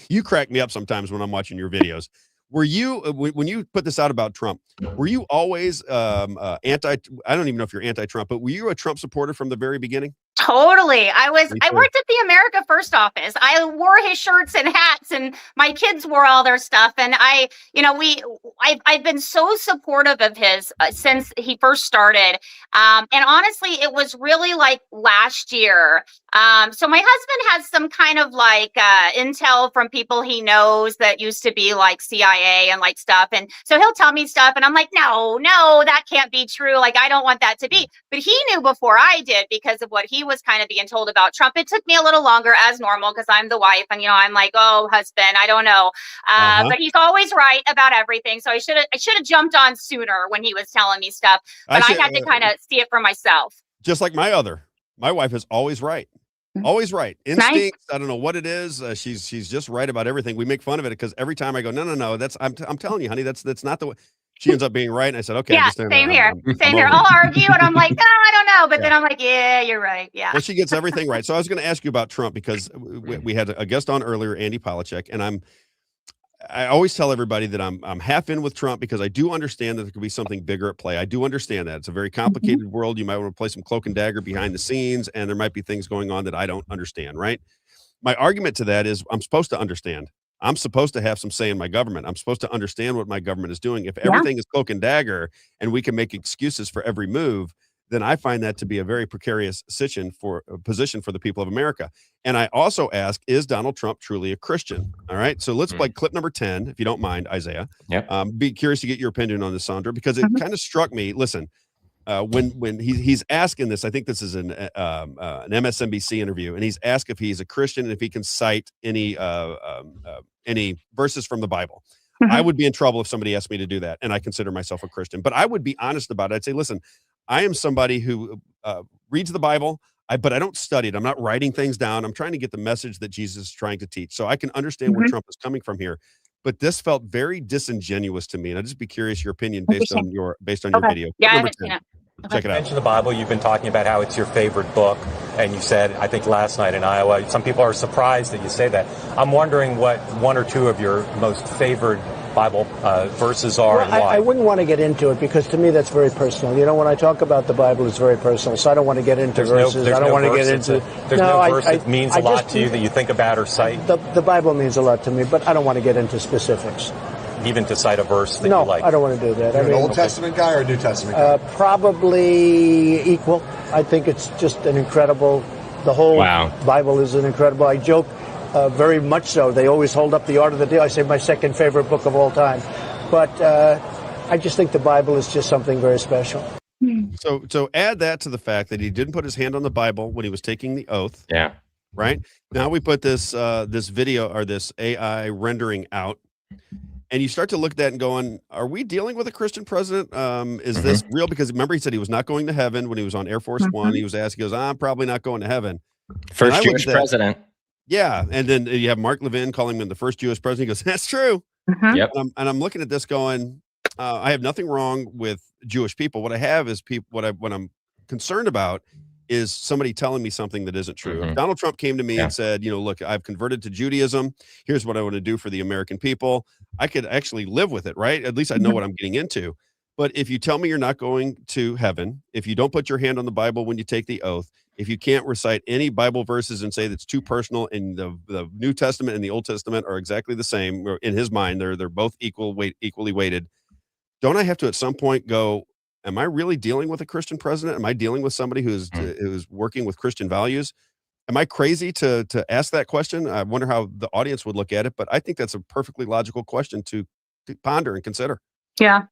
you crack me up sometimes when I'm watching your videos. Were you, when you put this out about Trump, were you always anti? I don't even know if you're anti-Trump, but were you a Trump supporter from the very beginning? Totally. I worked at the America First office. I wore his shirts and hats, and my kids wore all their stuff. And I've been so supportive of his since he first started. And honestly, it was really like last year. So my husband has some kind of like intel from people he knows that used to be like CIA and like stuff. And so he'll tell me stuff and I'm like, no, that can't be true. Like, I don't want that to be. But he knew before I did because of what he was kind of being told about Trump. It took me a little longer as normal because I'm the wife and, I'm like, oh, husband, I don't know. But he's always right about everything. So I should have jumped on sooner when he was telling me stuff. But I had to kind of see it for myself. Just like my wife is always right. Always right. Instinct. Nice. I don't know what it is. She's just right about everything. We make fun of it because every time I go, no, that's I'm telling you, honey, that's not the way. She ends up being right. And I said, okay. Yeah, same here. Same here. I'll argue and I'm like, I don't know. But then I'm like, yeah, you're right. Yeah. Well, she gets everything right. So I was going to ask you about Trump because we had a guest on earlier, Andy Polachek, and I always tell everybody that I'm half in with Trump because I do understand that there could be something bigger at play. I do understand that. It's a very complicated world. You might want to play some cloak and dagger behind the scenes, and there might be things going on that I don't understand, right? My argument to that is I'm supposed to understand. I'm supposed to have some say in my government. I'm supposed to understand what my government is doing. If everything is cloak and dagger and we can make excuses for every move, then I find that to be a very precarious position for the people of America. And I also ask, is Donald Trump truly a Christian? All right. So let's play clip number 10, if you don't mind, Isaiah. Yeah. Be curious to get your opinion on this, Sandra, because it kind of struck me. Listen, when he's asking this, I think this is an MSNBC interview, and he's asked if he's a Christian and if he can cite any verses from the Bible. I would be in trouble if somebody asked me to do that, and I consider myself a Christian. But I would be honest about it. I'd say, listen, I am somebody who reads the Bible, but I don't study it. I'm not writing things down. I'm trying to get the message that Jesus is trying to teach. So I can understand where Trump is coming from here. But this felt very disingenuous to me. And I'd just be curious your opinion based on your video. Yeah, I haven't seen it. Check it out. You mentioned the Bible. You've been talking about how it's your favorite book. And you said, I think last night in Iowa, some people are surprised that you say that. I'm wondering what one or two of your most favorite Bible verses are and why. I wouldn't want to get into it because to me that's very personal. When I talk about the Bible, it's very personal. So I don't want to get into verses. I don't want to get into. There's no verse that means a lot to you that you think about or cite. The Bible means a lot to me, but I don't want to get into specifics. Even to cite a verse that you like? No, I don't want to do that. You're an Old Testament guy or a New Testament guy? Probably equal. I think it's just an incredible. The whole Bible is an incredible. I joke. Very much so. They always hold up the Art of the Deal. I say my second favorite book of all time. But I just think the Bible is just something very special. So add that to the fact that he didn't put his hand on the Bible when he was taking the oath. Yeah. Right? Now we put this video or this AI rendering out. And you start to look at that and going, are we dealing with a Christian president? Is this real? Because remember, he said he was not going to heaven when he was on Air Force One. He was asked, he goes, I'm probably not going to heaven. First Jewish president. Yeah. And then you have Mark Levin calling him the first Jewish president. He goes, that's true. Yep. And I'm looking at this going, I have nothing wrong with Jewish people. What I have is what I'm concerned about is somebody telling me something that isn't true. If Donald Trump came to me and said, look, I've converted to Judaism. Here's what I want to do for the American people. I could actually live with it, right? At least I know what I'm getting into. But if you tell me you're not going to heaven, if you don't put your hand on the Bible when you take the oath, if you can't recite any Bible verses and say that's too personal, and the New Testament and the Old Testament are exactly the same, or in his mind, they're both equally weighted. Don't I have to at some point go, am I really dealing with a Christian president? Am I dealing with somebody who's working with Christian values? Am I crazy to ask that question? I wonder how the audience would look at it, but I think that's a perfectly logical question to ponder and consider. Yeah.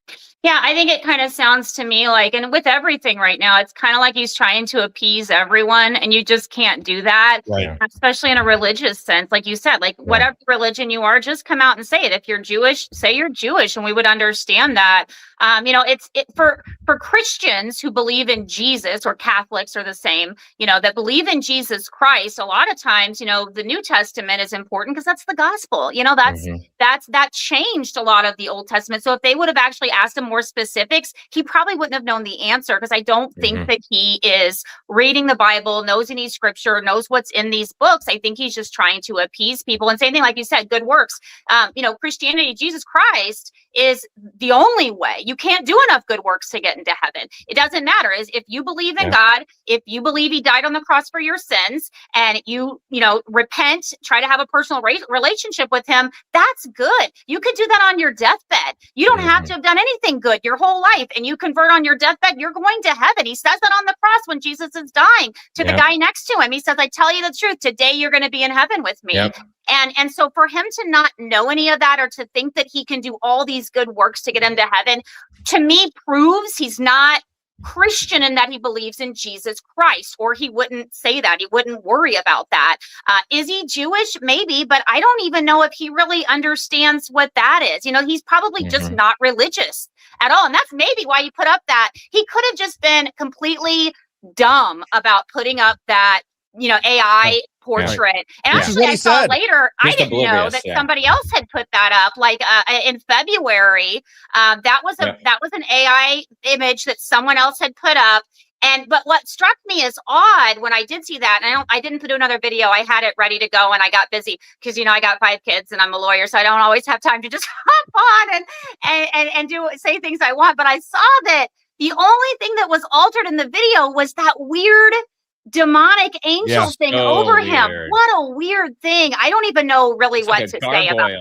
Yeah, I think it kind of sounds to me like, and with everything right now, it's kind of like he's trying to appease everyone, and you just can't do that, Right. especially in a religious sense. Like you said, like whatever religion you are, just come out and say it. If you're Jewish, say you're Jewish, and we would understand that. It's for Christians who believe in Jesus, or Catholics are the same, that believe in Jesus Christ. A lot of times, the New Testament is important because that's the gospel. That changed a lot of the Old Testament. So if they would have actually asked him more specifics, he probably wouldn't have known the answer, because I don't think that he is reading the Bible, knows any scripture, knows what's in these books. I think he's just trying to appease people. And same thing, like you said, good works. Christianity, Jesus Christ is the only way. You can't do enough good works to get into heaven. It doesn't matter. If you believe in God, if you believe he died on the cross for your sins, and you repent, try to have a personal relationship with him, that's good. You could do that on your deathbed. You don't have to have done anything good your whole life, and you convert on your deathbed, you're going to heaven. He says that on the cross when Jesus is dying to the guy next to him. He says, I tell you the truth, today you're going to be in heaven with me. And so for him to not know any of that, or to think that he can do all these good works to get him to heaven, to me proves he's not Christian in that he believes in Jesus Christ, or he wouldn't say that. He wouldn't worry about that. Is he Jewish? Maybe, but I don't even know if he really understands what that is. He's probably just not religious at all. And that's maybe why he put up that. He could have just been completely dumb about putting up that, AI portrait. And actually, I saw later, I didn't know that somebody else had put that up, like in February. That was an AI image that someone else had put up. But what struck me as odd when I did see that, and I didn't do another video, I had it ready to go and I got busy because, I got 5 kids and I'm a lawyer, so I don't always have time to just hop on and say things I want. But I saw that the only thing that was altered in the video was that weird demonic angel thing over him. What a weird thing. I don't even know really what to say about it.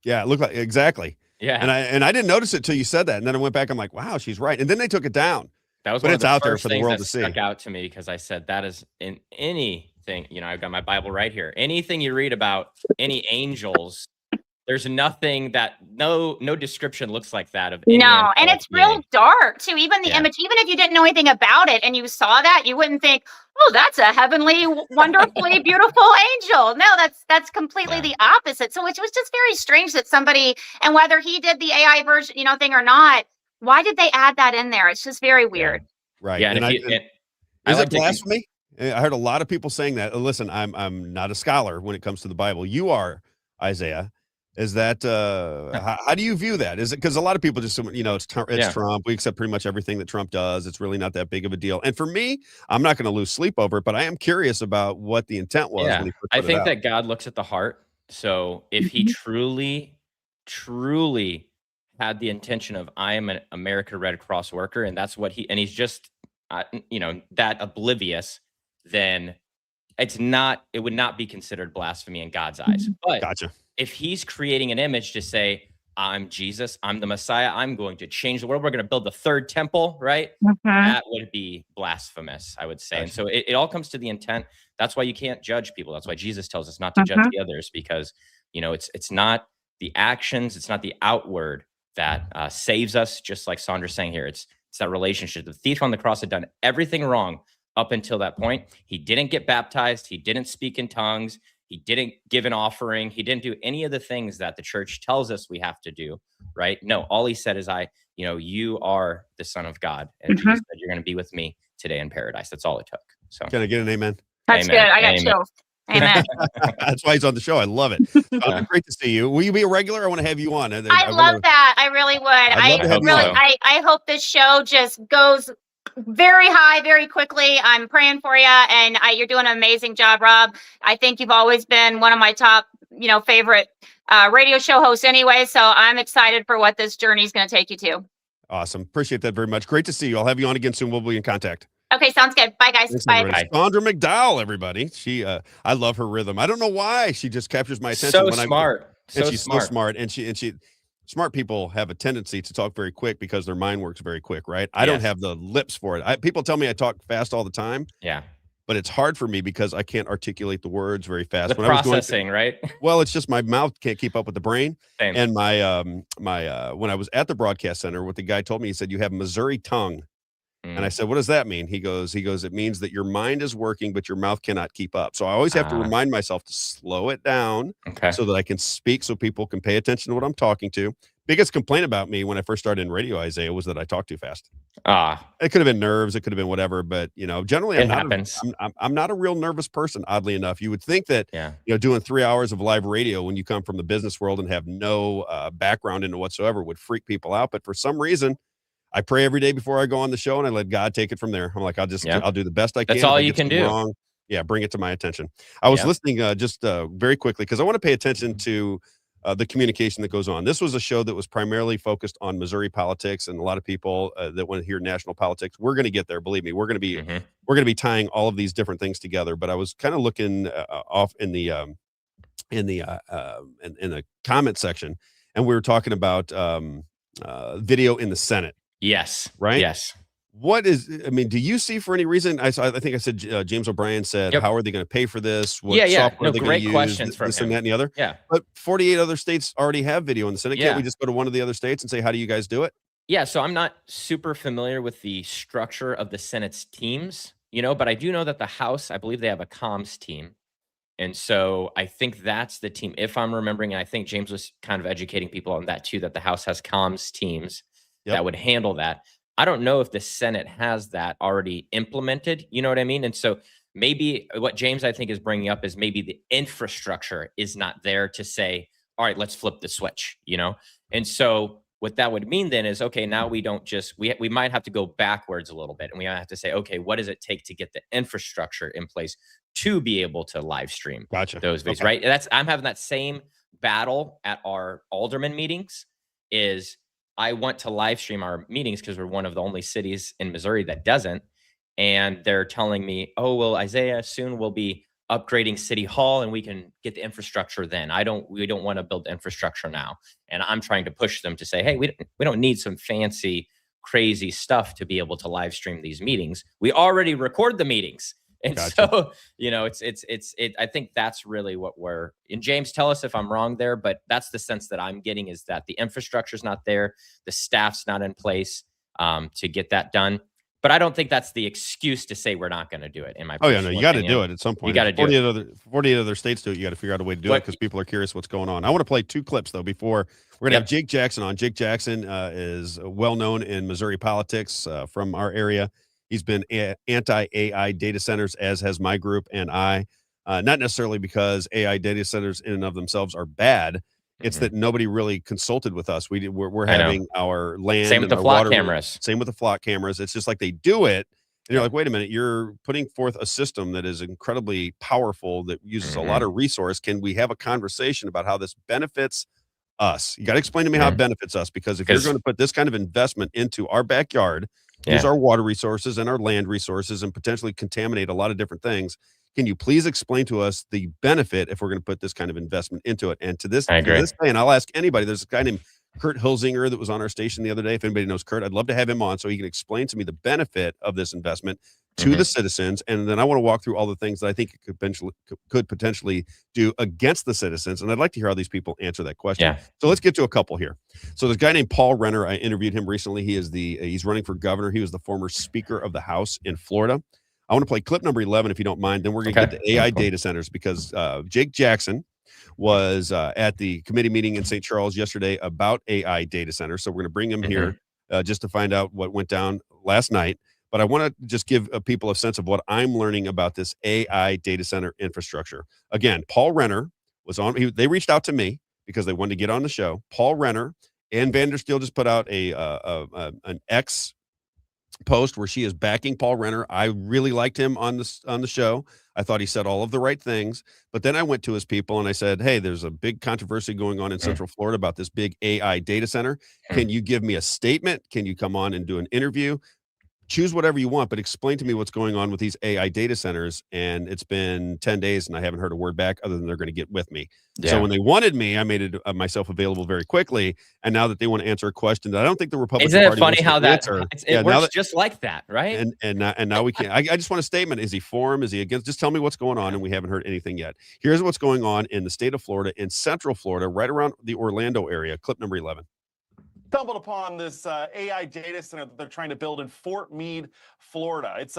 Yeah, it looked like exactly. Yeah. And I didn't notice it till you said that. And then I went back, I'm like, wow, she's right. And then they took it down. That was but one it's of the out there first for the things world that to see. stuck out to me, because I said that is in anything, I've got my Bible right here. Anything you read about any angels, there's nothing that no description looks like that of any and it's real dark too. Even the image, even if you didn't know anything about it and you saw that, you wouldn't think, oh, that's a heavenly, wonderfully beautiful angel. No, that's completely the opposite. So it was just very strange that somebody, and whether he did the AI version, thing or not, why did they add that in there? It's just very weird. Right. Yeah. And is it blasphemy? I heard a lot of people saying that. Listen, I'm not a scholar when it comes to the Bible. You are, Isaiah. Is that how do you view that? Is it because a lot of people just it's Trump. We accept pretty much everything that Trump does. It's really not that big of a deal. And for me, I'm not going to lose sleep over it, but I am curious about what the intent was. Yeah. When he put I it think out. that God looks at the heart. So if he truly had the intention of, I am an American Red Cross worker, and that's what he's just that oblivious, then it would not be considered blasphemy in God's eyes. But gotcha. If he's creating an image to say, I'm Jesus, I'm the Messiah, I'm going to change the world, we're going to build the 3rd temple, right? That would be blasphemous, I would say. And so it all comes to the intent. That's why you can't judge people. That's why Jesus tells us not to judge the others, because it's not the actions, it's not the outward that saves us. Just like Sandra's saying here, it's that relationship. The thief on the cross had done everything wrong up until that point. He didn't get baptized, he didn't speak in tongues, he didn't give an offering, he didn't do any of the things that the church tells us we have to do, right? No, all he said is, you are the Son of God, and Jesus said, you're going to be with me today in paradise. That's all it took. So can I get an amen? That's good. I got chills. Amen. That's why he's on the show. I love it. Great to see you. Will you be a regular? I want to have you on. I love that. I really would. I hope this show just goes very high, very quickly. I'm praying for you, and you're doing an amazing job, Rob. I think you've always been one of my top, favorite radio show hosts anyway. So I'm excited for what this journey is going to take you to. Awesome. Appreciate that very much. Great to see you. I'll have you on again soon. We'll be in contact. Okay, sounds good. Bye, guys. Thanks, Bye. Sandra McDowell, everybody. She, I love her rhythm. I don't know why she just captures my attention. So smart. And she's so smart. And she smart people have a tendency to talk very quick because their mind works very quick, right? I don't have the lips for it. People tell me I talk fast all the time. Yeah. but it's hard for me because I can't articulate the words very fast. The When I was going processing, right? well, it's just my mouth can't keep up with the brain. Same. And when I was at the broadcast center, what the guy told me, he said, "You have Missouri tongue." And I said, "What does that mean?" He goes, "It means that your mind is working, but your mouth cannot keep up." So I always have to remind myself to slow it down so that I can speak so people can pay attention to what I'm talking to. Biggest complaint about me when I first started in radio, Isaiah, was that I talk too fast. It could have been nerves, it could have been whatever, but generally I'm not a real nervous person, oddly enough. You would think that doing 3 hours of live radio when you come from the business world and have no background in it whatsoever would freak people out, but for some reason I pray every day before I go on the show, and I let God take it from there. I'm like, I'll do the best I can. That's all If I you get can something do. wrong, bring it to my attention. I was listening just very quickly because I want to pay attention to the communication that goes on. This was a show that was primarily focused on Missouri politics, and a lot of people that want to hear national politics. We're going to get there. Believe me, we're going to be tying all of these different things together. But I was kind of looking off in the comment section, and we were talking about video in the Senate. Yes. Right? Yes. Do you see for any reason? I think I said James O'Brien said, how are they going to pay for this? What software are they going to use? Questions from this him. and that and the other. Yeah. But 48 other states already have video in the Senate. Can't we just go to one of the other states and say, how do you guys do it? Yeah. So I'm not super familiar with the structure of the Senate's teams, but I do know that the House, I believe they have a comms team. And so I think that's the team, if I'm remembering, and I think James was kind of educating people on that too, that the House has comms teams that would handle that. I don't know if the Senate has that already implemented. You know what I mean? And so maybe what James, I think, is bringing up is maybe the infrastructure is not there to say, all right, let's flip the switch, And so what that would mean then is, okay, now we don't just, we might have to go backwards a little bit, and we might have to say, okay, what does it take to get the infrastructure in place to be able to live stream those videos, right? I'm having that same battle at our alderman meetings. Is I want to live stream our meetings because we're one of the only cities in Missouri that doesn't. And they're telling me, oh, well, Isaiah, soon we'll be upgrading City Hall and we can get the infrastructure then. We don't want to build infrastructure now. And I'm trying to push them to say, hey, we don't need some fancy, crazy stuff to be able to live stream these meetings. We already record the meetings. And so, I think that's really what and James, tell us if I'm wrong there, but that's the sense that I'm getting, is that the infrastructure is not there. The staff's not in place to get that done. But I don't think that's the excuse to say we're not going to do it. In my you got to do it at some point. You got to do it. 48 other states do it. You got to figure out a way to do it because people are curious what's going on. I want to play 2 clips though before we're going to have Jake Jackson on. Jake Jackson is well known in Missouri politics from our area. He's been anti-AI data centers, as has my group and I. Not necessarily because AI data centers in and of themselves are bad. It's that nobody really consulted with us. We're having our land. Same with and the our flock water. cameras. Same with the flock cameras. It's just like they do it. And you're like, wait a minute, you're putting forth a system that is incredibly powerful, that uses a lot of resource. Can we have a conversation about how this benefits us? You got to explain to me how it benefits us, because if you're going to put this kind of investment into our backyard, use our water resources and our land resources and potentially contaminate a lot of different things, can you please explain to us the benefit if we're going to put this kind of investment into it? And to this day, and I'll ask anybody, there's a guy named Kurt Hilsinger that was on our station the other day. If anybody knows Kurt, I'd love to have him on so he can explain to me the benefit of this investment to the citizens. And then I want to walk through all the things that I think it could potentially do against the citizens. And I'd like to hear how these people answer that question. So let's get to a couple here. So this guy named Paul Renner, I interviewed him recently. He's running for governor. He was the former Speaker of the House in Florida. I want to play clip number 11, if you don't mind. Then we're going to get to AI data centers, because Jake Jackson was at the committee meeting in St. Charles yesterday about AI data centers. So we're going to bring him here just to find out what went down last night. But I want to just give people a sense of what I'm learning about this AI data center infrastructure. Again, Paul Renner was on. They reached out to me because they wanted to get on the show. Paul Renner and Vandersteel just put out an X post where she is backing Paul Renner. I really liked him on the show. I thought he said all of the right things. But then I went to his people and I said, hey, there's a big controversy going on in Central Florida about this big AI data center. Can you give me a statement? Can you come on and do an interview? choose whatever you want, but explain to me what's going on with these AI data centers. And it's been 10 days and I haven't heard a word back other than they're going to get with me. Yeah. So when they wanted me, I made it myself available very quickly. And now that they want to answer a question that I don't think the Republican Isn't it Party funny wants how to that answer. it works just like that, right? And now we can't. I just want a statement. Is he for him? Is he against? Just tell me what's going on. And we haven't heard anything yet. Here's what's going on in the state of Florida, in Central Florida, right around the Orlando area. Clip number 11. Stumbled upon this AI data center that they're trying to build in Fort Meade, Florida. It's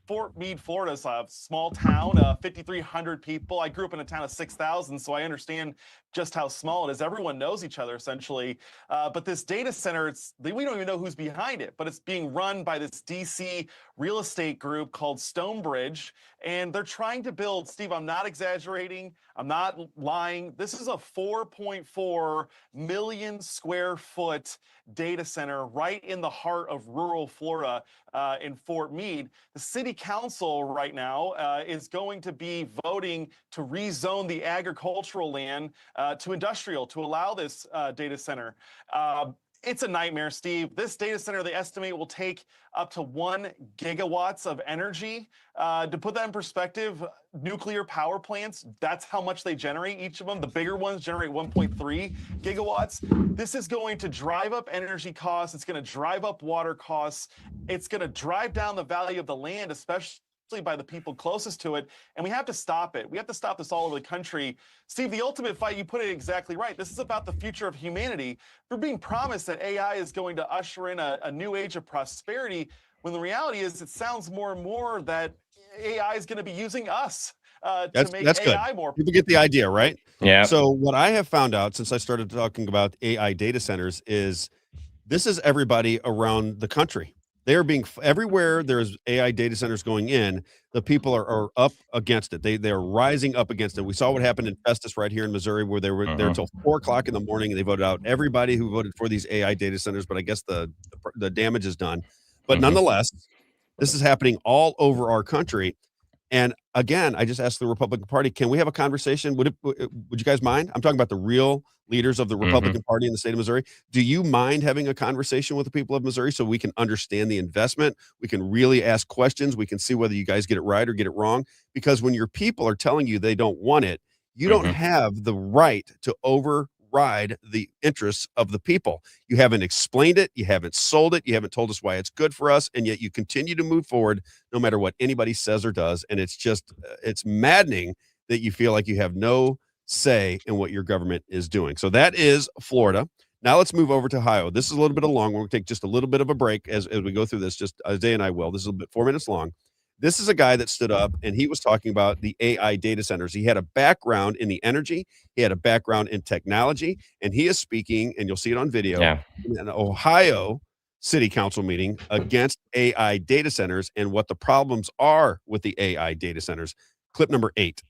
Fort Meade, Florida is a small town, 5,300 people. I grew up in a town of 6,000, so I understand just how small it is. Everyone knows each other, essentially. But this data center, we don't even know who's behind it, but it's being run by this DC real estate group called Stonebridge. And they're trying to build, Steve, I'm not exaggerating, I'm not lying. This is a 4.4 million square foot data center right in the heart of rural Florida in Fort Meade. The city council right now is going to be voting to rezone the agricultural land to industrial to allow this data center. It's a nightmare, Steve. This data center, they estimate, will take up to 1 gigawatts of energy. To put that in perspective, nuclear power plants, that's how much they generate, each of them. The bigger ones generate 1.3 gigawatts. This is going to drive up energy costs. It's going to drive up water costs. It's going to drive down the value of the land, especially by the people closest to it, and we have to stop it. We have to stop this all over the country. Steve, the ultimate fight, you put it exactly right. This is about the future of humanity. We're being promised that AI is going to usher in a new age of prosperity, when the reality is it sounds more and more that AI is going to be using us to make AI more. People get the idea, right? Yeah. So what I have found out since I started talking about AI data centers is this is everybody around the country. They are being everywhere there's AI data centers going in, the people are up against it. They're rising up against it. We saw what happened in Festus right here in Missouri, where they were there until 4 o'clock in the morning and they voted out everybody who voted for these AI data centers. But I guess the damage is done. But nonetheless, this is happening all over our country. And again, I just asked the Republican Party, can we have a conversation? Would you guys mind? I'm talking about the real leaders of the Republican Party in the state of Missouri. Do you mind having a conversation with the people of Missouri so we can understand the investment? We can really ask questions. We can see whether you guys get it right or get it wrong. Because when your people are telling you they don't want it, you don't have the right to override the interests of the people. You haven't explained it. You haven't sold it. You haven't told us why it's good for us. And yet you continue to move forward no matter what anybody says or does. And it's just, it's maddening that you feel like you have no say in what your government is doing. So that is Florida. Now let's move over to Ohio. This is a little bit long. We'll take just a little bit of a break as we go through this. Just Isaiah and I will. This is a bit 4 minutes long. This is a guy that stood up and he was talking about the AI data centers. He had a background in the energy. He had a background in technology, and he is speaking, and you'll see it on video, in an Ohio city council meeting against AI data centers and what the problems are with the AI data centers. Clip number 8.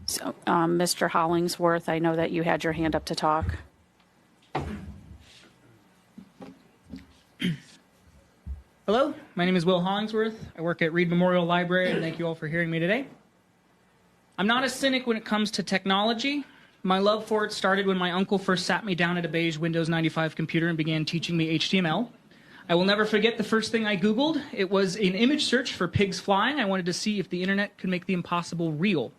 So, Mr. Hollingsworth, I know that you had your hand up to talk. Hello, my name is Will Hollingsworth. I work at Reed Memorial Library, and thank you all for hearing me today. I'm not a cynic when it comes to technology. My love for it started when my uncle first sat me down at a beige Windows 95 computer and began teaching me HTML. I will never forget the first thing I Googled. It was an image search for pigs flying. I wanted to see if the internet could make the impossible real.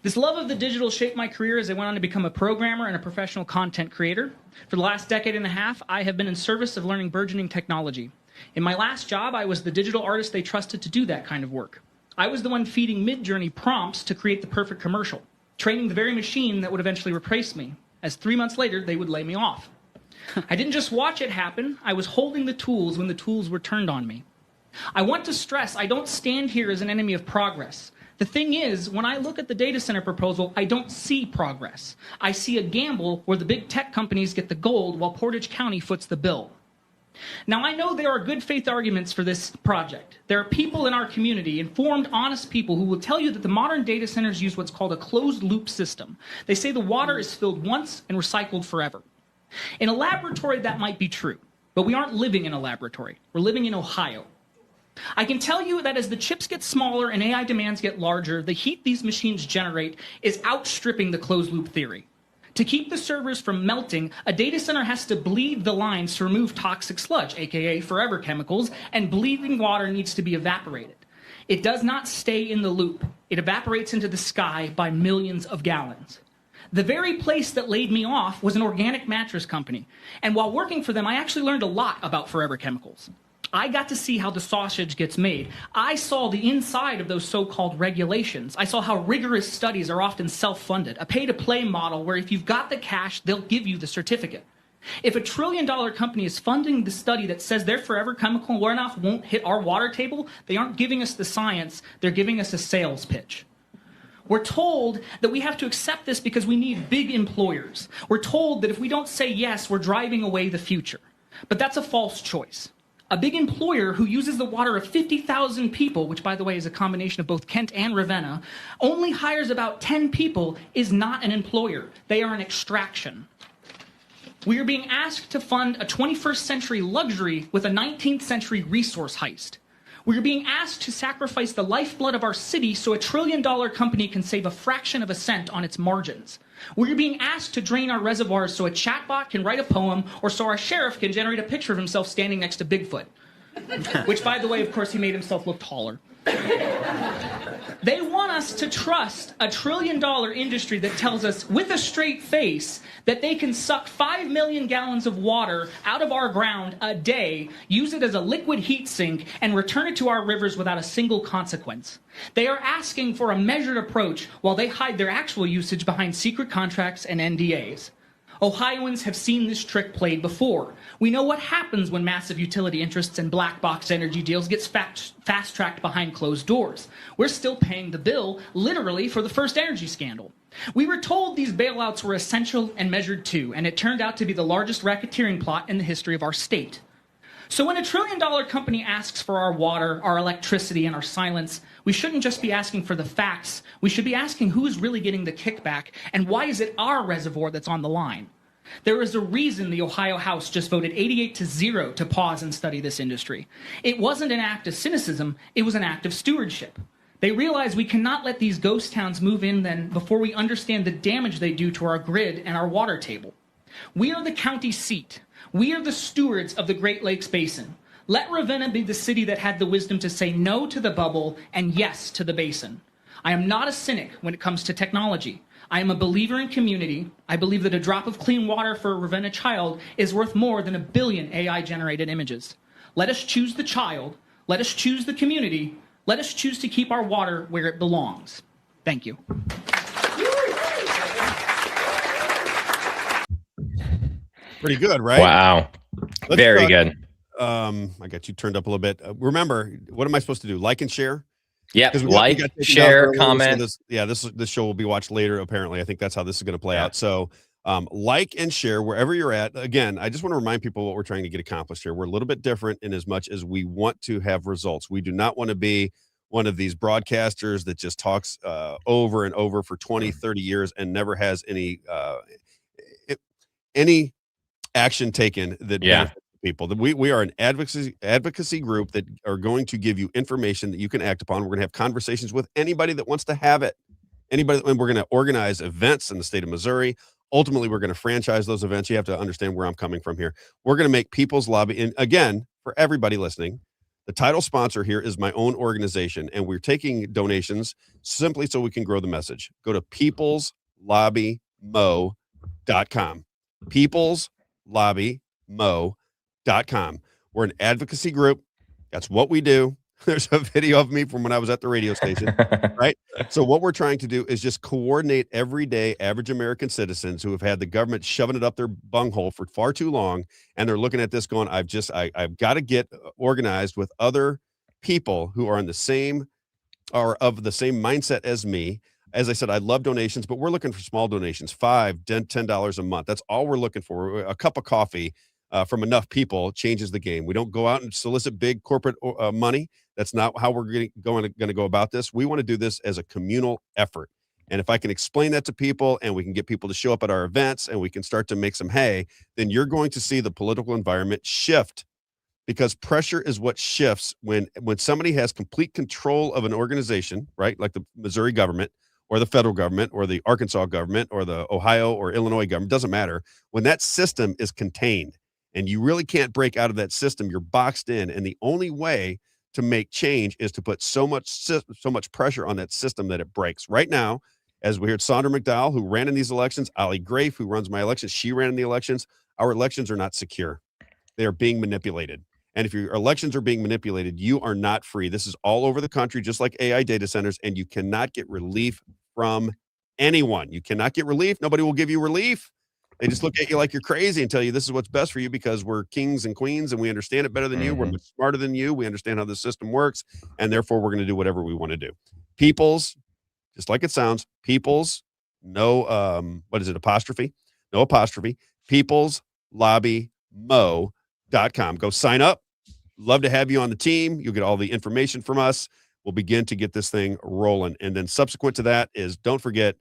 This love of the digital shaped my career as I went on to become a programmer and a professional content creator. For the last decade and a half, I have been in service of learning burgeoning technology. In my last job, I was the digital artist they trusted to do that kind of work. I was the one feeding Mid-Journey prompts to create the perfect commercial, training the very machine that would eventually replace me, as 3 months later, they would lay me off. I didn't just watch it happen, I was holding the tools when the tools were turned on me. I want to stress, I don't stand here as an enemy of progress. The thing is, when I look at the data center proposal, I don't see progress. I see a gamble where the big tech companies get the gold while Portage County foots the bill. Now, I know there are good faith arguments for this project. There are people in our community, informed, honest people, who will tell you that the modern data centers use what's called a closed-loop system. They say the water is filled once and recycled forever. In a laboratory, that might be true, but we aren't living in a laboratory. We're living in Ohio. I can tell you that as the chips get smaller and AI demands get larger, the heat these machines generate is outstripping the closed-loop theory. To keep the servers from melting, a data center has to bleed the lines to remove toxic sludge, aka forever chemicals, and bleeding water needs to be evaporated. It does not stay in the loop. It evaporates into the sky by millions of gallons. The very place that laid me off was an organic mattress company. And while working for them, I actually learned a lot about forever chemicals. I got to see how the sausage gets made. I saw the inside of those so-called regulations. I saw how rigorous studies are often self-funded, a pay-to-play model where if you've got the cash, they'll give you the certificate. If a $1 trillion company is funding the study that says their forever chemical runoff won't hit our water table, they aren't giving us the science, they're giving us a sales pitch. We're told that we have to accept this because we need big employers. We're told that if we don't say yes, we're driving away the future. But that's a false choice. A big employer who uses the water of 50,000 people, which by the way is a combination of both Kent and Ravenna, only hires about 10 people is not an employer. They are an extraction. We are being asked to fund a 21st century luxury with a 19th century resource heist. We are being asked to sacrifice the lifeblood of our city so a $1 trillion company can save a fraction of a cent on its margins. We are being asked to drain our reservoirs so a chatbot can write a poem or so our sheriff can generate a picture of himself standing next to Bigfoot. Which, by the way, of course, he made himself look taller. They want us to trust a $1 trillion industry that tells us with a straight face that they can suck 5 million gallons of water out of our ground a day, use it as a liquid heat sink, and return it to our rivers without a single consequence. They are asking for a measured approach while they hide their actual usage behind secret contracts and NDAs. Ohioans have seen this trick played before. We know what happens when massive utility interests and black box energy deals get fast-tracked behind closed doors. We're still paying the bill, literally, for the first energy scandal. We were told these bailouts were essential and measured too, and it turned out to be the largest racketeering plot in the history of our state. So when a $1 trillion company asks for our water, our electricity, and our silence, we shouldn't just be asking for the facts. We should be asking who's really getting the kickback, and why is it our reservoir that's on the line? There is a reason the Ohio House just voted 88-0 to pause and study this industry. It wasn't an act of cynicism, it was an act of stewardship. They realize we cannot let these ghost towns move in then before we understand the damage they do to our grid and our water table. We are the county seat. We are the stewards of the Great Lakes Basin. Let Ravenna be the city that had the wisdom to say no to the bubble and yes to the basin. I am not a cynic when it comes to technology. I am a believer in community. I believe that a drop of clean water for a Ravenna child is worth more than 1 billion AI-generated images. Let us choose the child. Let us choose the community. Let us choose to keep our water where it belongs. Thank you. Pretty good, right? Wow. Very good. I got you turned up a little bit. Remember, what am I supposed to do? Like and share? Yeah, like, share, comment. This show will be watched later, apparently. I think that's how this is going to play out. So like and share wherever you're at. Again, I just want to remind people what we're trying to get accomplished here. We're a little bit different in as much as we want to have results. We do not want to be one of these broadcasters that just talks over and over for 20, 30 years and never has any action taken that benefits people. We are an advocacy group that are going to give you information that you can act upon. We're going to have conversations with anybody that wants to have it. And we're going to organize events in the state of Missouri. Ultimately, we're going to franchise those events. You have to understand where I'm coming from here. We're going to make People's Lobby, and again, for everybody listening, the title sponsor here is my own organization, and we're taking donations simply so we can grow the message. Go to peopleslobbymo.com. peopleslobbymo.com. We're an advocacy group. That's what we do. There's a video of me from when I was at the radio station, right? So what we're trying to do is just coordinate everyday average American citizens who have had the government shoving it up their bunghole for far too long. And they're looking at this going, I've got to get organized with other people who are in the same or of the same mindset as me. As I said, I love donations, but we're looking for small donations, $5, $10 a month. That's all we're looking for. A cup of coffee from enough people changes the game. We don't go out and solicit big corporate money. That's not how we're going to go about this. We want to do this as a communal effort. And if I can explain that to people and we can get people to show up at our events and we can start to make some hay, then you're going to see the political environment shift, because pressure is what shifts when somebody has complete control of an organization, right? Like the Missouri government, or the federal government or the Arkansas government or the Ohio or Illinois government, doesn't matter. When that system is contained and you really can't break out of that system, you're boxed in. And the only way to make change is to put so much pressure on that system that it breaks. Right now, as we heard Sandra McDowell, who ran in these elections, Ali Grafe, who runs my elections, she ran in the elections. Our elections are not secure. They are being manipulated. And if your elections are being manipulated, you are not free. This is all over the country, just like AI data centers, and you cannot get relief from anyone. You cannot get relief. Nobody will give you relief. They just look at you like you're crazy and tell you this is what's best for you because we're kings and queens and we understand it better than you. We're much smarter than you. We understand how the system works, and therefore we're going to do whatever we want to do. People's, just like it sounds, people's, no, what is it, apostrophe? No apostrophe. peopleslobbymo.com. Go sign up. Love to have you on the team. You'll get all the information from us. We'll begin to get this thing rolling. And then subsequent to that is, don't forget,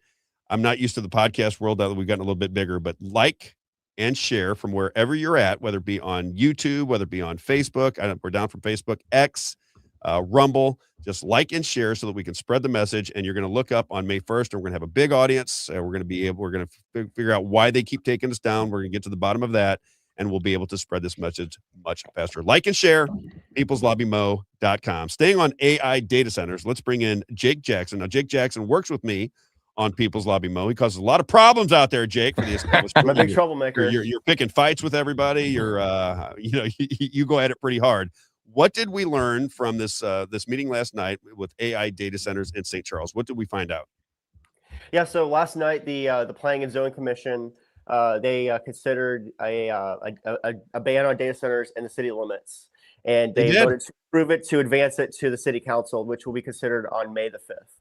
I'm not used to the podcast world now that we've gotten a little bit bigger, but like and share from wherever you're at, whether it be on YouTube, whether it be on Facebook. We're down from Facebook, X, Rumble. Just like and share so that we can spread the message. And you're going to look up on May 1st, and we're going to have a big audience. We're going to figure out why they keep taking us down. We're going to get to the bottom of that, and we'll be able to spread this message much faster. Like and share, peopleslobbymo.com. Staying on AI data centers, let's bring in Jake Jackson. Now, Jake Jackson works with me on People's Lobby Mo. He causes a lot of problems out there, Jake, for the establishment. I'm a big troublemaker. You're picking fights with everybody. You're, you go at it pretty hard. What did we learn from this meeting last night with AI data centers in St. Charles? What did we find out? Yeah, so last night the Planning and Zoning Commission they considered a ban on data centers in the city limits, and they voted to approve it to advance it to the city council, which will be considered on May the 5th.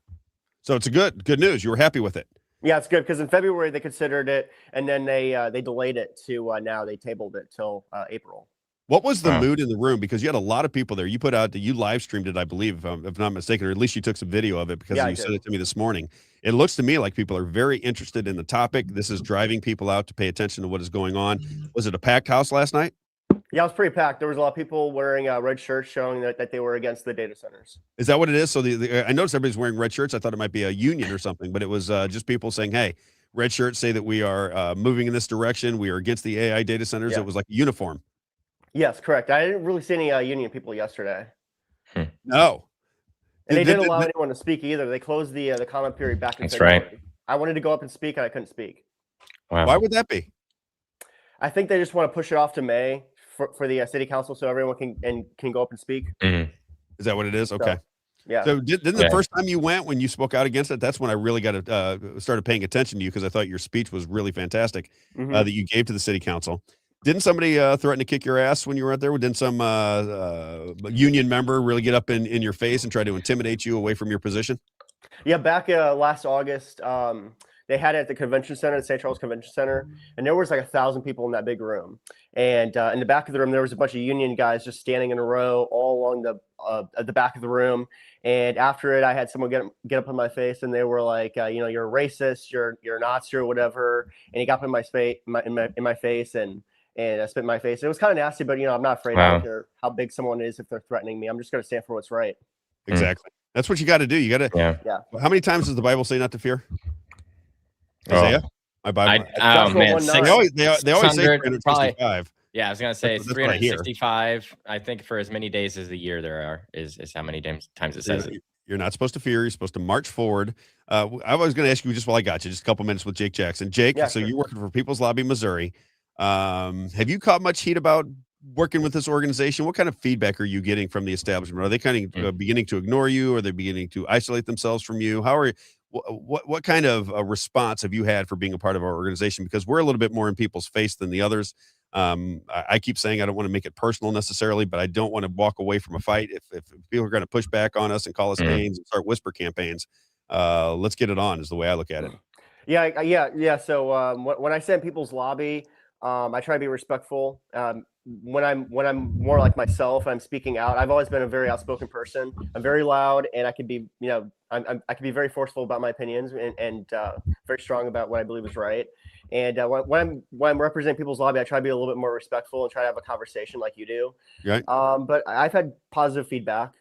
So it's a good news. You were happy with it. Yeah, it's good because in February they considered it, and then they delayed it to now they tabled it till April. What was the mood in the room? Because you had a lot of people there. You put out that you live streamed it, I believe, if I'm not mistaken, or at least you took some video of it because you sent it to me this morning. It looks to me like people are very interested in the topic. This is driving people out to pay attention to what is going on. Was it a packed house last night? Yeah, it was pretty packed. There was a lot of people wearing red shirts showing that they were against the data centers. Is that what it is? So I noticed everybody's wearing red shirts. I thought it might be a union or something, but it was just people saying, hey, red shirts say that we are moving in this direction. We are against the AI data centers. Yeah. It was like a uniform. Yes, correct. I didn't really see any union people yesterday. No. And they didn't allow anyone to speak either. They closed the comment period back in February. Right. I wanted to go up and speak, and I couldn't speak. Wow. Why would that be? I think they just want to push it off to May for the city council so everyone can go up and speak. Mm-hmm. Is that what it is? Okay. So, yeah. So didn't the first time you went, when you spoke out against it, that's when I really started paying attention to you because I thought your speech was really fantastic that you gave to the city council. Didn't somebody threaten to kick your ass when you were out there? Didn't some union member really get up in your face and try to intimidate you away from your position? Yeah, back last August, they had it at the convention center, the St. Charles Convention Center, and there was like 1,000 people in that big room. And in the back of the room, there was a bunch of union guys just standing in a row all along the back of the room. And after it, I had someone get up in my face, and they were like, you're a racist, you're a Nazi or whatever. And he got up in my face, and I spit in my face. It was kind of nasty, but I'm not afraid. I don't care how big someone is if they're threatening me. I'm just going to stand for what's right. Exactly. That's what you got to do. You got to. Yeah. How many times does the Bible say not to fear? Isaiah? My Bible. Man, they always say 365. Yeah, I was gonna say 365. I think for as many days as the year there are is how many times it says it. You're not supposed to fear. You're supposed to march forward. I was going to ask you just while I got you, just a couple minutes with Jake Jackson. Jake, so you're working for People's Lobby Missouri. Have you caught much heat about working with this organization? What kind of feedback are you getting from the establishment? Are they kind of beginning to ignore you? Are they beginning to isolate themselves from you? How are you? What kind of response have you had for being a part of our organization? Because we're a little bit more in people's face than the others. I keep saying I don't want to make it personal necessarily, but I don't want to walk away from a fight. If people are going to push back on us and call us names and start whisper campaigns, let's get it on is the way I look at it. Yeah. So when I say in People's Lobby, I try to be respectful. When I'm more like myself, I'm speaking out. I've always been a very outspoken person. I'm very loud, and I can be, I can be very forceful about my opinions and very strong about what I believe is right. And when I'm representing People's Lobby, I try to be a little bit more respectful and try to have a conversation like you do. Right. But I've had positive feedback.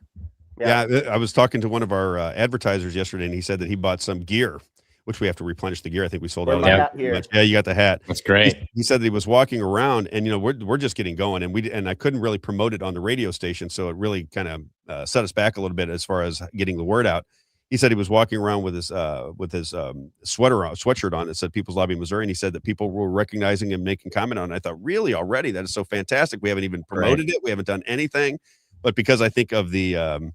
Yeah, I was talking to one of our advertisers yesterday, and he said that he bought some gear, which we have to replenish the gear. I think we sold out. Yeah, you got the hat. That's great. He said that he was walking around, and we're just getting going, and I couldn't really promote it on the radio station, so it really kind of set us back a little bit as far as getting the word out. He said he was walking around with his sweatshirt on that said People's Lobby Missouri, and he said that people were recognizing him, making comment on it. I thought, really, already? That is so fantastic. We haven't even promoted it. We haven't done anything. But because I think of the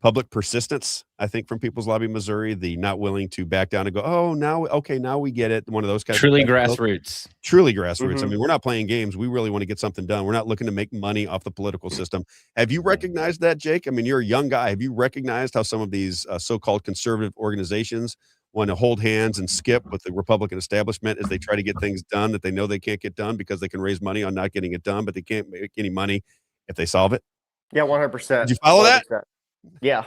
public persistence, I think from People's Lobby Missouri, the not willing to back down and go, oh, now we get it. One of those kinds truly of grassroots. Truly grassroots. I mean, we're not playing games. We really want to get something done. We're not looking to make money off the political system. Have you recognized that, Jake? I mean, you're a young guy. Have you recognized how some of these so-called conservative organizations want to hold hands and skip with the Republican establishment as they try to get things done that they know they can't get done because they can raise money on not getting it done, but they can't make any money if they solve it? Yeah, 100%. Did you follow 100%. That? Yeah.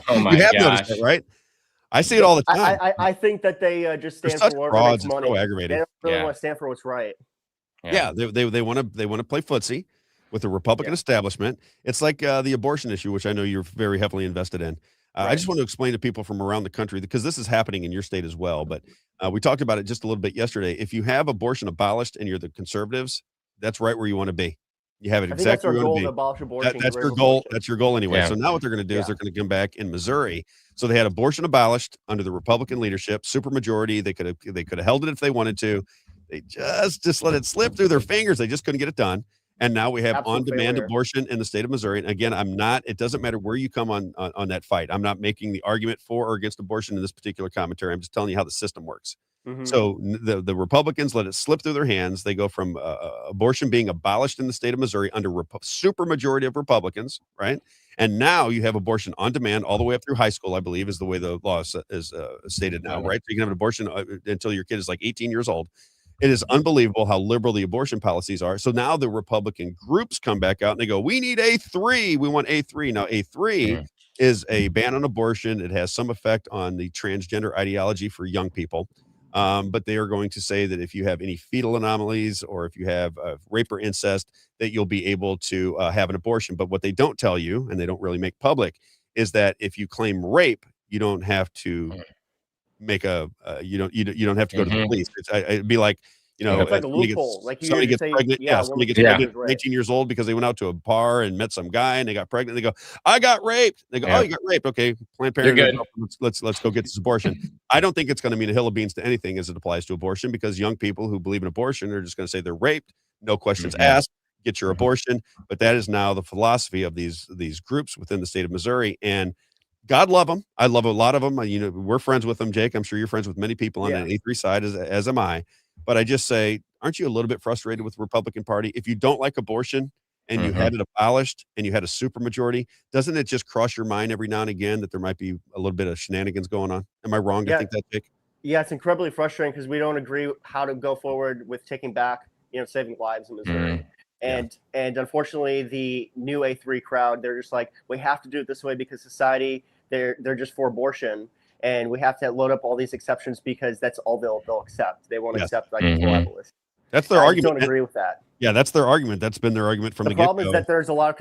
Oh my you have gosh. noticed that, right? I see it all the time. I think that they just stand They're for whatever frauds. makes money. So aggravating. They don't really want to stand for what's right. Yeah, they want to play footsie with the Republican establishment. It's like the abortion issue, which I know you're very heavily invested in. I just want to explain to people from around the country, because this is happening in your state as well. But we talked about it just a little bit yesterday. If you have abortion abolished and you're the conservatives, that's right where you want to be. You have it exactly where you want to be. Abolish abortion, that's your goal. That's your goal anyway. Yeah. So now what they're going to do is they're going to come back in Missouri. So they had abortion abolished under the Republican leadership, supermajority. They could have held it if they wanted to. They just let it slip through their fingers. They just couldn't get it done. And now we have on-demand abortion in the state of Missouri. And again, it doesn't matter where you come on that fight. I'm not making the argument for or against abortion in this particular commentary. I'm just telling you how the system works. So the Republicans let it slip through their hands. They go from abortion being abolished in the state of Missouri under supermajority of Republicans, right? And now you have abortion on demand all the way up through high school, I believe, is the way the law is stated now, right? So you can have an abortion until your kid is like 18 years old. It is unbelievable how liberal the abortion policies are. So now the Republican groups come back out and they go, we need A3. We want A3. Now, A3 is a ban on abortion. It has some effect on the transgender ideology for young people. But they are going to say that if you have any fetal anomalies or if you have rape or incest, that you'll be able to have an abortion. But what they don't tell you, and they don't really make public, is that if you claim rape, you don't have to make you don't have to go to the police. It'd be like, it's like a loophole. Somebody gets pregnant. Yeah, somebody gets pregnant, 18 years old, because they went out to a bar and met some guy and they got pregnant. They go, I got raped. They go, oh, you got raped. Okay, Planned Parenthood. Let's go get this abortion. I don't think it's going to mean a hill of beans to anything as it applies to abortion, because young people who believe in abortion are just going to say they're raped, no questions asked, get your abortion. But that is now the philosophy of these groups within the state of Missouri. And God love them. I love a lot of them. We're friends with them, Jake. I'm sure you're friends with many people on the A3 side, as am I. But I just say, aren't you a little bit frustrated with the Republican Party? If you don't like abortion and you had it abolished and you had a supermajority, doesn't it just cross your mind every now and again that there might be a little bit of shenanigans going on? Am I wrong to think that, Jake? Yeah, it's incredibly frustrating because we don't agree how to go forward with taking back, saving lives in Missouri. And unfortunately, the new A3 crowd, they're just like, we have to do it this way because society, they're just for abortion. And we have to load up all these exceptions because that's all they'll accept. They won't accept full abolition. That's their argument. I don't agree with that. Yeah, that's their argument. That's been their argument from the get-go. The problem is that there's a lot of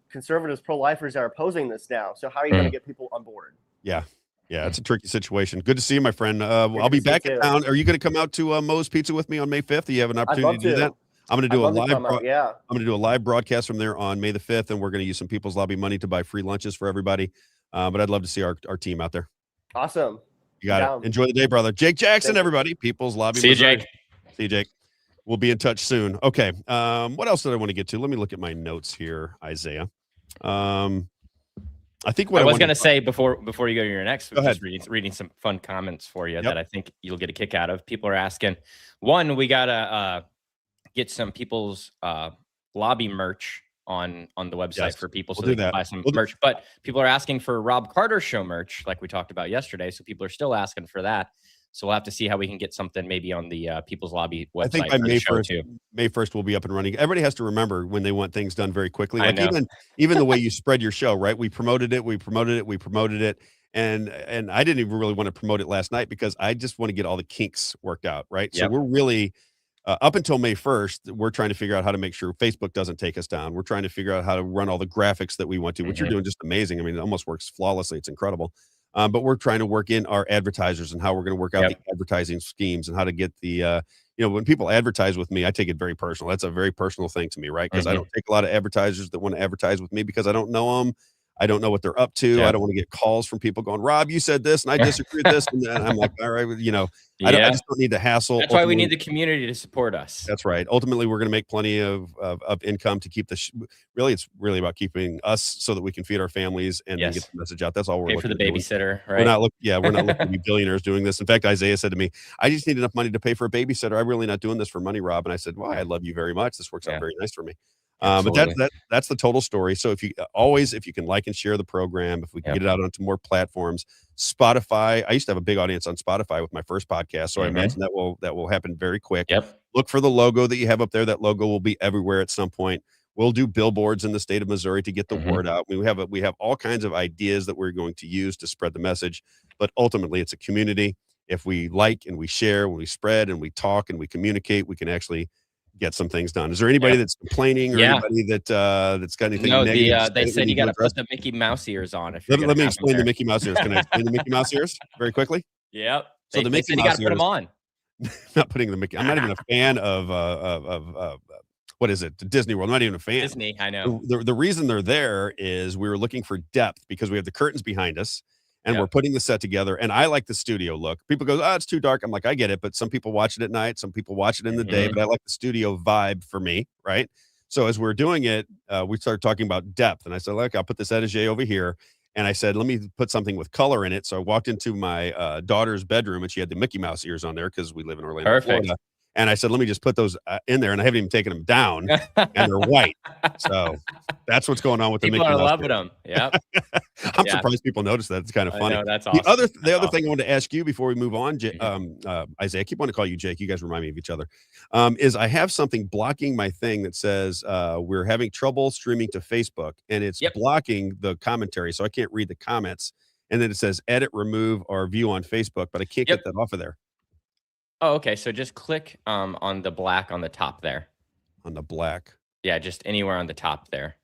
conservatives, pro-lifers that are opposing this now. So how are you going to get people on board? Yeah, it's a tricky situation. Good to see you, my friend. I'll be back in town. Are you going to come out to Moe's Pizza with me on May 5th? Do you have an opportunity to do that? I'm going to do I'm going to do a live broadcast from there on May the 5th, and we're going to use some People's Lobby money to buy free lunches for everybody. But I'd love to see our team out there. Awesome. You got it. Enjoy the day, brother. Jake Jackson, everybody. People's Lobby. See you, Jake. See you, Jake. We'll be in touch soon. Okay. What else did I want to get to? Let me look at my notes here, Isaiah. I think what I was going to say before you go to your next, go ahead. Just reading some fun comments for you that I think you'll get a kick out of. People are asking, one, we got to get some People's Lobby merch on the website for people so they can buy some merch. But people are asking for Robb Carter Show merch, like we talked about yesterday. So people are still asking for that. So we'll have to see how we can get something maybe on the People's Lobby website. I think by May 1st, we'll be up and running. Everybody has to remember when they want things done very quickly. Like even the way you spread your show, right? We promoted it. And I didn't even really want to promote it last night because I just want to get all the kinks worked out, right? So we're really up until May 1st, we're trying to figure out how to make sure Facebook doesn't take us down. We're trying to figure out how to run all the graphics that we want to, which you're doing just amazing. I mean, it almost works flawlessly. It's incredible. But we're trying to work in our advertisers and how we're going to work out the advertising schemes and how to get the, when people advertise with me, I take it very personal. That's a very personal thing to me, right? Because I don't take a lot of advertisers that want to advertise with me because I don't know them. I don't know what they're up to. I don't want to get calls from people going, Rob, you said this and I disagree with this. And then I'm like, all right, I just don't need the hassle. That's why we need the community to support us. That's right. Ultimately, we're going to make plenty of income to keep really, it's really about keeping us so that we can feed our families and get the message out. That's all we're looking for the babysitter, right? We're not looking to be billionaires doing this. In fact, Isaiah said to me, I just need enough money to pay for a babysitter. I'm really not doing this for money, Rob. And I said, well, I love you very much. This works out very nice for me. But that's the total story. So if you can like and share the program, if we can get it out onto more platforms, Spotify. I used to have a big audience on Spotify with my first podcast, so I imagine that will happen very quick. Look for the logo that you have up there. That logo will be everywhere at some point. We'll do billboards in the state of Missouri to get the word out. We have all kinds of ideas that we're going to use to spread the message, but ultimately it's a community. If we like and we share, when we spread and we talk and we communicate, we can actually get some things done. Is there anybody that's complaining or anybody that's got anything negative? They said you got to put the Mickey Mouse ears on. Let me explain the Mickey Mouse ears. Can I explain the Mickey Mouse ears very quickly? Yep. So the Mickey Mouse you got to put them on. Not putting the Mickey. I'm not even a fan of what is it? Disney World. I'm not even a fan. Disney, I know. The reason they're there is we were looking for depth because we have the curtains behind us. And we're putting the set together. And I like the studio look. People go, oh, it's too dark. I'm like, I get it. But some people watch it at night. Some people watch it in the day. But I like the studio vibe for me, right? So as we're doing it, we started talking about depth. And I said, look, I'll put this etagere over here. And I said, let me put something with color in it. So I walked into my daughter's bedroom, and she had the Mickey Mouse ears on there because we live in Orlando, Florida. And I said, let me just put those in there. And I haven't even taken them down. And they're white. So that's what's going on with the Mickey Mouse. People are loving them. Yep. I'm surprised people notice that. It's kind of funny. I know, that's awesome. The other thing I wanted to ask you before we move on, Isaiah, I keep wanting to call you Jake. You guys remind me of each other. Is I have something blocking my thing that says we're having trouble streaming to Facebook, and it's blocking the commentary, so I can't read the comments. And then it says edit, remove, or view on Facebook, but I can't get that off of there. Oh, okay. So just click on the black on the top there. On the black. Yeah, just anywhere on the top there.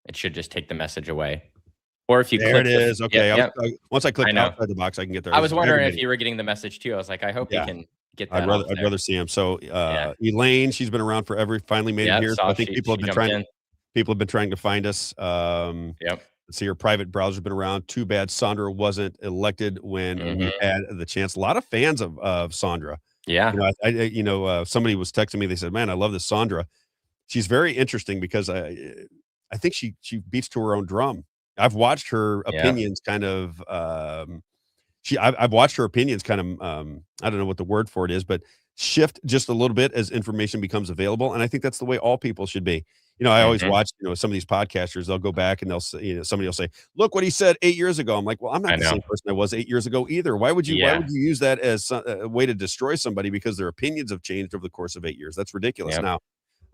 It should just take the message away. Or if you there click it is. Okay. Once I click outside the box, I can get there. I was wondering if you were getting the message too. I was like, I hope you can get that. I'd rather see him. So Elaine, she's been around forever, finally made it here. So I think people have been trying to find us. Let's see, her private browser's been around. Too bad Sandra wasn't elected when we had the chance. A lot of fans of Sandra. Yeah. Somebody was texting me. They said, man, I love this Sandra. She's very interesting because I think she beats to her own drum. I've watched her opinions kind of I've watched her opinions kind of I don't know what the word for it is, but shift just a little bit as information becomes available. And I think that's the way all people should be. I always watch, some of these podcasters, they'll go back and they'll say, somebody will say, look what he said 8 years ago. I'm like, well, I'm not the same person I was 8 years ago either. Why would you use that as a way to destroy somebody because their opinions have changed over the course of 8 years? That's ridiculous now.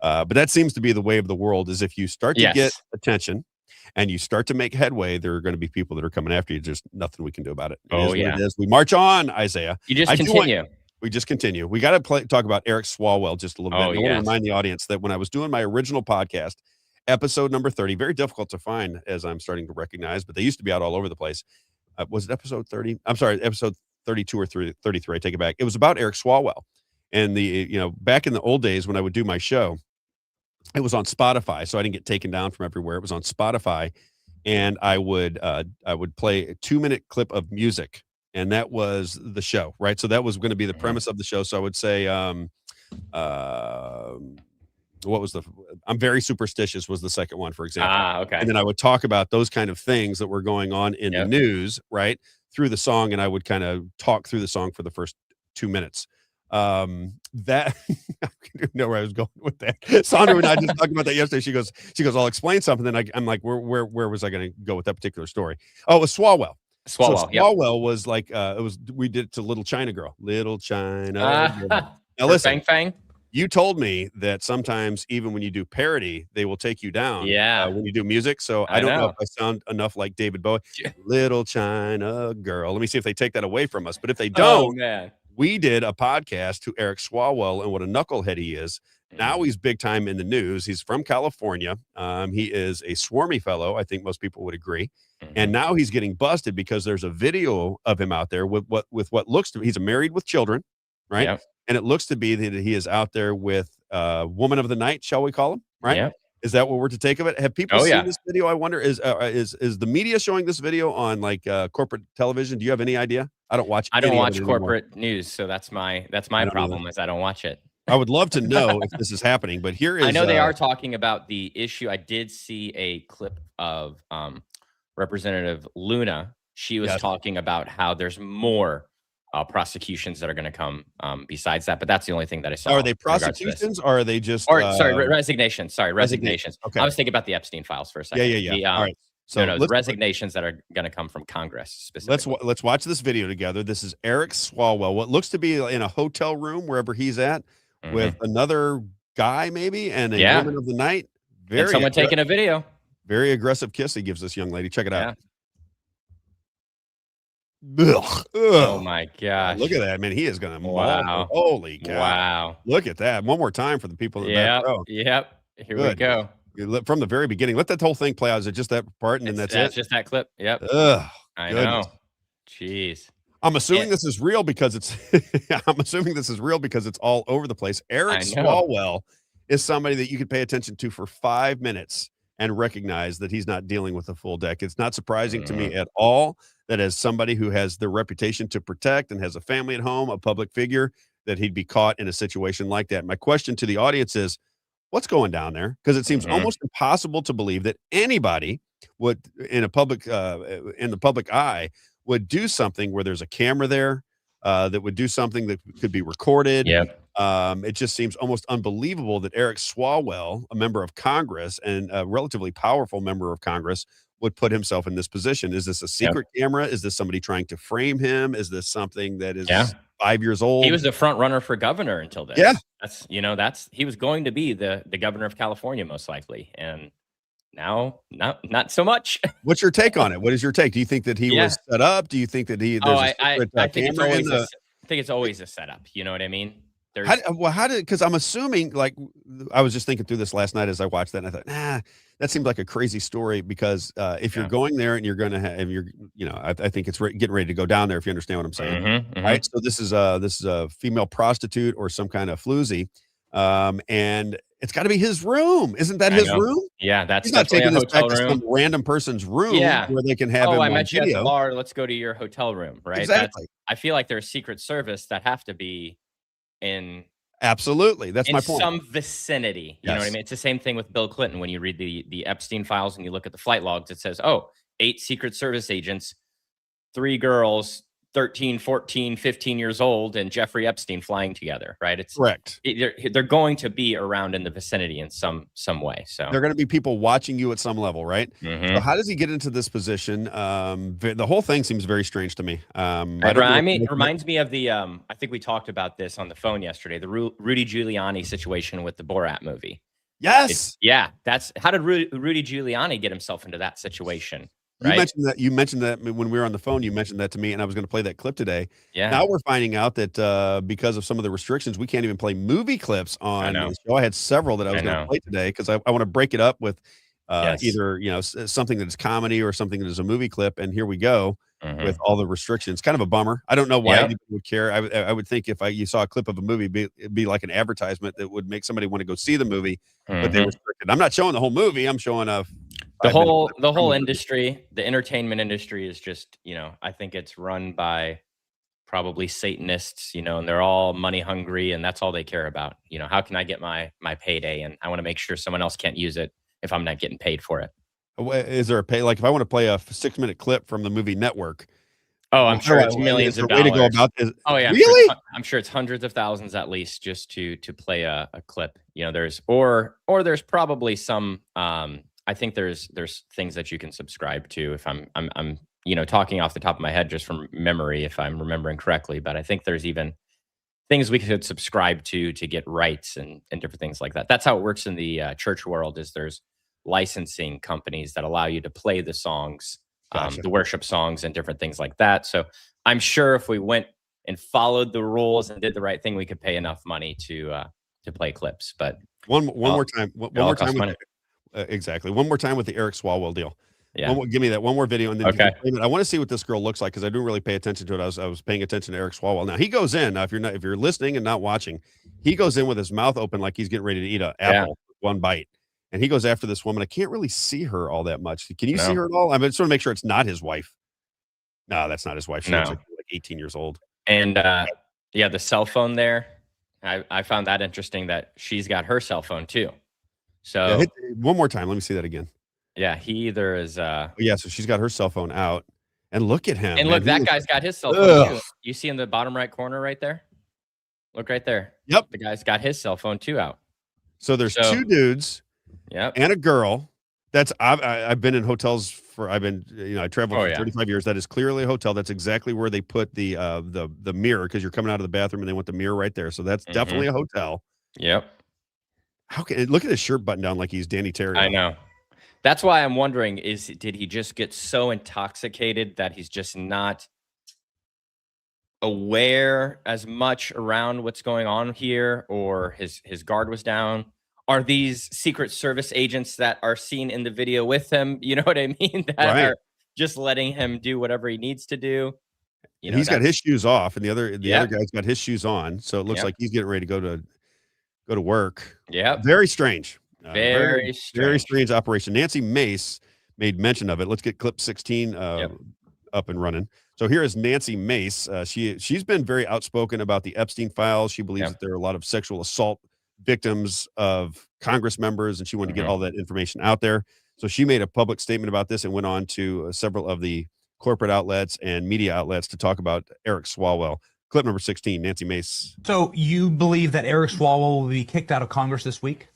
But that seems to be the way of the world, is if you start to get attention and you start to make headway, there are going to be people that are coming after you. There's nothing we can do about it. It is. We march on, Isaiah. You just continue. We just continue. We got to talk about Eric Swalwell just a little bit. I want to remind the audience that when I was doing my original podcast, episode number 30, very difficult to find, as I'm starting to recognize, but they used to be out all over the place. Was it episode 30? I'm sorry, episode 32 or 33. I take it back. It was about Eric Swalwell. And back in the old days when I would do my show, it was on Spotify, so I didn't get taken down from everywhere. It was on Spotify, and I would play a 2-minute clip of music. And that was the show, right? So that was going to be the premise of the show. So I would say, what was I'm very superstitious was the second one, for example. Okay. And then I would talk about those kind of things that were going on in the news, right? Through the song. And I would kind of talk through the song for the first 2 minutes. That I didn't know where I was going with that. Sandra and I just talked about that yesterday. She goes, I'll explain something. Then I'm like, where was I going to go with that particular story? Oh, it was Swalwell. Swalwell was like, we did it to Little China Girl. Little China Girl. Now listen, Fang. You told me that sometimes even when you do parody, they will take you down. When you do music. So I don't know if I sound enough like David Bowie. Little China Girl. Let me see if they take that away from us. But if they don't, we did a podcast to Eric Swalwell and what a knucklehead he is. Now he's big time in the news. He's from California. He is a swarmy fellow. I think most people would agree. And now he's getting busted because there's a video of him out there with what looks to be, he's married with children, right? Yep. And it looks to be that he is out there with woman of the night, shall we call him? Right? Yep. Is that what we're to take of it? Have people Oh, seen yeah. this video? I wonder, is the media showing this video on like corporate television? Do you have any idea? I don't watch. I don't any of watch it anymore. corporate news, so that's my don't problem either. is I don't watch it. I would love to know if this is happening, but here is. I know they are talking about the issue. I did see a clip of Representative Luna. She was talking about how there's more prosecutions that are going to come besides that, but that's the only thing that I saw. Are they in regards to this. prosecutions or are they just? Or sorry, resignations. Sorry, resignations. Okay. I was thinking about the Epstein files for a second. Yeah. All right. So no, the resignations that are going to come from Congress specifically. Let's watch this video together. This is Eric Swalwell. What looks to be in a hotel room wherever he's at with another guy maybe and a woman of the night. And someone taking a video. Very aggressive kiss he gives this young lady. Check it out. Ugh. Oh my gosh. Look at that, man. He is going to wow. Holy cow. Wow. Look at that. One more time for the people in the back row. Yep. Here we go. From the very beginning. Let that whole thing play out. Is it just that part and then that's it? Just that clip. Yep. Ugh. I know. Jeez. I'm assuming this is real because it's I'm assuming this is real because it's all over the place. Eric Swalwell is somebody that you could pay attention to for 5 minutes and recognize that he's not dealing with a full deck. It's not surprising to me at all that as somebody who has the reputation to protect and has a family at home, a public figure, that he'd be caught in a situation like that. My question to the audience is, what's going down there? Because it seems almost impossible to believe that anybody would in the public eye would do something where there's a camera there, that would do something that could be recorded. It just seems almost unbelievable that Eric Swalwell, a member of Congress and a relatively powerful member of Congress, would put himself in this position. Is this a secret camera? Is this somebody trying to frame him? Is this something that is 5 years old? He was the front runner for governor until then. Yeah. He was going to be the governor of California most likely. And now not so much. What's your take on it? What is your take? Do you think that he was set up? Do you think that I think it's always a setup. You know what I mean? Because I'm assuming, like, I was just thinking through this last night as I watched that, and I thought, that seems like a crazy story because if you're going there and you're going to have, I think it's getting ready to go down there, if you understand what I'm saying. Right. So this is a female prostitute or some kind of floozy. And it's got to be his room. Isn't that his room? Yeah. That's He's not taking this back room. to some random person's room where they can have him I on met you at video. the bar. Let's go to your hotel room. Right. Exactly. I feel like there's Secret Service that have to be in absolutely that's my point. Some vicinity. You know what I mean? It's the same thing with Bill Clinton. When you read the Epstein files and you look at the flight logs, it says, 8 Secret Service agents, 3 girls, 13, 14, 15 years old, and Jeffrey Epstein flying together, right? It's correct. They're going to be around in the vicinity in some way. So they're going to be people watching you at some level, right? So how does he get into this position? The whole thing seems very strange to me. It reminds me of the I think we talked about this on the phone yesterday, the Rudy Giuliani situation with the Borat movie. Yes. How did Rudy Giuliani get himself into that situation? Right? You mentioned that when we were on the phone, you mentioned that to me, and I was going to play that clip today. Yeah. Now we're finding out that because of some of the restrictions, we can't even play movie clips on the show. I had several that I was going to play today because I want to break it up with either something that is comedy or something that is a movie clip. And here we go with all the restrictions. Kind of a bummer. I don't know why anybody would care. I would think if you saw a clip of a movie, it'd be like an advertisement that would make somebody want to go see the movie, but they restricted. I'm not showing the whole movie. I'm showing the whole industry, the entertainment industry is just, I think it's run by probably Satanists, and they're all money hungry and that's all they care about. How can I get my payday? And I want to make sure someone else can't use it if I'm not getting paid for it. Is there a pay? Like if I want to play a 6-minute clip from the movie Network. Oh, I'm sure it's millions of dollars. Way to go about this. Oh yeah. Really? I'm sure it's hundreds of thousands at least just to play a clip. There's there's probably some I think there's things that you can subscribe to if I'm talking off the top of my head just from memory if I'm remembering correctly, but I think there's even things we could subscribe to get rights and different things like that. That's how it works in the church world. Is there's licensing companies that allow you to play the songs, the worship songs and different things like that. So I'm sure if we went and followed the rules and did the right thing, we could pay enough money to play clips. But one more time, one more time. Exactly. One more time with the Eric Swalwell deal. Yeah. Give me that one more video, and then okay. I want to see what this girl looks like because I didn't really pay attention to it. I was paying attention to Eric Swalwell. Now he goes in. Now if you're listening and not watching, he goes in with his mouth open like he's getting ready to eat an apple with one bite, and he goes after this woman. I can't really see her all that much. Can you see her at all? I just want to make sure it's not his wife. No, that's not his wife. She looks like 18 years old. And the cell phone there. I found that interesting that she's got her cell phone too. So one more time. Let me see that again. Yeah, he either is so she's got her cell phone out. And look at him. And look, that guy's got his cell phone too. You see in the bottom right corner right there? Look right there. Yep. The guy's got his cell phone too out. So there's two dudes and a girl. I've been in hotels I traveled for 35 years. That is clearly a hotel. That's exactly where they put the mirror because you're coming out of the bathroom and they want the mirror right there. So that's definitely a hotel. Yep. Look at his shirt button down like he's Danny Terry. I know. That's why I'm wondering, did he just get so intoxicated that he's just not aware as much around what's going on here, or his guard was down? Are these Secret Service agents that are seen in the video with him, you know what I mean, that are just letting him do whatever he needs to do? He's got his shoes off, and the other guy's got his shoes on, so it looks like he's getting ready to go to work. Yeah, very strange. Very strange operation. Nancy Mace made mention of it. Let's get clip 16 up and running. So here is Nancy Mace. She's been very outspoken about the Epstein files. She believes that there are a lot of sexual assault victims of Congress members, and she wanted to get all that information out there. So she made a public statement about this and went on to several of the corporate outlets and media outlets to talk about Eric Swalwell. Clip number 16, Nancy Mace. So you believe that Eric Swalwell will be kicked out of Congress this week?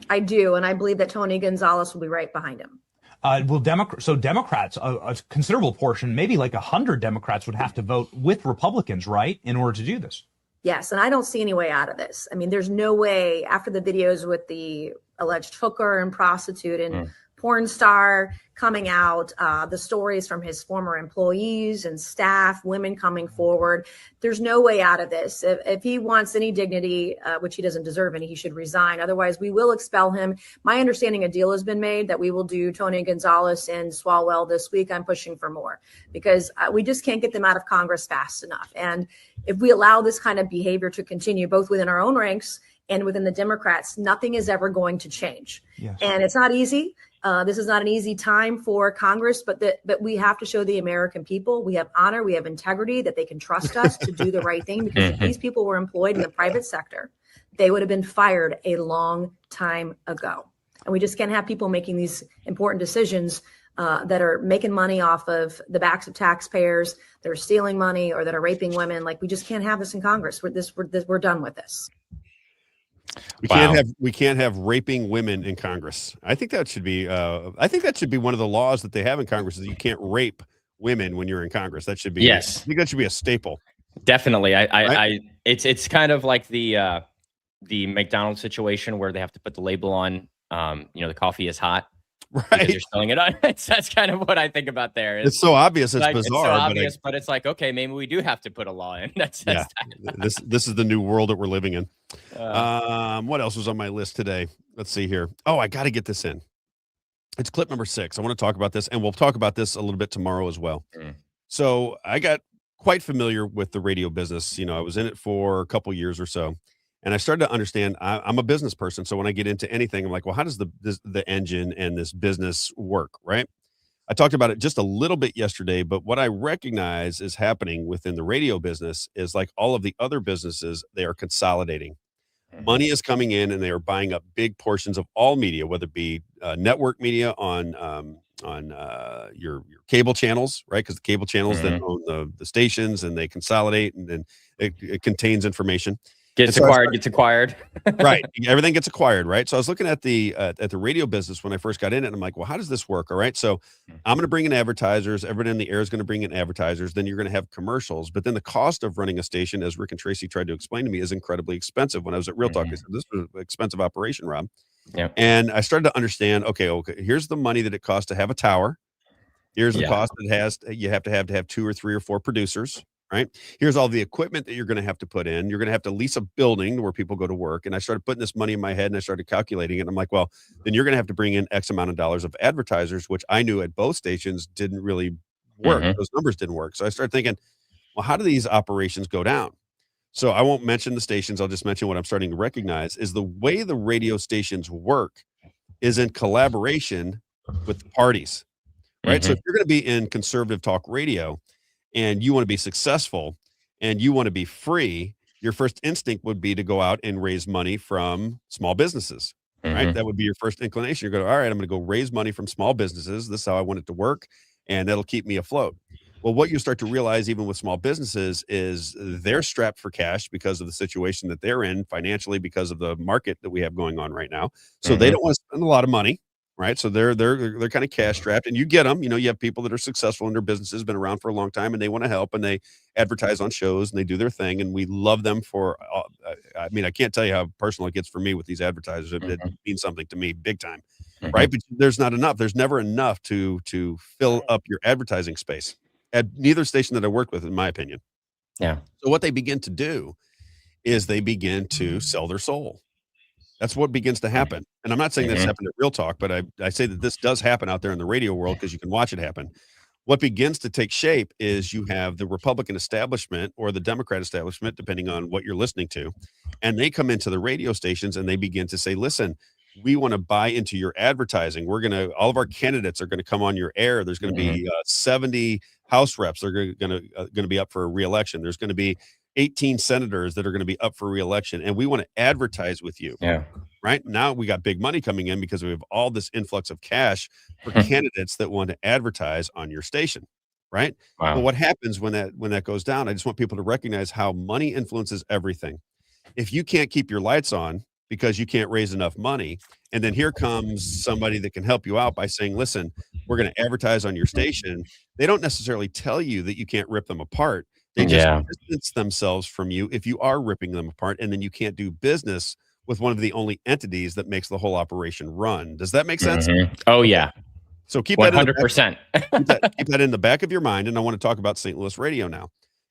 I do, and I believe that Tony Gonzalez will be right behind him. Democrats, a considerable portion, maybe like 100 Democrats would have to vote with Republicans, right, in order to do this? Yes, and I don't see any way out of this. I mean, there's no way after the videos with the alleged hooker and prostitute and porn star coming out, the stories from his former employees and staff, women coming forward. There's no way out of this. If he wants any dignity, which he doesn't deserve any, he should resign. Otherwise, we will expel him. My understanding, a deal has been made that we will do Tony Gonzalez and Swalwell this week. I'm pushing for more because we just can't get them out of Congress fast enough. And if we allow this kind of behavior to continue, both within our own ranks and within the Democrats, nothing is ever going to change. Yes. And it's not easy. This is not an easy time for Congress, but we have to show the American people we have honor, we have integrity, that they can trust us to do the right thing. Because if these people were employed in the private sector, they would have been fired a long time ago. And we just can't have people making these important decisions that are making money off of the backs of taxpayers, that are stealing money, or that are raping women. Like, we just can't have this in Congress. We're done with this. We can't have raping women in Congress. I think that should be one of the laws that they have in Congress, is you can't rape women when you're in Congress. That should be I think that should be a staple. Definitely. It's kind of like the McDonald's situation where they have to put the label on the coffee is hot. Right. Because you're selling it on. That's kind of what I think about there. It's so obvious, it's bizarre. It's so obvious, but it's like, okay, maybe we do have to put a law in. This is the new world that we're living in. What else was on my list today? Let's see here. Oh, I got to get this in. It's clip number 6. I want to talk about this, and we'll talk about this a little bit tomorrow as well. So I got quite familiar with the radio business. I was in it for a couple years or so. And I started to understand, I'm a business person. So when I get into anything, I'm like, well, how does the engine and this business work, right? I talked about it just a little bit yesterday, but what I recognize is happening within the radio business is, like all of the other businesses, they are consolidating. Money is coming in and they are buying up big portions of all media, whether it be network media on your cable channels, right? Because the cable channels then own the stations, and they consolidate, and then it contains information. Gets acquired. Right. Everything gets acquired, right? So I was looking at the radio business when I first got in it, and I'm like, well, how does this work? All right. So I'm going to bring in advertisers. Everyone in the air is going to bring in advertisers. Then you're going to have commercials. But then the cost of running a station, as Rick and Tracy tried to explain to me, is incredibly expensive. When I was at Real Talk, I said, this was an expensive operation, Rob. Yeah. And I started to understand, okay, here's the money that it costs to have a tower. Here's the cost it has. You have to have 2 or 3 or 4 producers. right? Here's all the equipment that you're going to have to put in. You're going to have to lease a building where people go to work. And I started putting this money in my head and I started calculating it. And I'm like, well, then you're going to have to bring in X amount of dollars of advertisers, which I knew at both stations didn't really work. Those numbers didn't work. So I started thinking, well, how do these operations go down? So I won't mention the stations. I'll just mention what I'm starting to recognize is the way the radio stations work is in collaboration with the parties, right? So if you're going to be in conservative talk radio and you want to be successful and you want to be free, your first instinct would be to go out and raise money from small businesses, right? That would be your first inclination. You're going, all right, I'm going to go raise money from small businesses. This is how I want it to work. And that'll keep me afloat. Well, what you start to realize, even with small businesses, is they're strapped for cash because of the situation that they're in financially, because of the market that we have going on right now. So they don't want to spend a lot of money, right? So they're kind of cash strapped, and you get them. You have people that are successful in their businesses, been around for a long time, and they want to help, and they advertise on shows and they do their thing, and we love them for. I mean, I can't tell you how personal it gets for me with these advertisers. It means something to me, big time, right? But there's not enough. There's never enough to fill up your advertising space. At neither station that I worked with, in my opinion. Yeah. So what they begin to do is they begin to sell their soul. That's what begins to happen. And I'm not saying this happened at Real Talk, but I say that this does happen out there in the radio world because you can watch it happen. What begins to take shape is you have the Republican establishment or the Democrat establishment, depending on what you're listening to. And they come into the radio stations and they begin to say, listen, we want to buy into your advertising. All of our candidates are going to come on your air. There's going to be 70 House reps. They're going to be up for a re-election. There's going to be 18 senators that are going to be up for re-election. And we want to advertise with you. Yeah. Right now we got big money coming in because we have all this influx of cash for candidates that want to advertise on your station. Right. Wow. But what happens when that goes down? I just want people to recognize how money influences everything. If you can't keep your lights on because you can't raise enough money, and then here comes somebody that can help you out by saying, listen, we're going to advertise on your station. They don't necessarily tell you that you can't rip them apart. They just distance themselves from you if you are ripping them apart, and then you can't do business with one of the only entities that makes the whole operation run. Does that make sense? Oh, yeah. So keep 100%. Keep that in the back of your mind. And I want to talk about St. Louis radio now.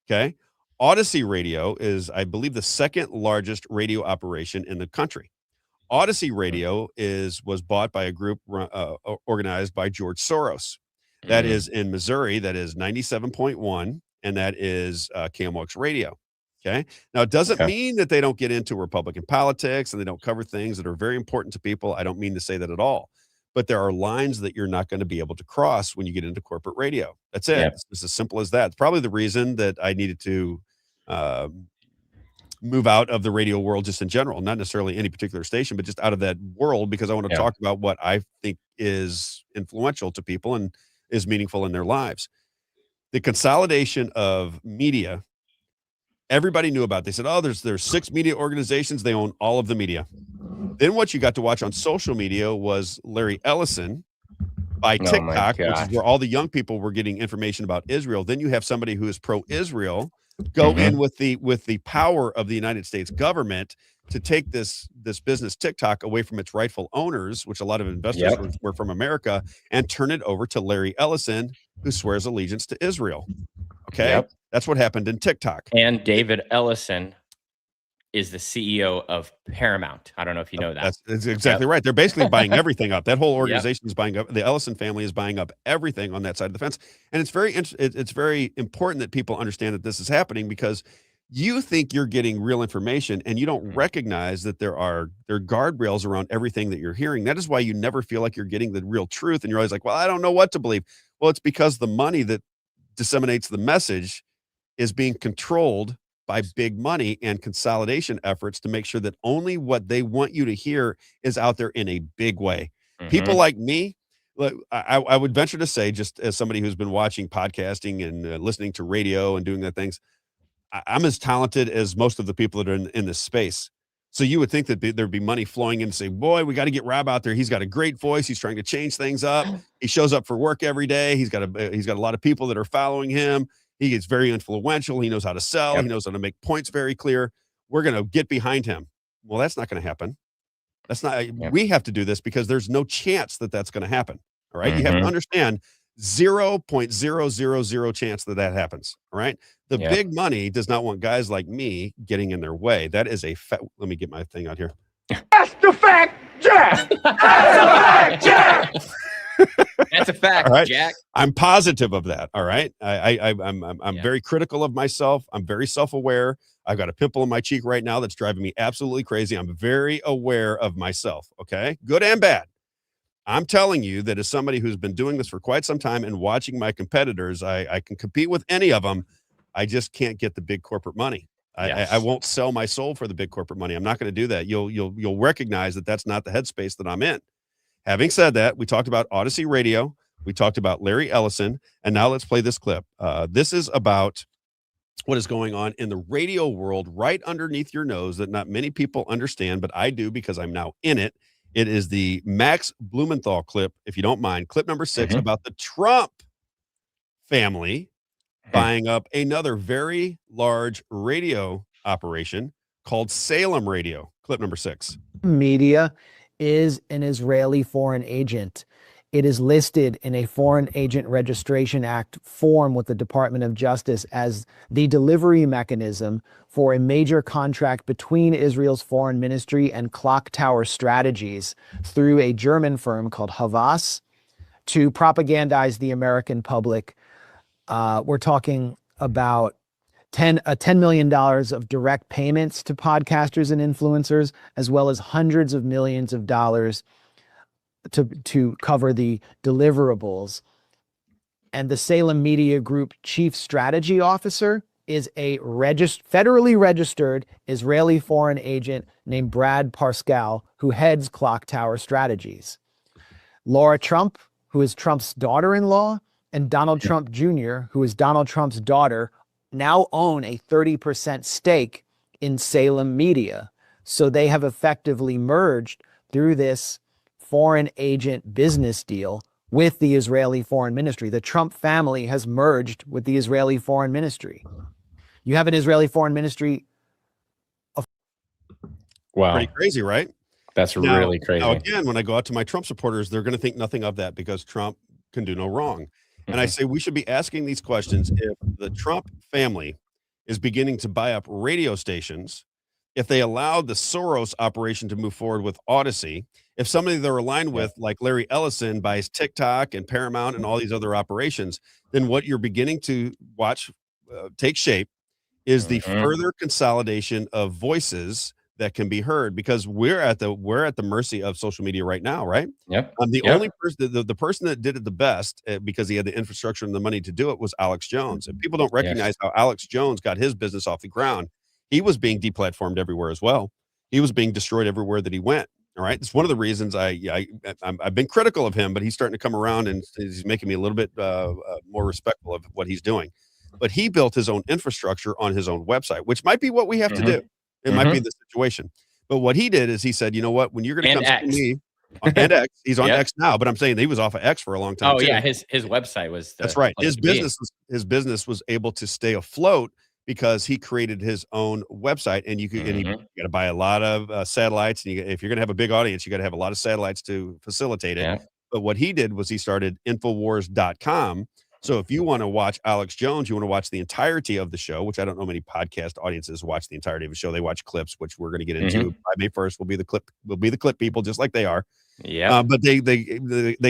Okay. Odyssey Radio is, I believe, the second largest radio operation in the country. Odyssey Radio was bought by a group organized by George Soros. That is in Missouri. That is 97.1, and that is KMOX Radio. Okay. Now, it doesn't mean that they don't get into Republican politics and they don't cover things that are very important to people. I don't mean to say that at all. But there are lines that you're not going to be able to cross when you get into corporate radio. That's it. Yep. It's as simple as that. It's probably the reason that I needed to move out of the radio world just in general, not necessarily any particular station, but just out of that world, because I want to talk about what I think is influential to people and is meaningful in their lives. The consolidation of media, everybody knew about. They said, oh, there's 6 media organizations. They own all of the media. Then what you got to watch on social media was Larry Ellison by TikTok, which is where all the young people were getting information about Israel. Then you have somebody who is pro-Israel go in with the power of the United States government to take this business TikTok away from its rightful owners, which a lot of investors were from America, and turn it over to Larry Ellison, who swears allegiance to Israel. Okay. That's what happened in TikTok. And David Ellison is the CEO of Paramount. I don't know if you know that. That's exactly right. They're basically buying everything up. That whole organization is buying up. The Ellison family is buying up everything on that side of the fence. And it's very important that people understand that this is happening, because you think you're getting real information and you don't recognize that there are guardrails around everything that you're hearing. That is why you never feel like you're getting the real truth. And you're always like, well, I don't know what to believe. Well, it's because the money that disseminates the message is being controlled by big money and consolidation efforts to make sure that only what they want you to hear is out there in a big way. People like me, I would venture to say, just as somebody who's been watching podcasting and listening to radio and doing that things, I'm as talented as most of the people that are in this space. So you would think that there'd be money flowing in and say, boy, we got to get Robb out there. He's got a great voice. He's trying to change things up. He shows up for work every day. He's got a lot of people that are following him. He is very influential. He knows how to sell. He knows how to make points very clear. We're going to get behind him. Well, that's not going to happen. That's not, we have to do this because there's no chance that that's going to happen. All right. You have to understand 0.000 chance that that happens. All right. The big money does not want guys like me getting in their way. That is a let me get my thing out here. That's the fact, Jack. That's a fact, Jack. That's a fact, Right? Jack. I'm positive of that. All right. I'm very critical of myself. I'm very self-aware. I've got a pimple in my cheek right now that's driving me absolutely crazy. I'm very aware of myself. Okay. Good and bad. I'm telling you that as somebody who's been doing this for quite some time and watching my competitors, I can compete with any of them. I just can't get the big corporate money. I won't sell my soul for the big corporate money. I'm not going to do that. You'll recognize that that's not the headspace that I'm in. Having said that, we talked about Odyssey Radio. We talked about Larry Ellison. And now let's play this clip. This is about what is going on in the radio world right underneath your nose that not many people understand, but I do because I'm now in it. It is the Max Blumenthal clip, if you don't mind, clip number 6 about the Trump family buying up another very large radio operation called Salem Radio. Clip number 6. Media is an Israeli foreign agent. It is listed in a Foreign Agent Registration Act form with the Department of Justice as the delivery mechanism for a major contract between Israel's foreign ministry and Clock Tower Strategies through a German firm called Havas to propagandize the American public. We're talking about $10 million of direct payments to podcasters and influencers, as well as hundreds of millions of dollars to cover the deliverables. And the Salem Media Group chief strategy officer is a federally registered Israeli foreign agent named Brad Parscale, who heads Clock Tower Strategies. Laura Trump, who is Trump's daughter-in-law, and Donald Trump Jr., who is Donald Trump's daughter, now own a 30% stake in Salem Media. So they have effectively merged through this foreign agent business deal with the Israeli foreign ministry. The Trump family has merged with the Israeli foreign ministry. You have an Israeli foreign ministry. Wow. Pretty crazy, right? That's really crazy. Now, again, when I go out to my Trump supporters, they're going to think nothing of that because Trump can do no wrong. And I say we should be asking these questions if the Trump family is beginning to buy up radio stations, if they allowed the Soros operation to move forward with Odyssey, if somebody they're aligned with, like Larry Ellison, buys TikTok and Paramount and all these other operations, then what you're beginning to watch take shape is the further consolidation of voices that can be heard, because we're at the mercy of social media right now, right? Yep. The only person, the person that did it the best because he had the infrastructure and the money to do it was Alex Jones. And people don't recognize how Alex Jones got his business off the ground. He was being deplatformed everywhere as well. He was being destroyed everywhere that he went. All right. It's one of the reasons I've been critical of him, but he's starting to come around and he's making me a little bit more respectful of what he's doing. But he built his own infrastructure on his own website, which might be what we have to do. It might be the situation. But what he did is he said, you know what, when you're going to come see me and X, he's on X now, but I'm saying he was off of X for a long time. Oh, yeah. His website was. That's right. His business was able to stay afloat because he created his own website, and you got to buy a lot of satellites. And if you're going to have a big audience, you got to have a lot of satellites to facilitate it. Yeah. But what he did was he started Infowars.com. So if you want to watch Alex Jones, you want to watch the entirety of the show, which I don't know many podcast audiences watch the entirety of the show. They watch clips, which we're going to get into. By May 1st, we'll be the clip people, just like they are. Yeah. But they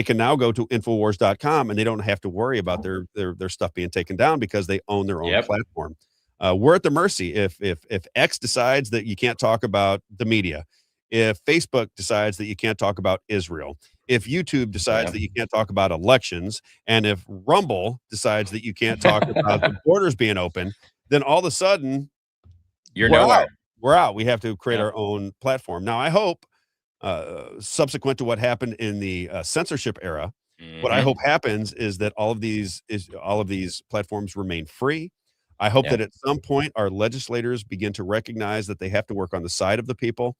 can now go to Infowars.com and they don't have to worry about their stuff being taken down because they own their own platform. We're at the mercy. If X decides that you can't talk about the media, if Facebook decides that you can't talk about Israel, if YouTube decides that you can't talk about elections, and if Rumble decides that you can't talk about the borders being open, then all of a sudden you're nowhere. We're out. We have to create our own platform. Now, I hope subsequent to what happened in the censorship era, what I hope happens is that all of these platforms remain free. I hope that at some point our legislators begin to recognize that they have to work on the side of the people.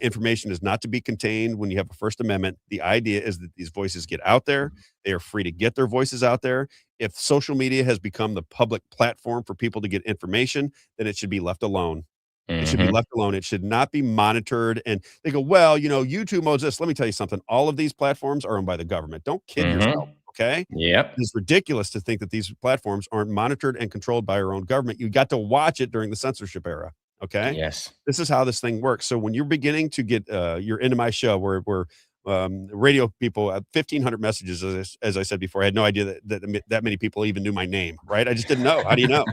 Information is not to be contained when you have a First Amendment. The idea is that these voices get out there. They are free to get their voices out there. If social media has become the public platform for people to get information, then it should be left alone. It should be left alone. It should not be monitored. And they go, well, YouTube owns this. Let me tell you something. All of these platforms are owned by the government. Don't kid yourself. Okay. Yep. It's ridiculous to think that these platforms aren't monitored and controlled by our own government. You got to watch it during the censorship era. Okay. Yes. This is how this thing works. So when you're beginning to get, you're into my show where radio people, 1,500 messages, as I said before, I had no idea that many people even knew my name, right? I just didn't know. How do you know?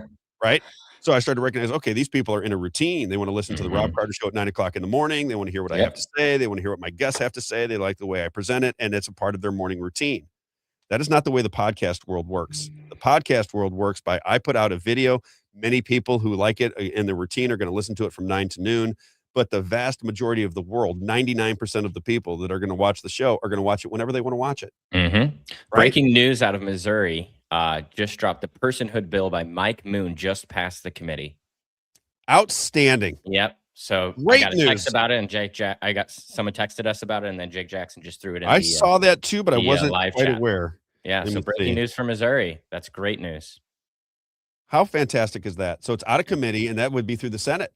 Right. So I started to recognize, okay, these people are in a routine. They want to listen to the Robb Carter Show at 9 o'clock in the morning. They want to hear what I have to say. They want to hear what my guests have to say. They like the way I present it. And it's a part of their morning routine. That is not the way the podcast world works. The podcast world works by, I put out a video. Many people who like it in the routine are going to listen to it from 9 to noon. But the vast majority of the world, 99% of the people that are going to watch the show are going to watch it whenever they want to watch it. Right? Breaking news out of Missouri. Just dropped the personhood bill by Mike Moon just passed the committee. Outstanding. Yep. So great I got a text about it, and someone texted us about it, and then Jake Jackson just threw it in. I saw that too, but I wasn't live quite chat. aware. Yeah. So breaking news from Missouri. That's great news. How fantastic is that? So it's out of committee, and that would be through the Senate.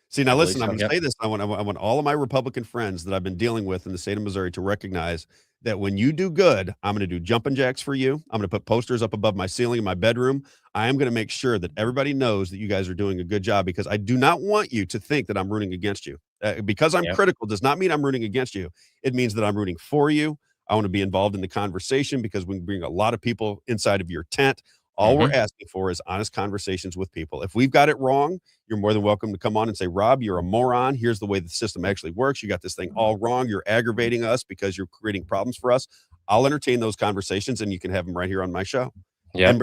See, now listen, I'm going to say this. I want all of my Republican friends that I've been dealing with in the state of Missouri to recognize that when you do good, I'm going to do jumping jacks for you. I'm going to put posters up above my ceiling in my bedroom. I am going to make sure that everybody knows that you guys are doing a good job, because I do not want you to think that I'm rooting against you. Because I'm critical does not mean I'm rooting against you. It means that I'm rooting for you. I want to be involved in the conversation, because we bring a lot of people inside of your tent. All we're asking for is honest conversations with people. If we've got it wrong, you're more than welcome to come on and say, Rob, you're a moron. Here's the way the system actually works. You got this thing all wrong. You're aggravating us because you're creating problems for us. I'll entertain those conversations, and you can have them right here on my show. Yeah.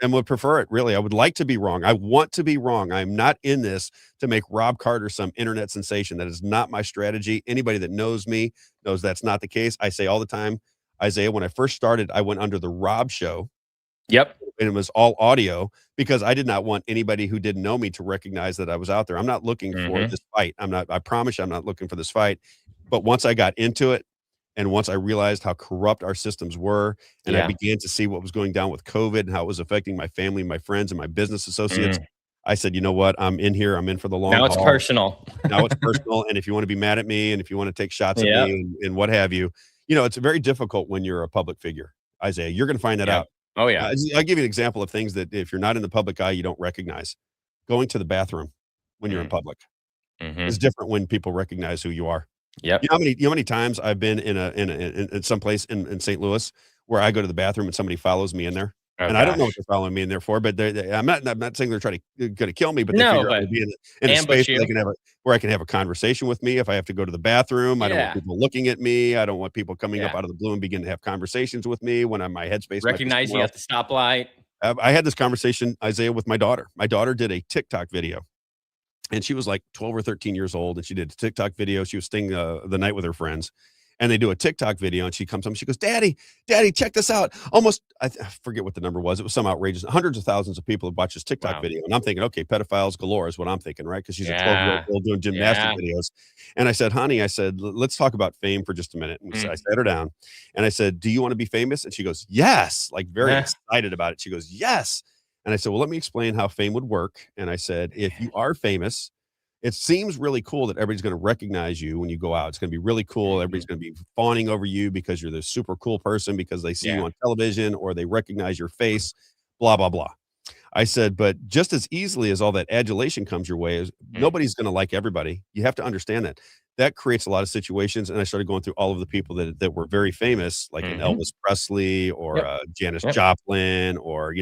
And would prefer it. Really. I would like to be wrong. I want to be wrong. I'm not in this to make Robb Carter some internet sensation. That is not my strategy. Anybody that knows me knows that's not the case. I say all the time, Isaiah, when I first started, I went under the Robb Show. Yep. And it was all audio, because I did not want anybody who didn't know me to recognize that I was out there. I'm not looking for this fight. I promise you, I'm not looking for this fight. But once I got into it, and once I realized how corrupt our systems were, and I began to see what was going down with COVID and how it was affecting my family, my friends, and my business associates, I said, you know what? I'm in here. I'm in for the long haul. Now it's personal. Now it's personal. And if you want to be mad at me, and if you want to take shots at me and what have you, it's very difficult when you're a public figure, Isaiah. You're going to find that out. Oh, yeah. I'll give you an example of things that if you're not in the public eye, you don't recognize. Going to the bathroom when you're in public is different when people recognize who you are. Yep. You know how many times I've been in some place in St. Louis where I go to the bathroom and somebody follows me in there. Oh, and I don't know what they're following me in there for, but I'm not saying they're trying to kill me, but they figure out to be in a space where I can have a conversation with me if I have to go to the bathroom. I don't want people looking at me. I don't want people coming up out of the blue and begin to have conversations with me when I'm my headspace. Recognize you at the stoplight. I had this conversation, Isaiah, with my daughter. My daughter did a TikTok video, and she was like 12 or 13 years old, and she did a TikTok video. She was staying the night with her friends. And they do a TikTok video, and she comes home. She goes, Daddy, check this out. I forget what the number was. It was some outrageous. Hundreds of thousands of people have watched this TikTok video. And I'm thinking, okay, pedophiles galore is what I'm thinking, right? Because she's a 12-year-old doing gymnastic videos. And I said, honey, let's talk about fame for just a minute. And so I sat her down, and I said, do you want to be famous? And she goes, yes, like very excited about it. She goes, yes. And I said, well, let me explain how fame would work. And I said, if you are famous, it seems really cool that everybody's going to recognize you when you go out. It's going to be really cool. Everybody's going to be fawning over you because you're this super cool person, because they see you on television or they recognize your face, blah, blah, blah. I said, but just as easily as all that adulation comes your way, nobody's going to like everybody. You have to understand that. That creates a lot of situations. And I started going through all of the people that were very famous, like an Elvis Presley or Janis Joplin, or,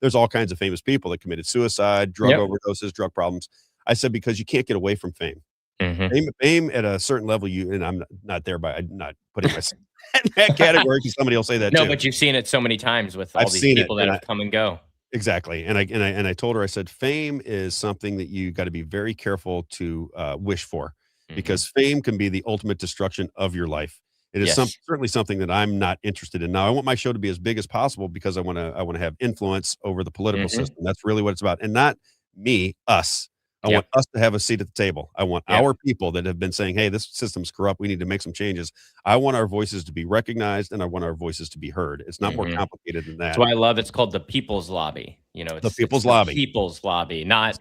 there's all kinds of famous people that committed suicide, drug overdoses, drug problems. I said, because you can't get away from fame. Fame at a certain level, and I'm not there, but I'm not putting myself in that category, because somebody will say that too. No, but you've seen it so many times with all these people that have come and go. Exactly. And I told her, I said, fame is something that you got to be very careful to wish for, because fame can be the ultimate destruction of your life. It is certainly something that I'm not interested in. Now, I want my show to be as big as possible, because I want to have influence over the political system. That's really what it's about. And not me, us. I want us to have a seat at the table. I want our people that have been saying, hey, this system's corrupt. We need to make some changes. I want our voices to be recognized, and I want our voices to be heard. It's not more complicated than that. That's why I love it's called the People's Lobby. It's the People's Lobby. People's Lobby, not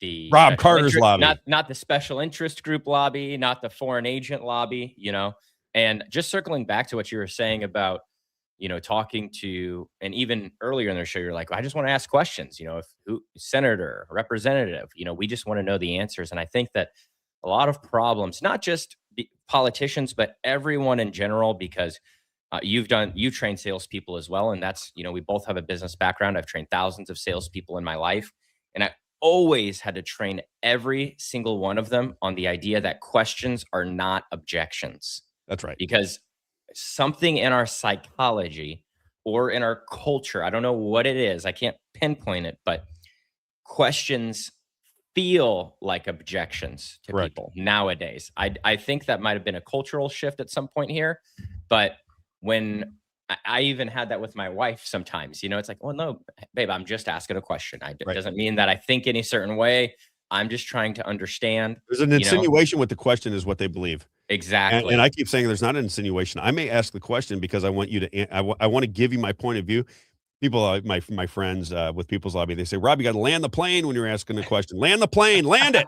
the Robb Carter's lobby. Not the special interest group lobby, not the foreign agent lobby, And just circling back to what you were saying about talking to, and even earlier in their show, you're like, I just want to ask questions, if senator, representative, we just want to know the answers. And I think that a lot of problems, not just politicians, but everyone in general, because you've trained salespeople as well. And that's, we both have a business background. I've trained thousands of salespeople in my life. And I always had to train every single one of them on the idea that questions are not objections. That's right. Because something in our psychology or in our culture, I don't know what it is, I can't pinpoint it, but questions feel like objections to people nowadays. I think that might have been a cultural shift at some point here, but when I even had that with my wife sometimes, it's like, well, no, babe, I'm just asking a question. It doesn't mean that I think any certain way. I'm just trying to understand. There's an insinuation with the question is what they believe. Exactly. And I keep saying there's not an insinuation. I may ask the question because I want you to, I want to give you my point of view. People, my friends with People's Lobby, they say, Rob, you got to land the plane when you're asking a question. Land the plane, land it.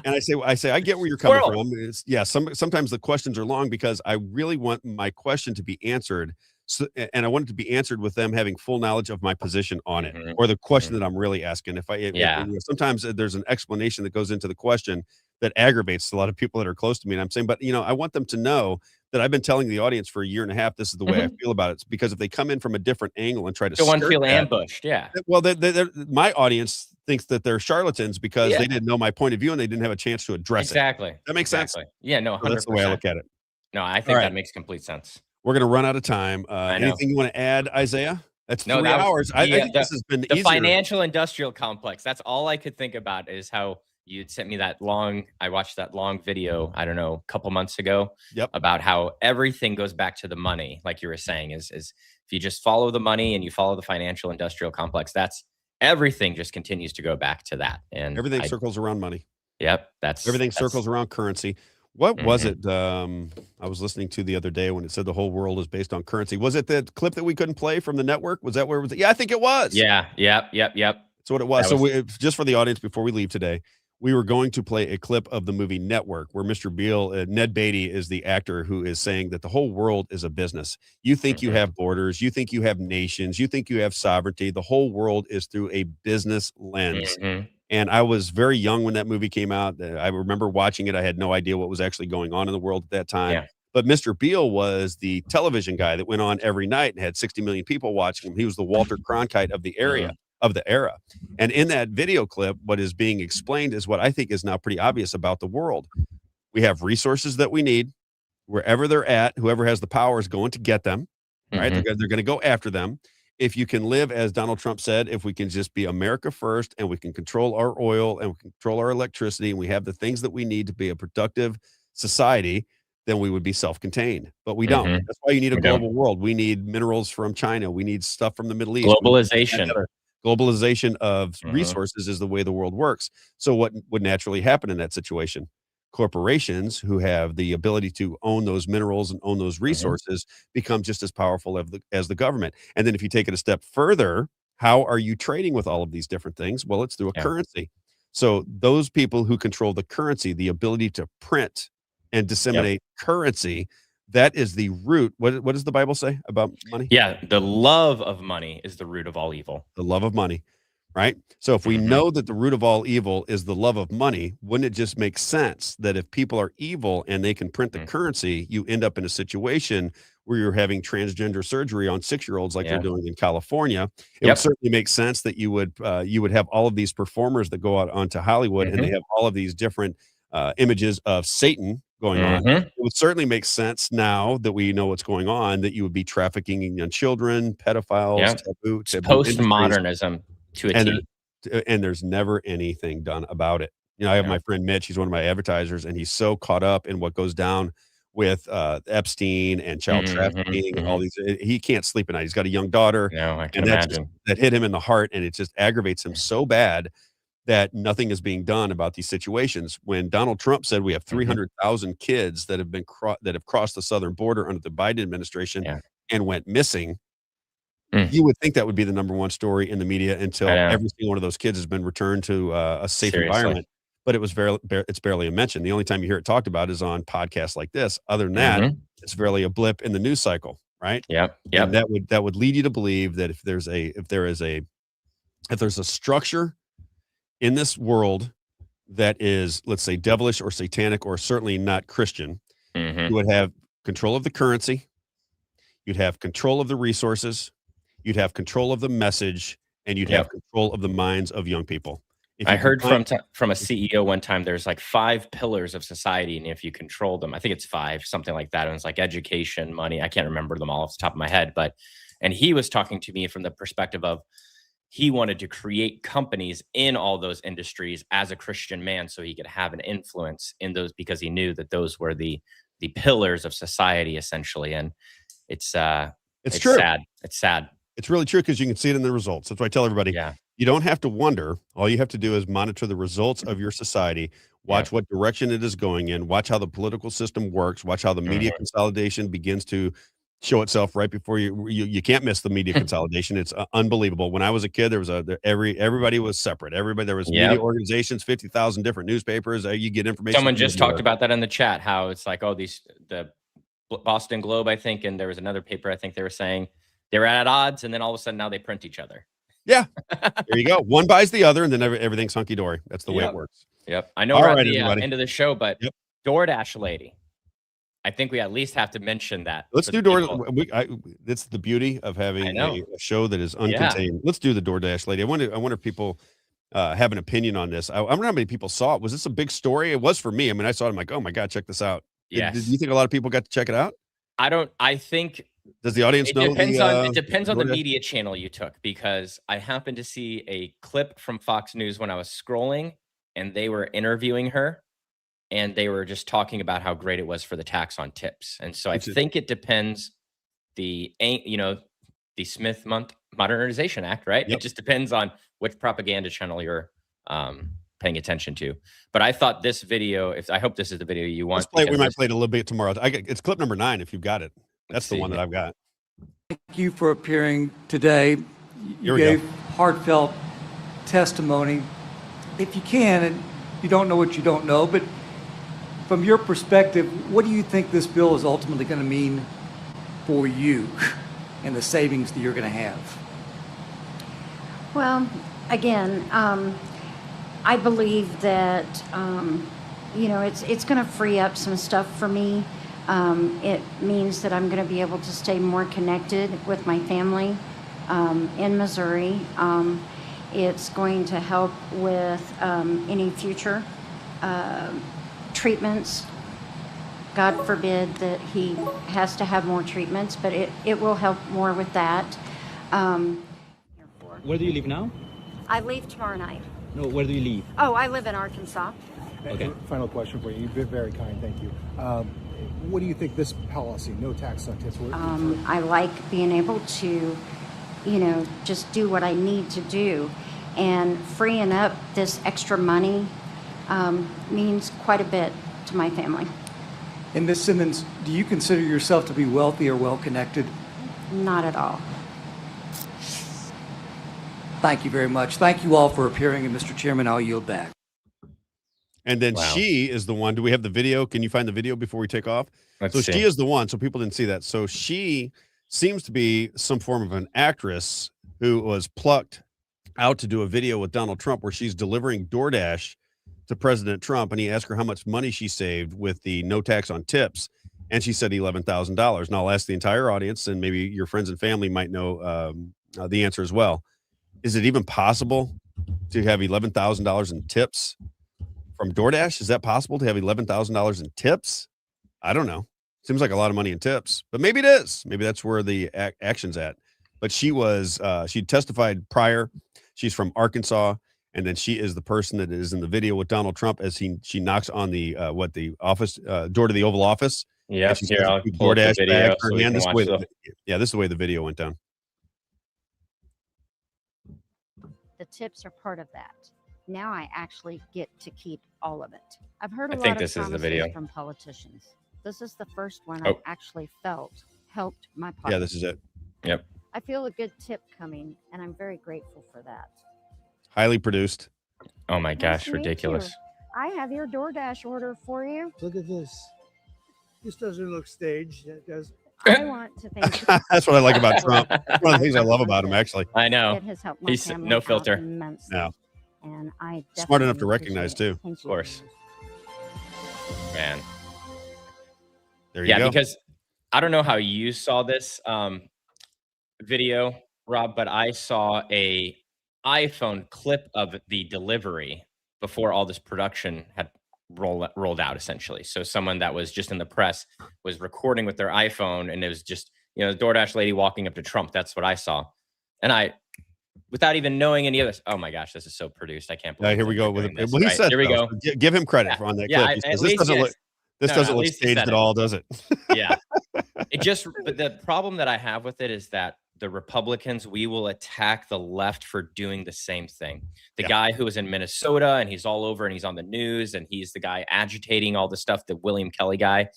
And I say, I get where you're coming from. Sometimes the questions are long because I really want my question to be answered. So, and I want it to be answered with them having full knowledge of my position on it, or the question that I'm really asking. Sometimes there's an explanation that goes into the question that aggravates a lot of people that are close to me. And I'm saying, but I want them to know that I've been telling the audience for a year and a half, this is the way I feel about it. It's because if they come in from a different angle and try to feel ambushed, well, my audience thinks that they're charlatans because they didn't know my point of view and they didn't have a chance to address it. That makes sense. Yeah, no, 100%. So that's the way I look at it. No, I think that makes complete sense. We're going to run out of time. Anything you want to add, Isaiah? That's 3 hours. I think this has been the easier. financial industrial complex. That's all I could think about is how you'd sent me that long. I watched that long video, I don't know, a couple months ago about how everything goes back to the money. Like you were saying, is if you just follow the money and you follow the financial industrial complex, that's everything just continues to go back to that. And everything circles around money. Yep. Everything circles around currency. What was it I was listening to the other day when it said the whole world is based on currency? Was it the clip that we couldn't play from the network? Was that where it was? Yeah, I think it was. Yeah. Yep. That's what it was. Just for the audience, before we leave today, we were going to play a clip of the movie Network where Mr. Beale, Ned Beatty is the actor who is saying that the whole world is a business. You think you have borders. You think you have nations. You think you have sovereignty. The whole world is through a business lens. And I was very young when that movie came out. I remember watching it. I had no idea what was actually going on in the world at that time. Yeah. But Mr. Beale was the television guy that went on every night and had 60 million people watching him. He was the Walter Cronkite of the era. And in that video clip, what is being explained is what I think is now pretty obvious about the world. We have resources that we need. Wherever they're at, whoever has the power is going to get them. Right? They're going to go after them. If you can live, as Donald Trump said, if we can just be America first and we can control our oil and we can control our electricity and we have the things that we need to be a productive society, then we would be self-contained. But we don't. That's why you need a global world. We need minerals from China. We need stuff from the Middle East. Globalization of resources is the way the world works. So what would naturally happen in that situation? Corporations who have the ability to own those minerals and own those resources become just as powerful as the government. And then if you take it a step further, how are you trading with all of these different things? Well, it's through a currency. So those people who control the currency, the ability to print and disseminate currency, that is the root. What does the Bible say about money? Yeah, the love of money is the root of all evil. The love of money. Right? So if we know that the root of all evil is the love of money, wouldn't it just make sense that if people are evil and they can print the currency, you end up in a situation where you're having transgender surgery on 6-year-olds like they're doing in California? It would certainly make sense that you would have all of these performers that go out onto Hollywood and they have all of these different images of Satan going on. It would certainly make sense now that we know what's going on, that you would be trafficking young children, pedophiles, taboo postmodernism. And there's never anything done about it. I have my friend Mitch, he's one of my advertisers, and he's so caught up in what goes down with Epstein and child trafficking and all these. He can't sleep at night. He's got a young daughter. I can imagine. That hit him in the heart, and it just aggravates him so bad that nothing is being done about these situations. When Donald Trump said we have 300,000 kids that have been that have crossed the southern border under the Biden administration and went missing, you would think that would be the number one story in the media until every single one of those kids has been returned to a safe environment. But it's barely a mention. The only time you hear it talked about is on podcasts like this. Other than that, it's barely a blip in the news cycle. right? Yep. And that would lead you to believe that if there's a structure in this world that is, let's say, devilish or satanic or certainly not Christian, you would have control of the currency, you'd have control of the resources, you'd have control of the message, and you'd have control of the minds of young people. I heard from a CEO one time, there's like 5 pillars of society, and if you control them, I think it's 5, something like that. And it's like education, money. I can't remember them all off the top of my head, and he was talking to me from the perspective of he wanted to create companies in all those industries as a Christian man, so he could have an influence in those because he knew that those were the pillars of society, essentially. And it's true. sad. It's sad. It's really true because you can see it in the results. That's why I tell everybody, you don't have to wonder. All you have to do is monitor the results of your society, watch what direction it is going in, watch how the political system works, watch how the media consolidation begins to show itself right before you can't miss the media consolidation. It's unbelievable. When I was a kid, there was everybody was separate. There was media organizations, 50,000 different newspapers. You get information. Someone just talked about that in the chat, how it's like, the Boston Globe, I think, and there was another paper, I think they were saying they were at odds, and then all of a sudden now they print each other. Yeah. There you go. One buys the other, and then everything's hunky-dory. That's the way it works. Yep. I know we're at the end of the show, but DoorDash lady, I think we at least have to mention that. Let's do DoorDash. That's the beauty of having a show that is uncontained. Let's do the DoorDash lady. I wonder if people have an opinion on this. I wonder how many people saw it. Was this a big story? It was for me. I mean, I saw it. I'm like, oh my God, check this out. Yes. Did you think a lot of people got to check it out? I think. Does the audience know? It depends on the media channel you took, because I happened to see a clip from Fox News when I was scrolling, and they were interviewing her, and they were just talking about how great it was for the tax on tips. And so I think it depends. The Smith Modernization Act, right? It just depends on which propaganda channel you're paying attention to. But I thought this video, I hope this is the video you want. We might play it a little bit tomorrow. It's clip number 9 if you've got it. That's the one that I've got. Thank you for appearing today. You gave heartfelt testimony. If you can, and you don't know what you don't know, but from your perspective, what do you think this bill is ultimately going to mean for you and the savings that you're going to have? Well, again, I believe that, it's going to free up some stuff for me. It means that I'm going to be able to stay more connected with my family in Missouri. It's going to help with any future treatments. God forbid that he has to have more treatments, but it will help more with that. Where do you live now? I leave tomorrow night. No, where do you live? Oh, I live in Arkansas. Okay. Final question for you. You've been very kind. Thank you. What do you think this policy, no tax on tips? I like being able to, just do what I need to do. And freeing up this extra money means quite a bit to my family. And Ms. Simmons, do you consider yourself to be wealthy or well-connected? Not at all. Thank you very much. Thank you all for appearing, and Mr. Chairman, I'll yield back. And then she is the one. Do we have the video? Can you find the video before we take off? Let's see. She is the one. So people didn't see that. So she seems to be some form of an actress who was plucked out to do a video with Donald Trump where she's delivering DoorDash to President Trump. And he asked her how much money she saved with the no tax on tips. And she said $11,000. And I'll ask the entire audience, and maybe your friends and family might know the answer as well. Is it even possible to have $11,000 in tips from DoorDash? Is that possible to have $11,000 in tips? I don't know. Seems like a lot of money in tips, but maybe it is. Maybe that's where the action's at. But she testified prior. She's from Arkansas, and then she is the person that is in the video with Donald Trump as she knocks on the office door to the Oval Office. Yeah, here I'll pull up the video so we can watch this is the way the video went down. The tips are part of that. Now I actually get to keep all of it. I've heard I a think lot this of is the promises video. from politicians. This is the first one I actually felt helped my pocket. Yeah, this is it. Yep. I feel a good tip coming, and I'm very grateful for that. Highly produced. Oh my gosh, to meet ridiculous. you. I have your DoorDash order for you. Look at this. This doesn't look staged. It does. I want to thank That's what I like about Trump. One of the things I love about him, actually. I know. It has helped my He's family no out filter. immensely. No. And I Smart enough to definitely recognize, appreciate it. too. Thank Of you. course. Man. There you go. Because I don't know how you saw this video, Rob, but I saw a iPhone clip of the delivery before all this production had rolled out, essentially. So someone that was just in the press was recording with their iPhone, and it was just, the DoorDash lady walking up to Trump. That's what I saw. And I, without even knowing any of this, oh my gosh, this is so produced. I can't believe Here we go with it. this. Well, he Right, said, here we go. Give him credit on that clip. He says, this doesn't look staged at all, does it? Yeah. But the problem that I have with it is that the Republicans, we will attack the left for doing the same thing. The guy who was in Minnesota and he's all over and he's on the news and he's the guy agitating all the stuff, the William Kelly guy.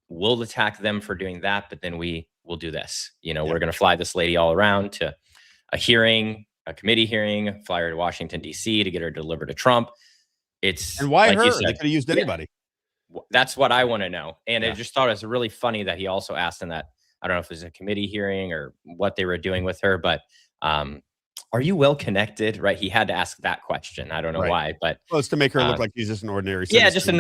We'll attack them for doing that, but then we will do this. We're going to fly this lady all around to a hearing, a committee hearing, fly her to Washington, D.C. to get her delivered to Trump. And why like her? you They said, could have used anybody. That's what I want to know. And I just thought it was really funny that he also asked in that, I don't know if it was a committee hearing or what they were doing with her, but are you well connected? Right. He had to ask that question. I don't know why, but it's to make her look like she's just an ordinary citizen. Yeah, just a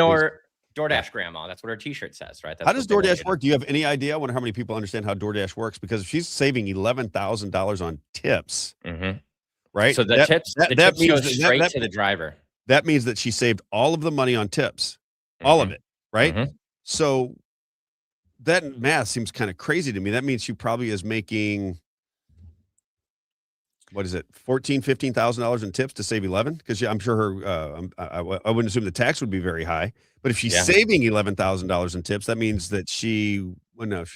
DoorDash grandma. That's what her t-shirt says, right? That's how does DoorDash work? Do you have any idea? I wonder how many people understand how DoorDash works, because if she's saving $11,000 on tips, right? So the tips go straight to the driver. That means that she saved all of the money on tips, all of it, right? So that math seems kind of crazy to me. That means she probably is making, what is it, $14,000-$15,000 in tips to save 11? Because I'm sure her, I wouldn't assume the tax would be very high. But if she's saving $11,000 in tips, that means that she's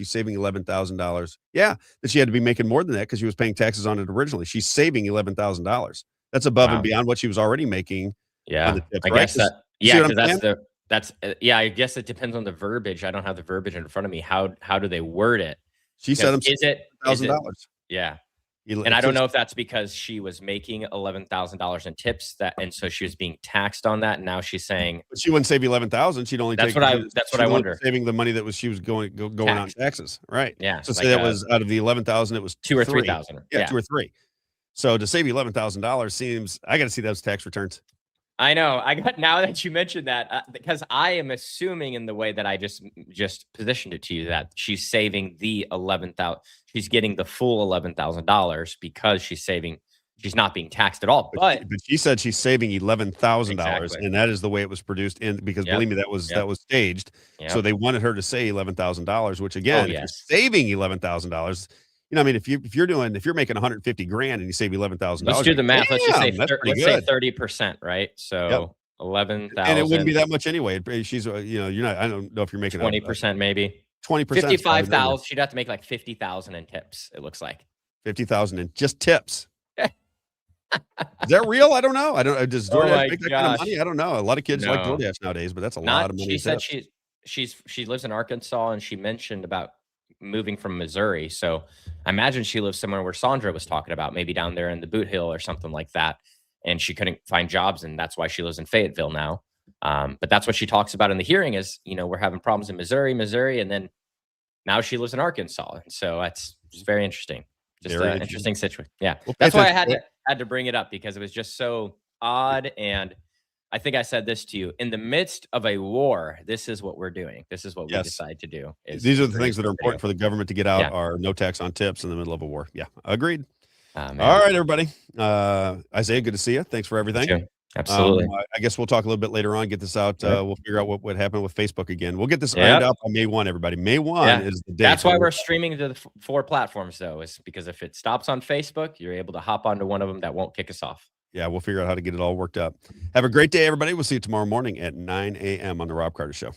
saving $11,000. Yeah, that she had to be making more than that because she was paying taxes on it originally. She's saving $11,000. That's above and beyond what she was already making. Yeah, on the tips, I right? guess that. Yeah, because I guess it depends on the verbiage. I don't have the verbiage in front of me. How do they word it? She said, "Is it $1,000?" Yeah. And I don't know if that's because she was making $11,000 in tips and so she was being taxed on that. And now she's saying, but she wouldn't save 11,000. She'd only that's take. That's what I wonder. Saving the money that she was going on taxes, right? Yeah. So say that was out of the 11,000, it was 2 or 3,000. Yeah, 2 or 3. So to save $11,000 seems. I got to see those tax returns. I know. Now that you mentioned that, because I am assuming in the way that I just positioned it to you that she's saving the 11,000. She's getting the full $11,000 because she's not being taxed at all. But she said she's saving $11,000, and that is the way it was produced. Because believe me, that was staged. So they wanted her to say $11,000, which again, if you're saving $11,000. I mean, if you're making 150 grand and you save $11,000, let's do the math. Let's just say that's pretty say good. 30%, right? So 11,000, and it wouldn't be that much anyway. She's you're not. I don't know if you're making 20%, maybe 20%, 55,000. She'd have to make like 50,000 in tips. It looks like 50,000 in just tips. Is that real? I don't know. Does DoorDash make that kind of money? I don't know. A lot of kids like DoorDash nowadays, but that's a lot of money. She said she lives in Arkansas, and she mentioned about moving from Missouri. So I imagine she lives somewhere where Sandra was talking about, maybe down there in the Boot Hill or something like that. And she couldn't find jobs, and that's why she lives in Fayetteville now. But that's what she talks about in the hearing is, we're having problems in Missouri, and then now she lives in Arkansas. And so that's just very interesting. Just an interesting situation. Yeah. Well, that's why I had to bring it up, because it was just so odd. And I think I said this to you, in the midst of a war, this is what we're doing. This is what we decide to do. These are the things that are important for the government to get out are no tax on tips in the middle of a war. Yeah, agreed. All right, everybody. Isaiah, good to see you. Thanks for everything. Sure. Absolutely. I guess we'll talk a little bit later on, get this out. We'll figure out what happened with Facebook again. We'll get this ironed out on May 1, everybody. May 1 is the date. That's why we're streaming to the 4 platforms, though, is because if it stops on Facebook, you're able to hop onto one of them that won't kick us off. Yeah, we'll figure out how to get it all worked up. Have a great day, everybody. We'll see you tomorrow morning at 9 a.m. on the Robb Carter Show.